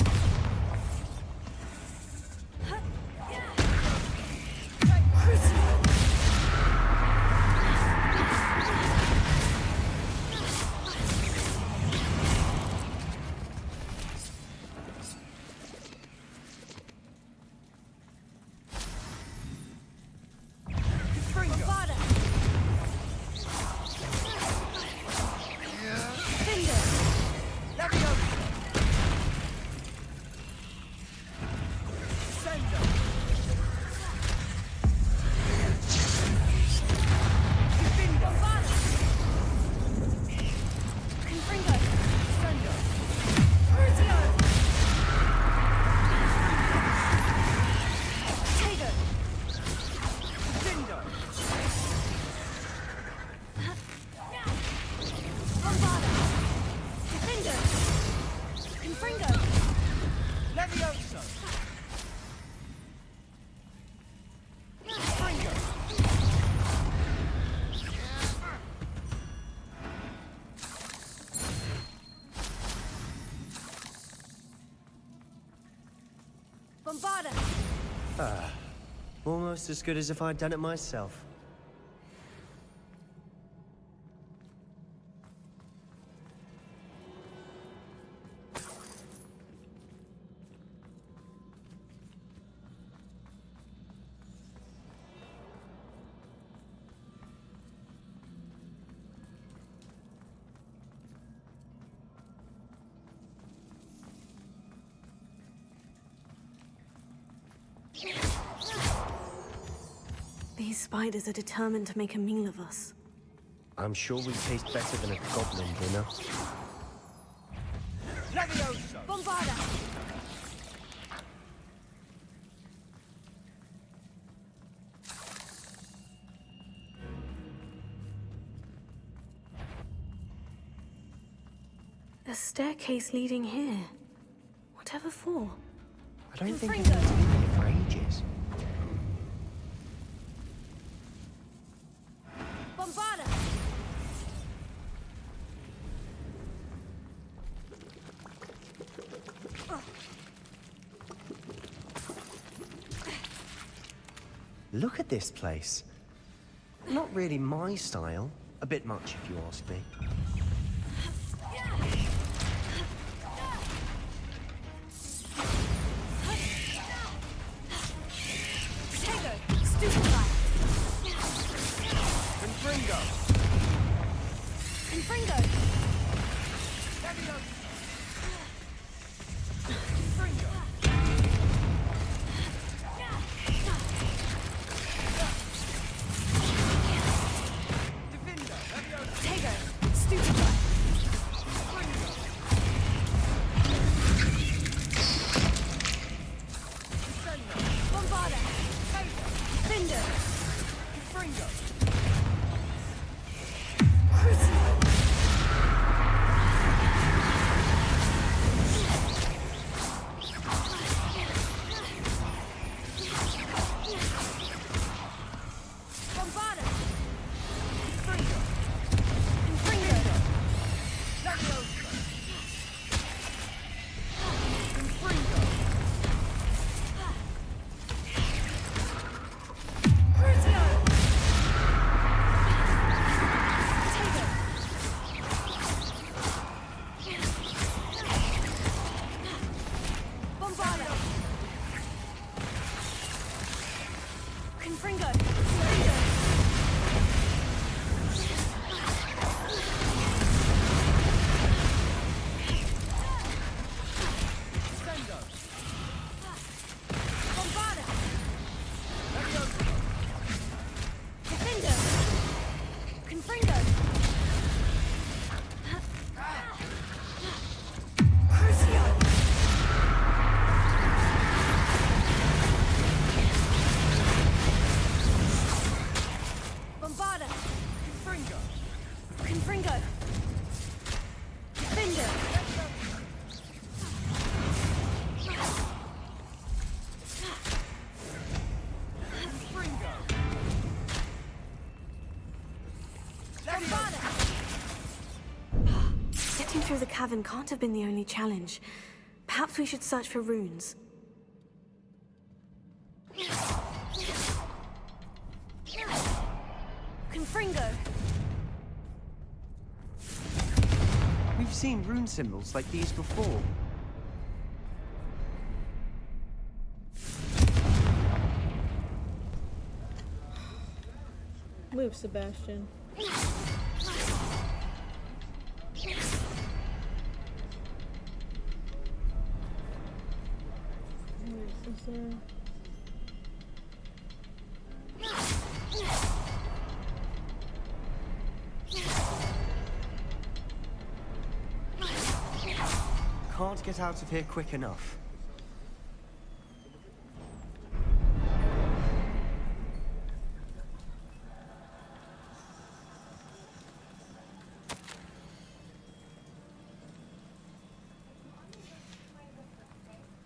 Speaker 13: Almost as good as if I'd done it myself.
Speaker 2: These spiders are determined to make a meal of us.
Speaker 13: I'm sure we taste better than a goblin dinner.
Speaker 10: Levioso! Bombarda!
Speaker 2: A staircase leading here. Whatever for?
Speaker 13: I don't think anyone's been here for ages.
Speaker 10: Bombarda!
Speaker 13: Look at this place. Not really my style. A bit much, if you ask me.
Speaker 10: Confringo! Confringo!
Speaker 2: Getting through the cavern can't have been the only challenge. Perhaps we should search for runes.
Speaker 10: Confringo!
Speaker 13: We've seen rune symbols like these before.
Speaker 1: Move, Sebastian.
Speaker 13: Can't get out of here quick enough.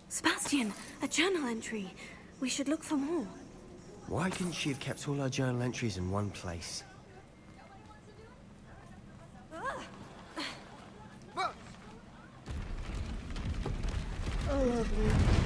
Speaker 2: Sebastian, a journal entry. We should look for more.
Speaker 13: Why couldn't she have kept all her journal entries in one place?
Speaker 1: Oh, lovely.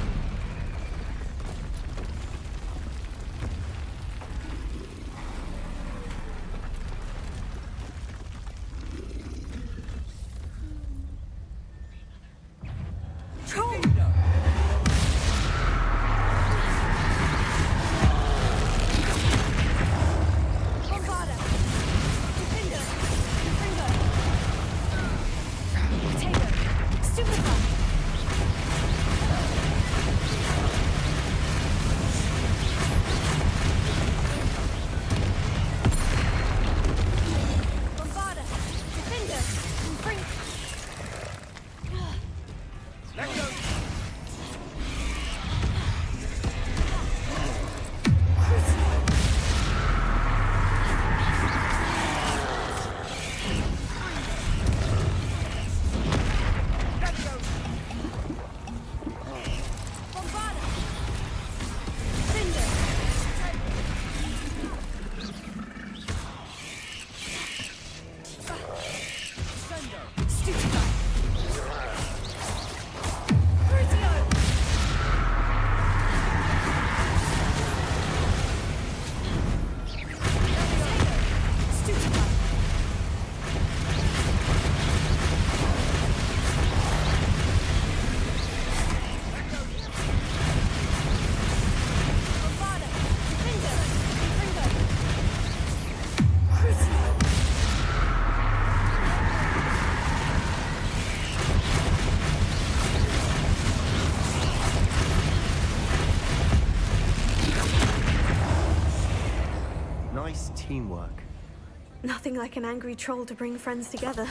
Speaker 2: Nothing like an angry troll to bring friends together.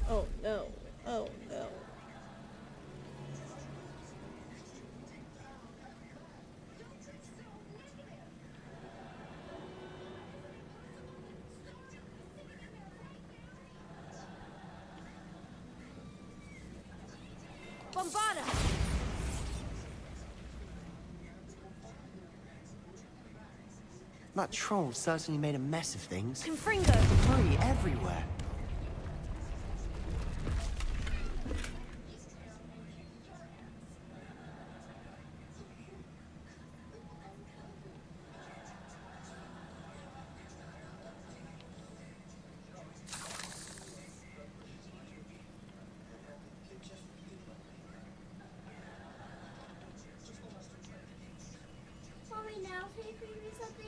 Speaker 1: Oh no. Oh no.
Speaker 4: Bombarda!
Speaker 13: That troll certainly made a mess of things.
Speaker 2: Confringo!
Speaker 13: Debris everywhere.
Speaker 4: Mommy, now can you bring me something?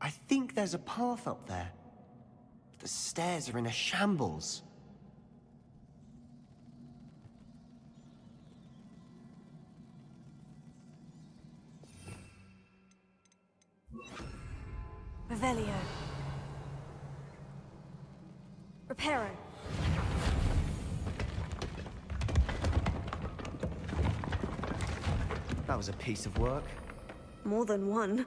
Speaker 13: I think there's a path up there. The stairs are in a shambles.
Speaker 2: Revelio. Reparo.
Speaker 13: That was a piece of work.
Speaker 2: More than one.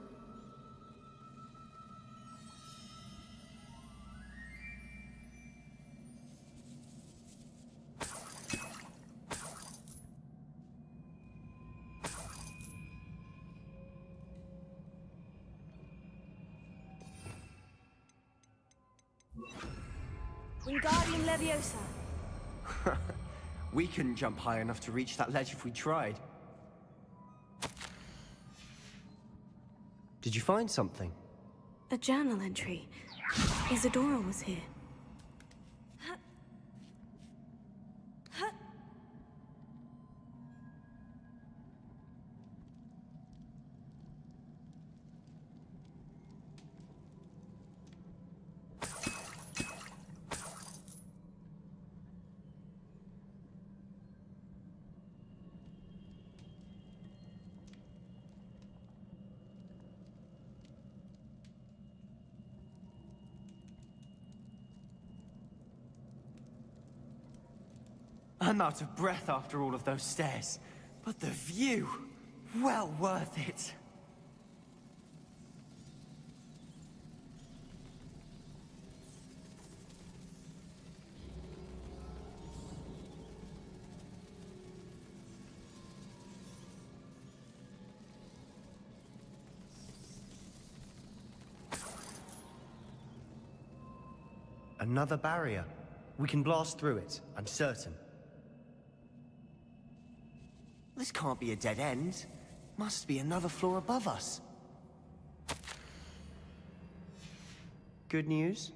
Speaker 2: Wingardium Leviosa.
Speaker 13: We couldn't jump high enough to reach that ledge if we tried. Did you find something?
Speaker 2: A journal entry. Isadora was here.
Speaker 13: I'm out of breath after all of those stairs. But the view, well worth it. Another barrier. We can blast through it, I'm certain. This can't be a dead end. Must be another floor above us. Good news?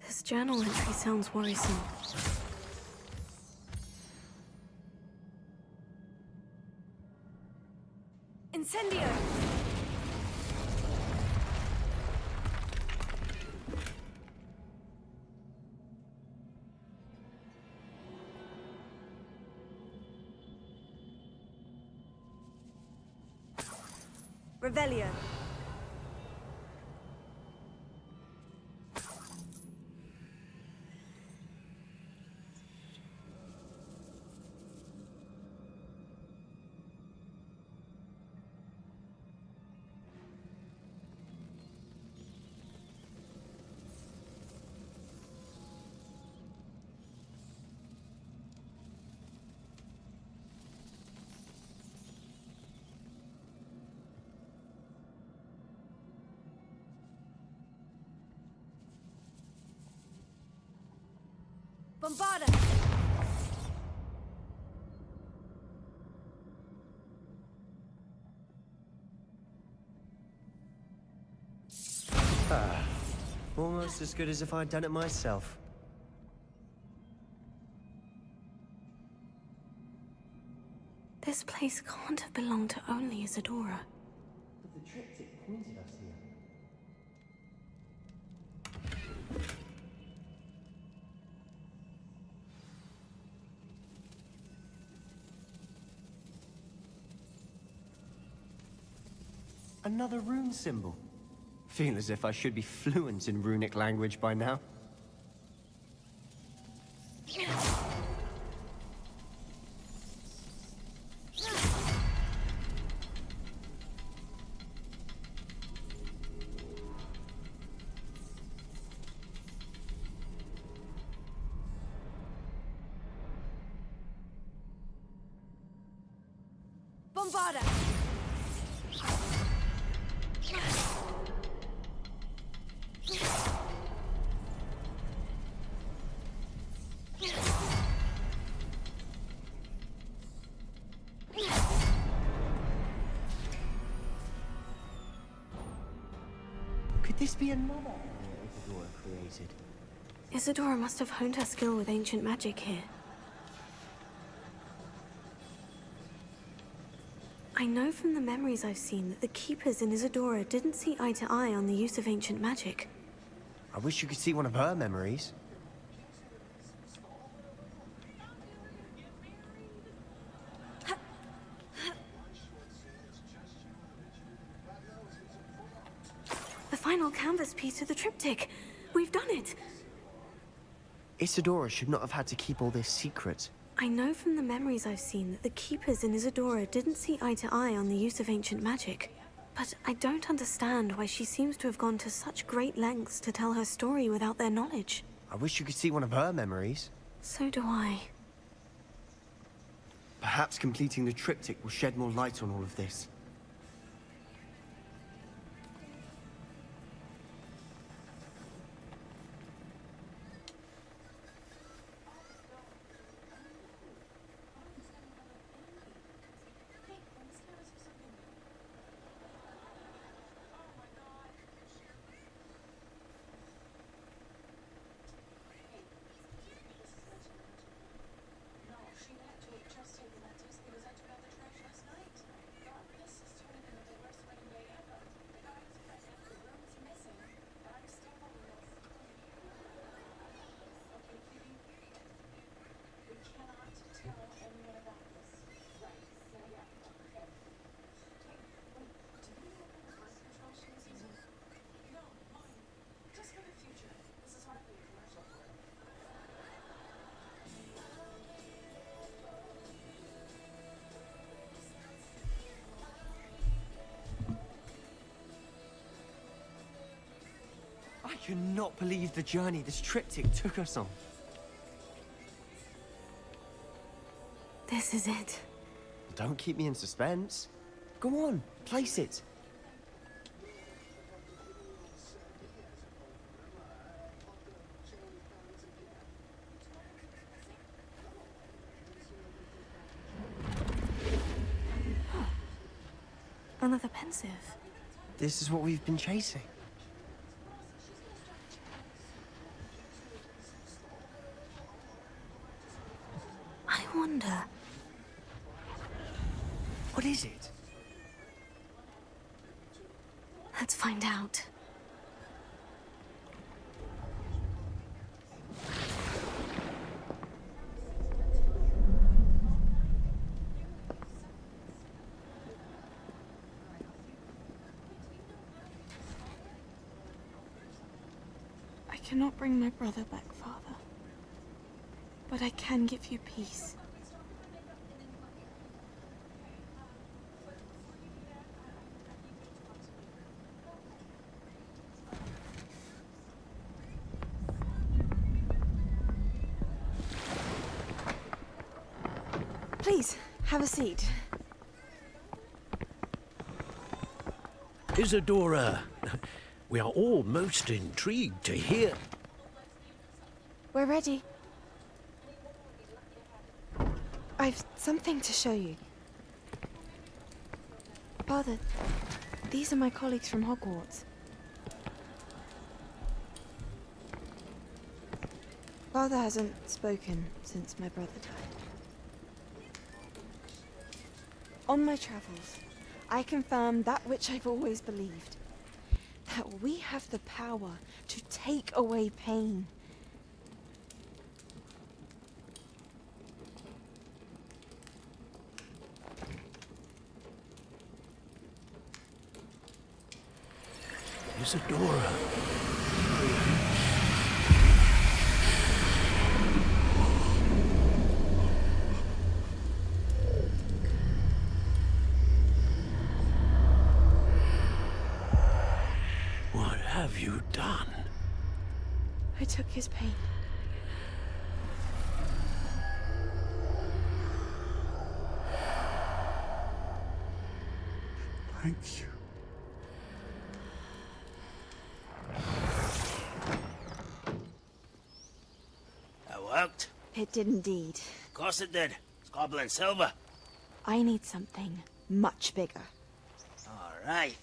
Speaker 2: This journal entry sounds worrisome. Incendio! Revelio. Bombarda!
Speaker 13: Almost as good as if I'd done it myself.
Speaker 2: This place can't have belonged to only Isadora.
Speaker 13: But the triptych pointed us here. Another rune symbol. Feel as if I should be fluent in runic language by now.
Speaker 6: Bombarda!
Speaker 13: Could this be another area Isadora created?
Speaker 2: Isadora must have honed her skill with ancient magic here. I know from the memories I've seen that the Keepers in Isadora didn't see eye to eye on the use of ancient magic.
Speaker 13: I wish you could see one of her memories.
Speaker 2: The final canvas piece of the triptych. We've done it.
Speaker 13: Isadora should not have had to keep all this secret.
Speaker 2: I know from the memories I've seen that the Keepers in Isadora didn't see eye to eye on the use of ancient magic. But I don't understand why she seems to have gone to such great lengths to tell her story without their knowledge.
Speaker 13: I wish you could see one of her memories.
Speaker 2: So do I.
Speaker 13: Perhaps completing the triptych will shed more light on all of this. I cannot believe the journey this triptych took us on.
Speaker 2: This is it.
Speaker 13: Don't keep me in suspense. Go on, place it.
Speaker 2: Another pensive.
Speaker 13: This is what we've been chasing.
Speaker 2: I wonder.
Speaker 13: What is it?
Speaker 2: Let's find out.
Speaker 11: I cannot bring my brother back, Father. But I can give you peace.
Speaker 10: Please, have a seat.
Speaker 20: Isadora, we are all most intrigued to hear.
Speaker 10: We're ready. I've something to show you. Father, these are my colleagues from Hogwarts. Father hasn't spoken since my brother died. On my travels, I confirmed that which I've always believed. That we have the power to take away pain.
Speaker 20: Isadora. What have you done?
Speaker 10: I took his pain.
Speaker 9: Thank you.
Speaker 3: That worked.
Speaker 10: It did indeed.
Speaker 3: Of course it did. It's goblin silver.
Speaker 10: I need something much bigger.
Speaker 3: All right.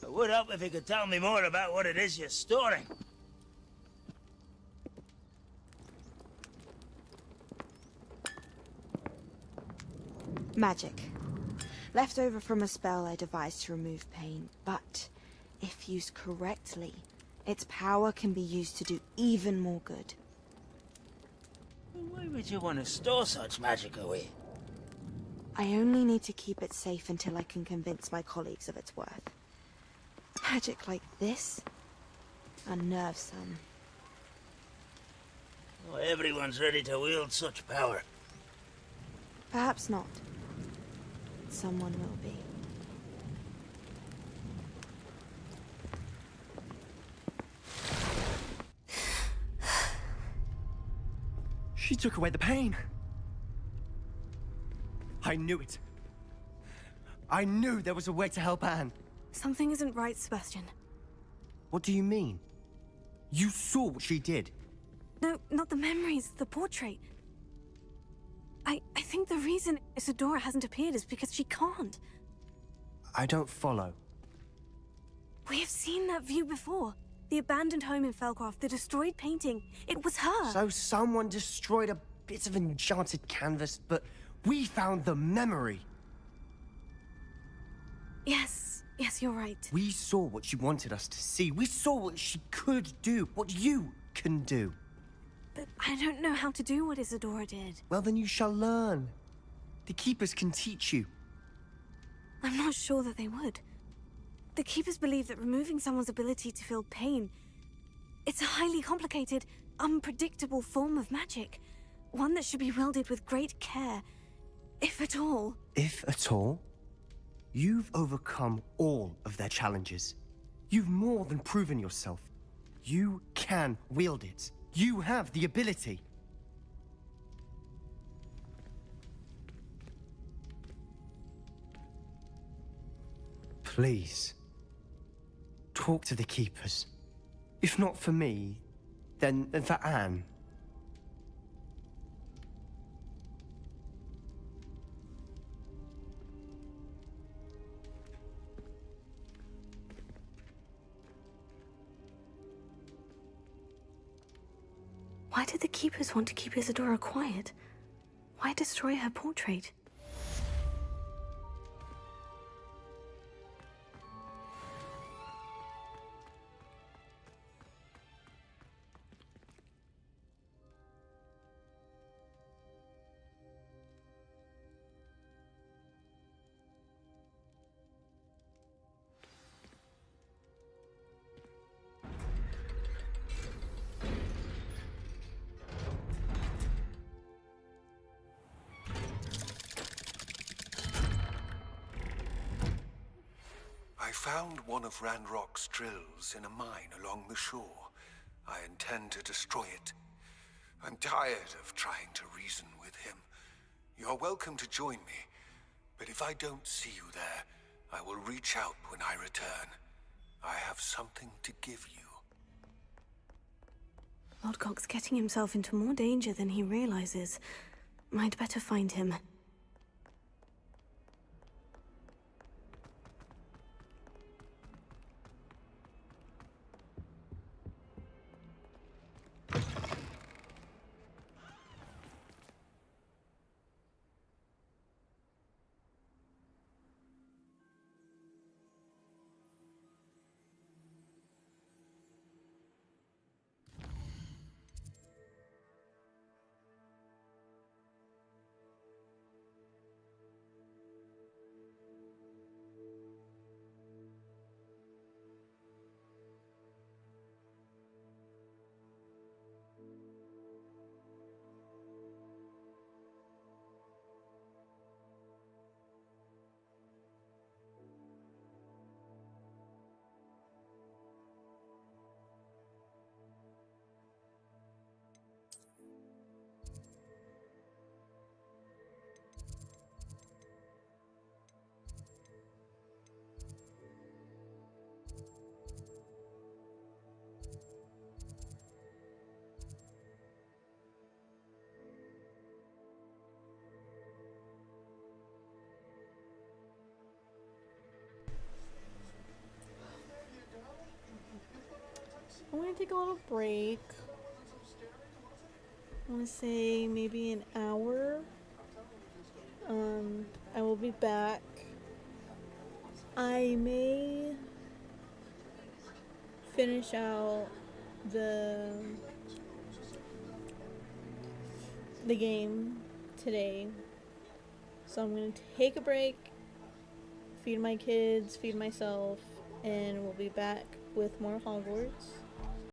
Speaker 3: It would help if you could tell me more about what it is you're storing.
Speaker 10: Magic. Left over from a spell I devised to remove pain, but if used correctly, its power can be used to do even more good.
Speaker 3: Why would you want to store such magic away?
Speaker 10: I only need to keep it safe until I can convince my colleagues of its worth. Magic like this unnerves some.
Speaker 3: Not everyone's ready to wield such power.
Speaker 10: Perhaps not. Someone will be.
Speaker 13: She took away the pain. I knew it. I knew there was a way to help Anne.
Speaker 2: Something isn't right, Sebastian.
Speaker 13: What do you mean? You saw what she did.
Speaker 2: No, not the memories, the portrait. I think the reason Isadora hasn't appeared is because she can't.
Speaker 13: I don't follow.
Speaker 2: We have seen that view before. The abandoned home in Felcroft, the destroyed painting. It was her.
Speaker 13: So someone destroyed a bit of enchanted canvas, but we found the memory.
Speaker 2: Yes, you're right.
Speaker 13: We saw what she wanted us to see. We saw what she could do, what you can do.
Speaker 2: But I don't know how to do what Isadora did.
Speaker 13: Well, then you shall learn. The Keepers can teach you.
Speaker 2: I'm not sure that they would. The Keepers believe that removing someone's ability to feel pain, it's a highly complicated, unpredictable form of magic. One that should be wielded with great care, if at all.
Speaker 13: If at all? You've overcome all of their challenges. You've more than proven yourself. You can wield it. You have the ability. Please, talk to the Keepers. If not for me, then for Anne.
Speaker 2: Why did the Keepers want to keep Isadora quiet? Why destroy her portrait?
Speaker 7: I found one of Ranrock's drills in a mine along the shore. I intend to destroy it. I'm tired of trying to reason with him. You're welcome to join me, but if I don't see you there, I will reach out when I return. I have something to give you.
Speaker 2: Lodgok's getting himself into more danger than he realizes. I'd better find him.
Speaker 1: take a little break. I want to say maybe an hour. I will be back. I may finish out the game today. So I'm going to take a break, feed my kids, feed myself, and we'll be back with more Hogwarts.